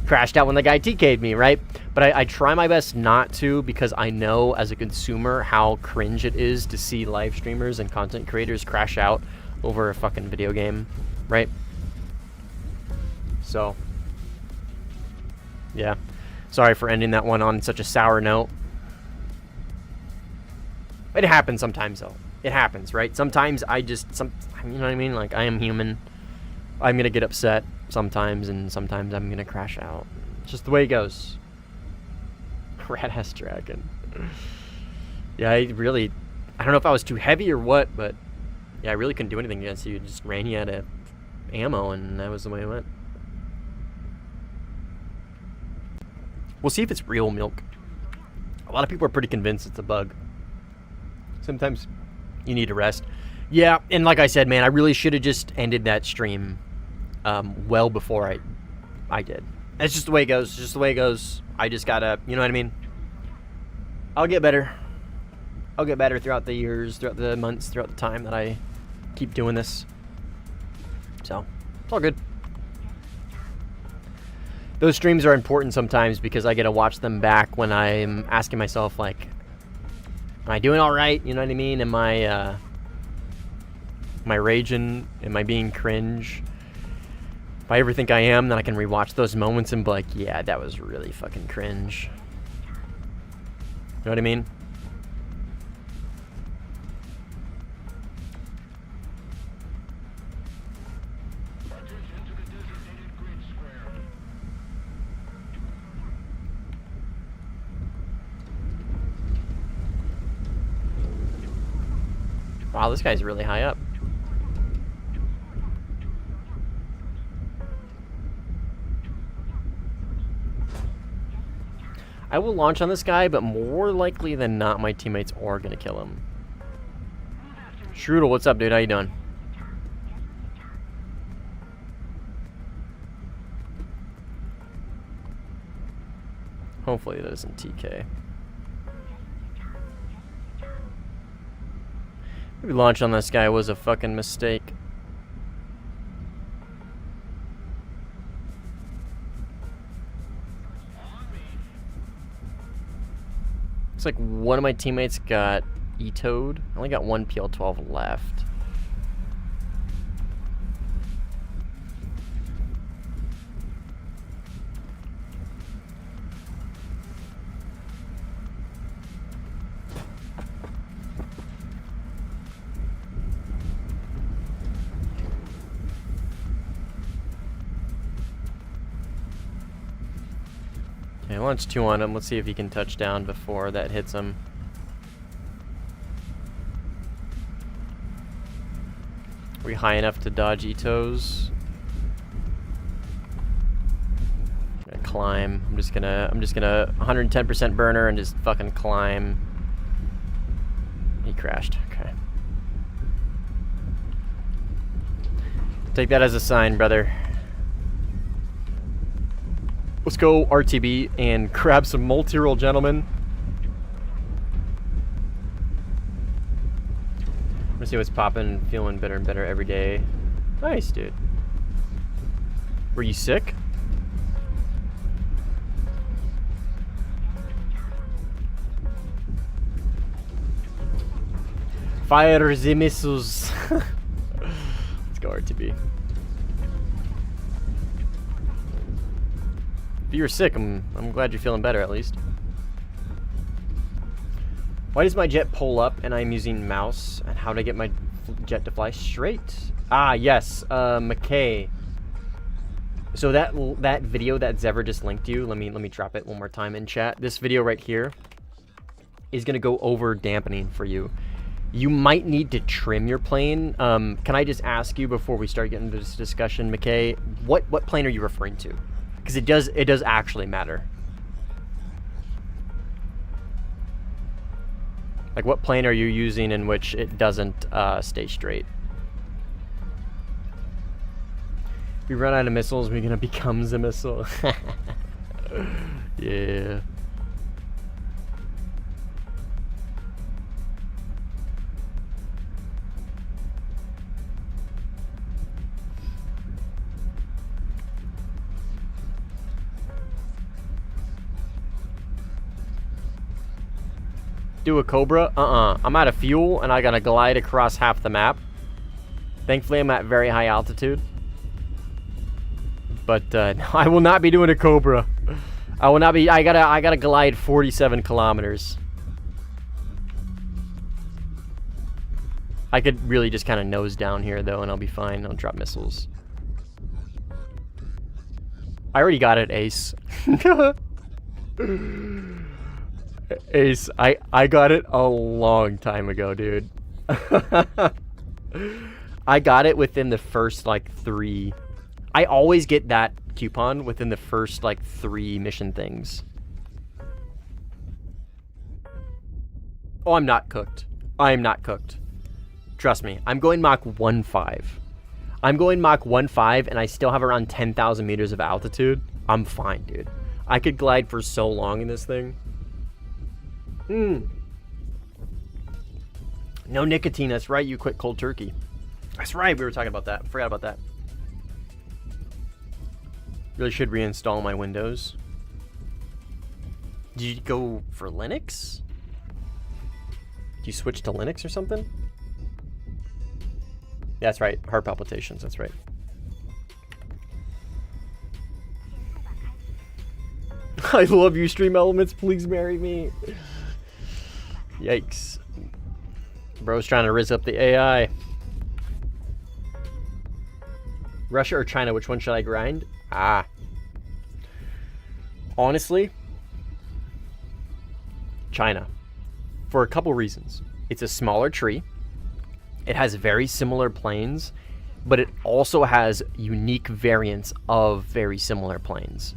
crashed out when the guy TK'd me, right? But I try my best not to, because I know as a consumer how cringe it is to see live streamers and content creators crash out over a fucking video game, right? So, yeah. Sorry for ending that one on such a sour note. It happens sometimes, though. It happens, right? Sometimes you know what I mean? Like, I am human. I'm going to get upset sometimes, and sometimes I'm going to crash out. It's just the way it goes. Rat-ass dragon. Yeah, I don't know if I was too heavy or what, but yeah, I really couldn't do anything against you. It just ran you out of ammo, and that was the way it went. We'll see if it's real milk. A lot of people are pretty convinced it's a bug. Sometimes you need to rest. Yeah, and like I said, man, I really should have just ended that stream well before I did. That's just the way it goes. It's just the way it goes. I just gotta, you know what I mean? I'll get better. I'll get better throughout the years, throughout the months, throughout the time that I keep doing this. So, it's all good. Those streams are important sometimes because I get to watch them back when I'm asking myself, like, am I doing all right? You know what I mean? Am I raging? Am I being cringe? If I ever think I am, then I can rewatch those moments and be like, yeah, that was really fucking cringe. You know what I mean? Wow, this guy's really high up. I will launch on this guy, but more likely than not, my teammates are gonna kill him. Strudel, what's up, dude? How you doing? Hopefully that isn't TK. Maybe launch on this guy was a fucking mistake. Looks like one of my teammates got E-toed. I only got one PL-12 left. Okay, launch 2 on him. Let's see if he can touch down before that hits him. Are we high enough to dodge E-toes? I'm gonna climb. I'm just gonna 110% burner and just fucking climb. He crashed. Okay. Take that as a sign, brother. Let's go RTB and grab some multi-roll, gentlemen. Let's see what's popping. Feeling better and better every day. Nice, dude. Were you sick? Fire the missiles. Let's go RTB. If you were sick, I'm glad you're feeling better at least. Why does my jet pull up and I'm using mouse? And how to get my jet to fly straight? Ah, yes, McKay. So that video that Zever just linked you, let me drop it one more time in chat. This video right here is gonna go over dampening for you. You might need to trim your plane. Can I just ask you before we start getting into this discussion, McKay, what plane are you referring to? Because it does actually matter. Like, what plane are you using in which it doesn't stay straight? If we run out of missiles, we're gonna become the missile. Yeah. Do a Cobra? I'm out of fuel and I gotta glide across half the map. Thankfully, I'm at very high altitude. But I will not be doing a Cobra. I will not be. I gotta glide 47 kilometers. I could really just kind of nose down here though, and I'll be fine. I'll drop missiles. I already got it, Ace. Ace, I got it a long time ago, dude. I got it within the first, like, 3... I always get that coupon within the first, like, 3 mission things. Oh, I'm not cooked. I am not cooked. Trust me. I'm going Mach 1.5. I'm going Mach 1.5, and I still have around 10,000 meters of altitude. I'm fine, dude. I could glide for so long in this thing. No nicotine, that's right, you quit cold turkey. That's right, we were talking about that. Forgot about that. Really should reinstall my Windows. Did you go for Linux? Did you switch to Linux or something? That's right, heart palpitations, that's right. I love you, Stream Elements, please marry me. Yikes. Bro's trying to riz up the AI. Russia or China, which one should I grind? Honestly, China. For a couple reasons. It's a smaller tree. It has very similar planes, but it also has unique variants of very similar planes.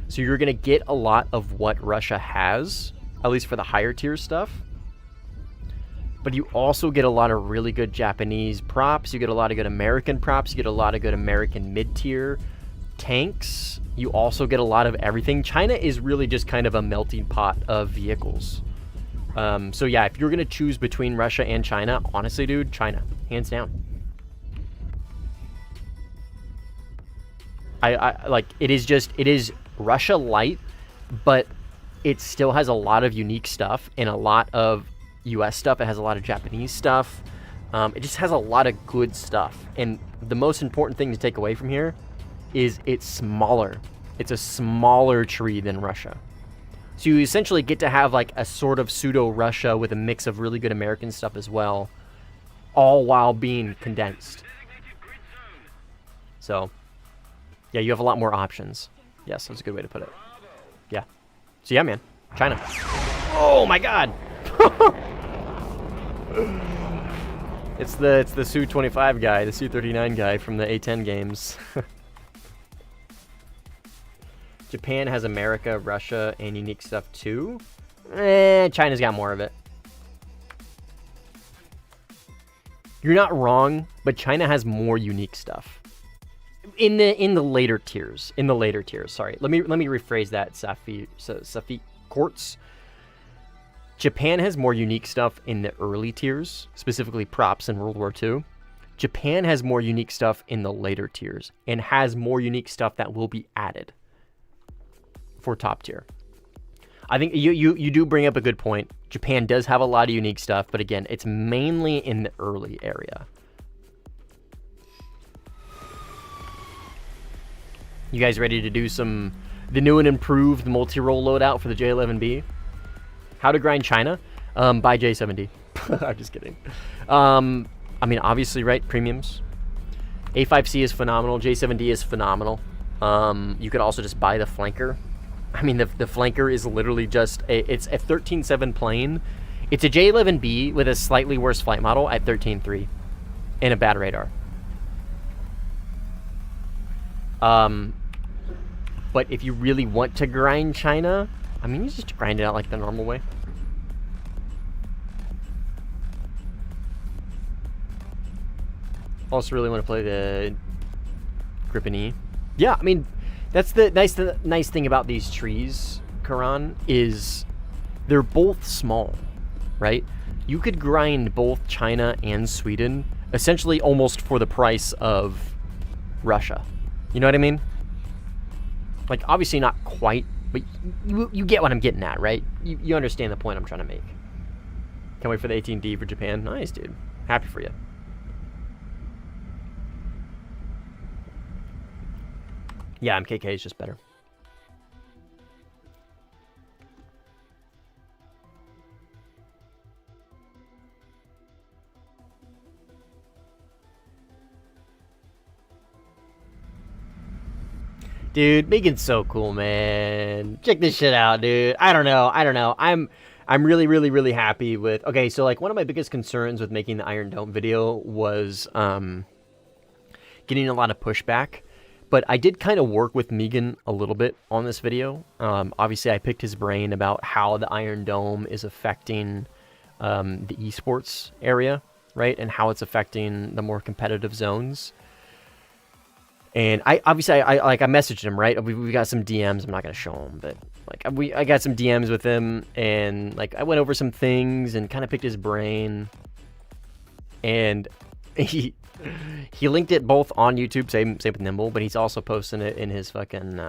So you're going to get a lot of what Russia has, at least for the higher tier stuff. But you also get a lot of really good Japanese props. You get a lot of good American props. You get a lot of good American mid-tier tanks. You also get a lot of everything. China is really just kind of a melting pot of vehicles. So yeah, if you're going to choose between Russia and China, honestly, dude, China. Hands down. I like, it is Russia light, but it still has a lot of unique stuff and a lot of US stuff. It has a lot of Japanese stuff. It just has a lot of good stuff. And the most important thing to take away from here is it's smaller. It's a smaller tree than Russia. So you essentially get to have like a sort of pseudo Russia with a mix of really good American stuff as well, all while being condensed. So yeah, you have a lot more options. Yes, that's a good way to put it. Yeah. So yeah, man, China. Oh my God. It's the Su-25 guy, the Su-39 guy from the A-10 games. Japan has America, Russia, and unique stuff too. China's got more of it. You're not wrong, but China has more unique stuff. In the later tiers. In the later tiers, sorry. Let me rephrase that, Safi Quartz. Japan has more unique stuff in the early tiers, specifically props in World War II. Japan has more unique stuff in the later tiers and has more unique stuff that will be added for top tier. I think you do bring up a good point. Japan does have a lot of unique stuff, but again, it's mainly in the early area. You guys ready to do the new and improved multi-role loadout for the J11B? How to grind China? Buy J70. I'm just kidding. I mean, obviously, right? Premiums. A5C is phenomenal. J7D is phenomenal. You could also just buy the flanker. I mean, the flanker is literally just it's a 13.7 plane. It's a J11B with a slightly worse flight model at 13.3 and a bad radar. But if you really want to grind China, I mean, you just grind it out like the normal way. Also really want to play the Grippiny. Yeah, I mean, that's the nice thing about these trees, Karan, is they're both small, right? You could grind both China and Sweden essentially almost for the price of Russia. You know what I mean? Like, obviously not quite, but you get what I'm getting at, right? You understand the point I'm trying to make. Can't wait for the 18D for Japan. Nice, dude. Happy for you. Yeah, MKK is just better. Dude, Megan's so cool, man. Check this shit out, dude. I don't know. I'm really happy with... Okay, so like one of my biggest concerns with making the Iron Dome video was getting a lot of pushback. But I did kind of work with Megan a little bit on this video. Obviously, I picked his brain about how the Iron Dome is affecting the esports area, right? And how it's affecting the more competitive zones. And I messaged him, right? We got some DMs. I'm not gonna show him, but like I got some DMs with him, and like I went over some things and kind of picked his brain. And he linked it both on YouTube, same with Nimble, but he's also posting it in his fucking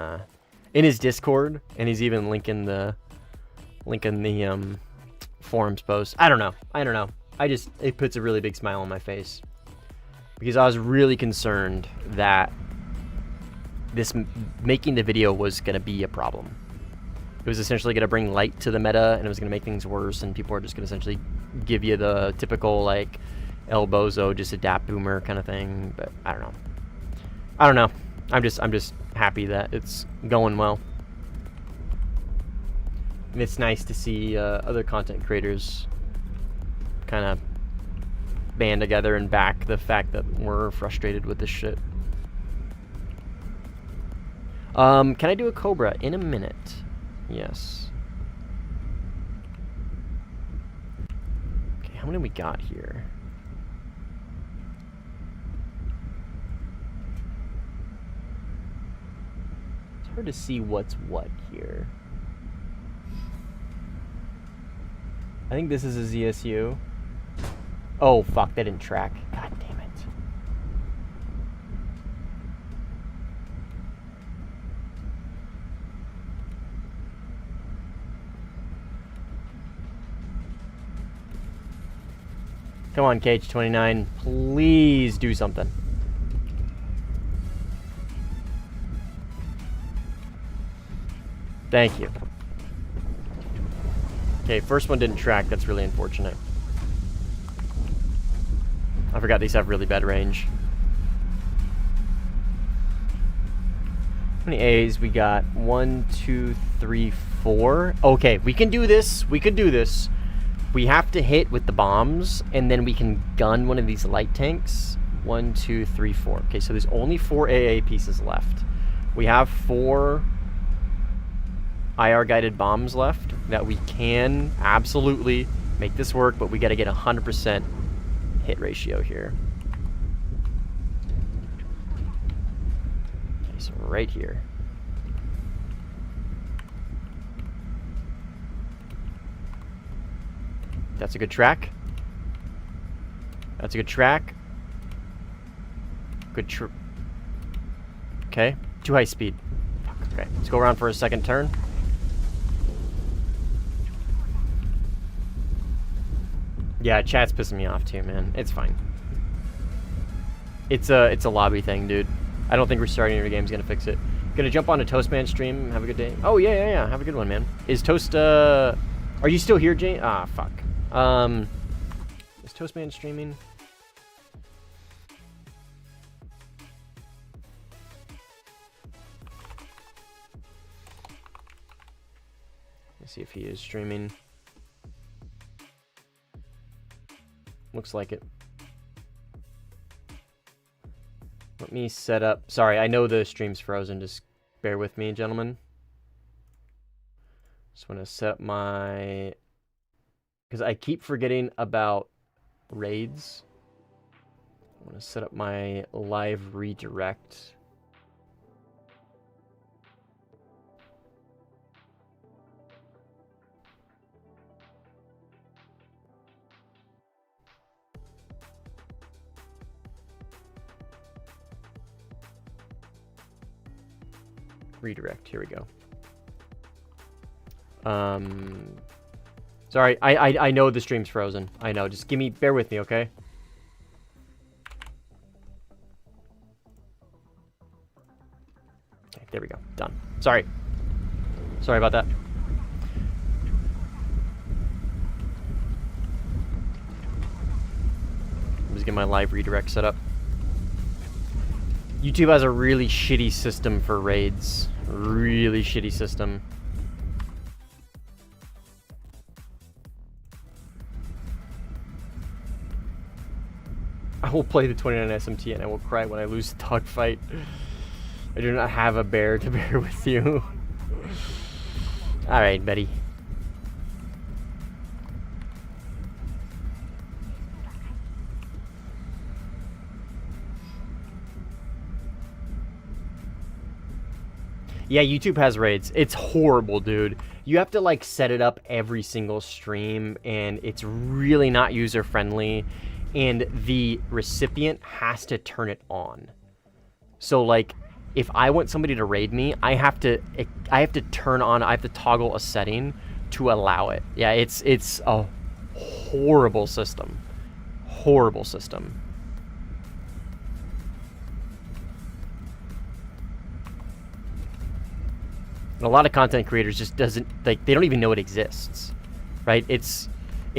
in his Discord, and he's even linking the forums post. I don't know. It puts a really big smile on my face because I was really concerned that this making the video was going to be a problem. It was essentially going to bring light to the meta, and it was going to make things worse, and people are just going to essentially give you the typical, like, El Bozo, just adapt boomer kind of thing. But I don't know. I'm just happy that it's going well. And it's nice to see other content creators kind of band together and back the fact that we're frustrated with this shit. Can I do a Cobra in a minute? Yes. Okay, how many we got here? It's hard to see what's what here. I think this is a ZSU. Oh, fuck, that didn't track. God damn it. Come on, KH29. Please do something. Thank you. Okay, first one didn't track. That's really unfortunate. I forgot these have really bad range. How many A's we got? 1, 2, 3, 4. Okay, we can do this. We could do this. We have to hit with the bombs, and then we can gun one of these light tanks. 1, 2, 3, 4. Okay, so there's only 4 AA pieces left. We have 4 IR guided bombs left that we can absolutely make this work, but we got to get 100% hit ratio here. Okay, so right here. That's a good track. That's a good track. Good okay, too high speed. Fuck. Okay, let's go around for a second turn. Yeah, chat's pissing me off too, man. It's fine. It's a lobby thing, dude. I don't think restarting your game's gonna fix it. Gonna jump on a Toastman stream. Have a good day. Oh yeah. Have a good one, man. Is Toast? Are you still here, Jane? Ah, fuck. Is Toastman streaming? Let's see if he is streaming. Looks like it. Let me set up. Sorry, I know the stream's frozen. Just bear with me, gentlemen. Just want to set up my... Because I keep forgetting about raids. I want to set up my live redirect. Redirect, here we go. Sorry, I know the stream's frozen. I know, just bear with me, okay? Okay, there we go, done. Sorry about that. I'm just getting my live redirect set up. YouTube has a really shitty system for raids. Really shitty system. I will play the 29 SMT and I will cry when I lose the dogfight. I do not have a bear to bear with you. Alright, buddy. Yeah, YouTube has raids. It's horrible, dude. You have to like set it up every single stream and it's really not user friendly and the recipient has to turn it on. So like if I want somebody to raid me, I have to toggle a setting to allow it. Yeah, it's a horrible system. Horrible system. And a lot of content creators just they don't even know it exists, right? It's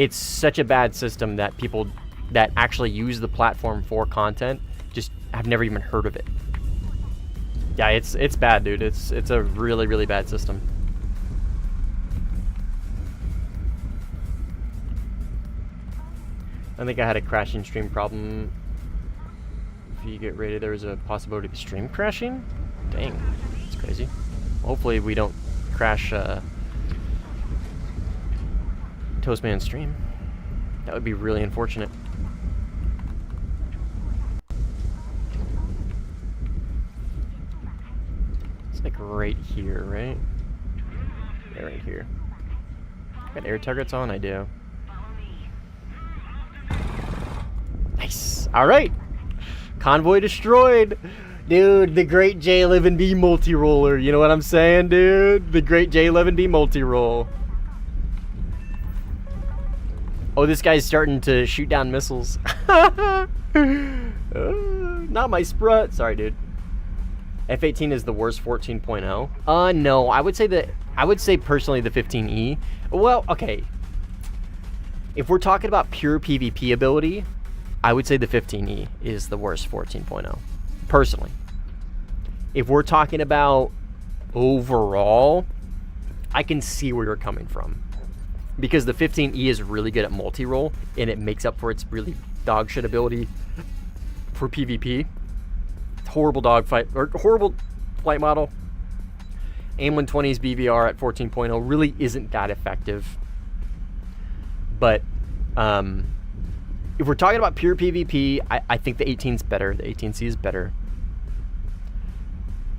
such a bad system that people that actually use the platform for content just have never even heard of it. Yeah, it's bad, dude. It's a really, really bad system. I think I had a crashing stream problem. If you get rated, there was a possibility of the stream crashing? Dang, that's crazy. Hopefully we don't crash Toastman's stream. That would be really unfortunate. It's like right here, right? Yeah, right here. Got air targets on? I do. Nice. Alright. Convoy destroyed. Dude, the great J11B multi-roller. You know what I'm saying, dude? The great J11B multi-roll. Oh, this guy's starting to shoot down missiles. Not my sprut. Sorry, dude. F-18 is the worst 14.0. No, I would say personally the 15E. Well, okay. If we're talking about pure PvP ability, I would say the 15E is the worst 14.0. Personally. If we're talking about overall, I can see where you're coming from. Because the 15E is really good at multi-roll, and it makes up for its really dog shit ability for PvP. Horrible dogfight, or horrible flight model. AIM-120's BVR at 14.0 really isn't that effective. But if we're talking about pure PvP, I think the 18's better. The 18C is better.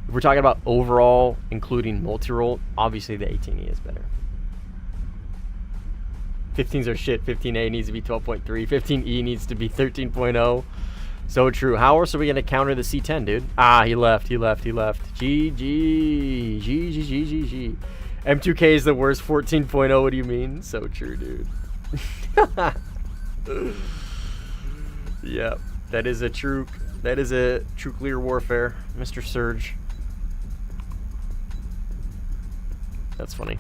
If we're talking about overall, including multi-roll, obviously the 18E is better. 15s are shit. 15A needs to be 12.3. 15E needs to be 13.0. So true. How else are we going to counter the C10, dude? Ah, he left. GG. GG. M2K is the worst 14.0. What do you mean? So true, dude. Yep. That is a true clear warfare, Mr. Surge. That's funny.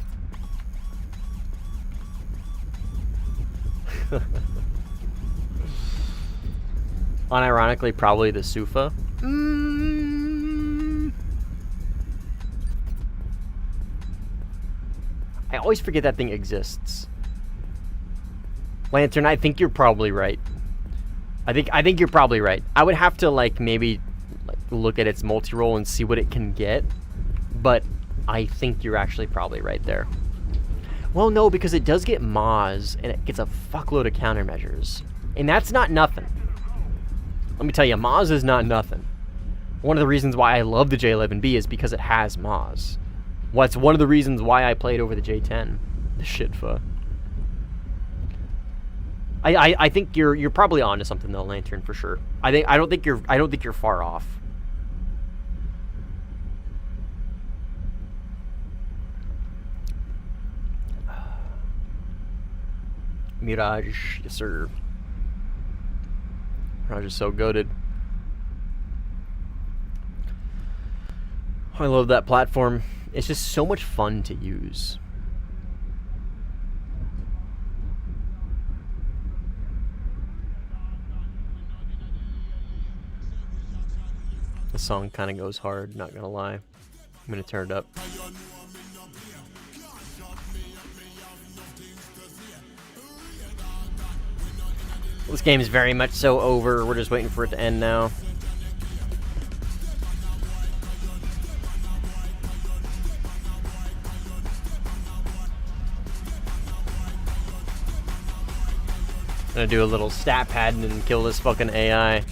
Unironically, probably the Sufa. I always forget that thing exists. Lantern, I think you're probably right. I think you're probably right. I would have to maybe look at its multi-roll and see what it can get, but I think you're actually probably right there. Well, no, because it does get Moz and it gets a fuckload of countermeasures, and that's not nothing. Let me tell you, Moz is not nothing. One of the reasons why I love the J11B is because it has Moz. What's one of the reasons why I played over the J10. The shitfa. I think you're probably onto something though, Lantern, for sure. I don't think you're far off. Mirage, yes sir. Mirage is so goated. I love that platform. It's just so much fun to use. The song kind of goes hard, not gonna lie. I'm gonna turn it up. This game is very much so over. We're just waiting for it to end now. I'm gonna do a little stat pad and kill this fucking AI.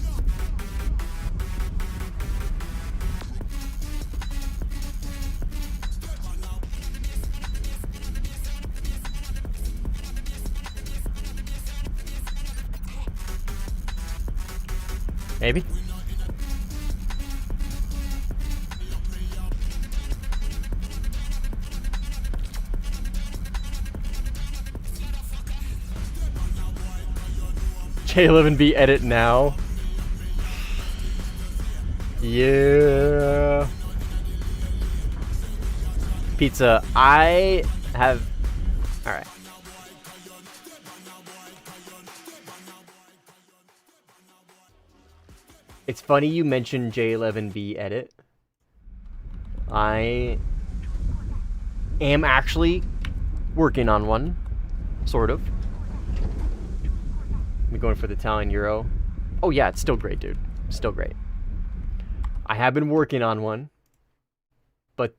Maybe. J11B edit now. Yeah. Pizza, I have... Alright. It's funny you mentioned J11B edit. I am actually working on one. Sort of. I'm going for the Italian Euro. Oh yeah, it's still great, dude. Still great. I have been working on one. But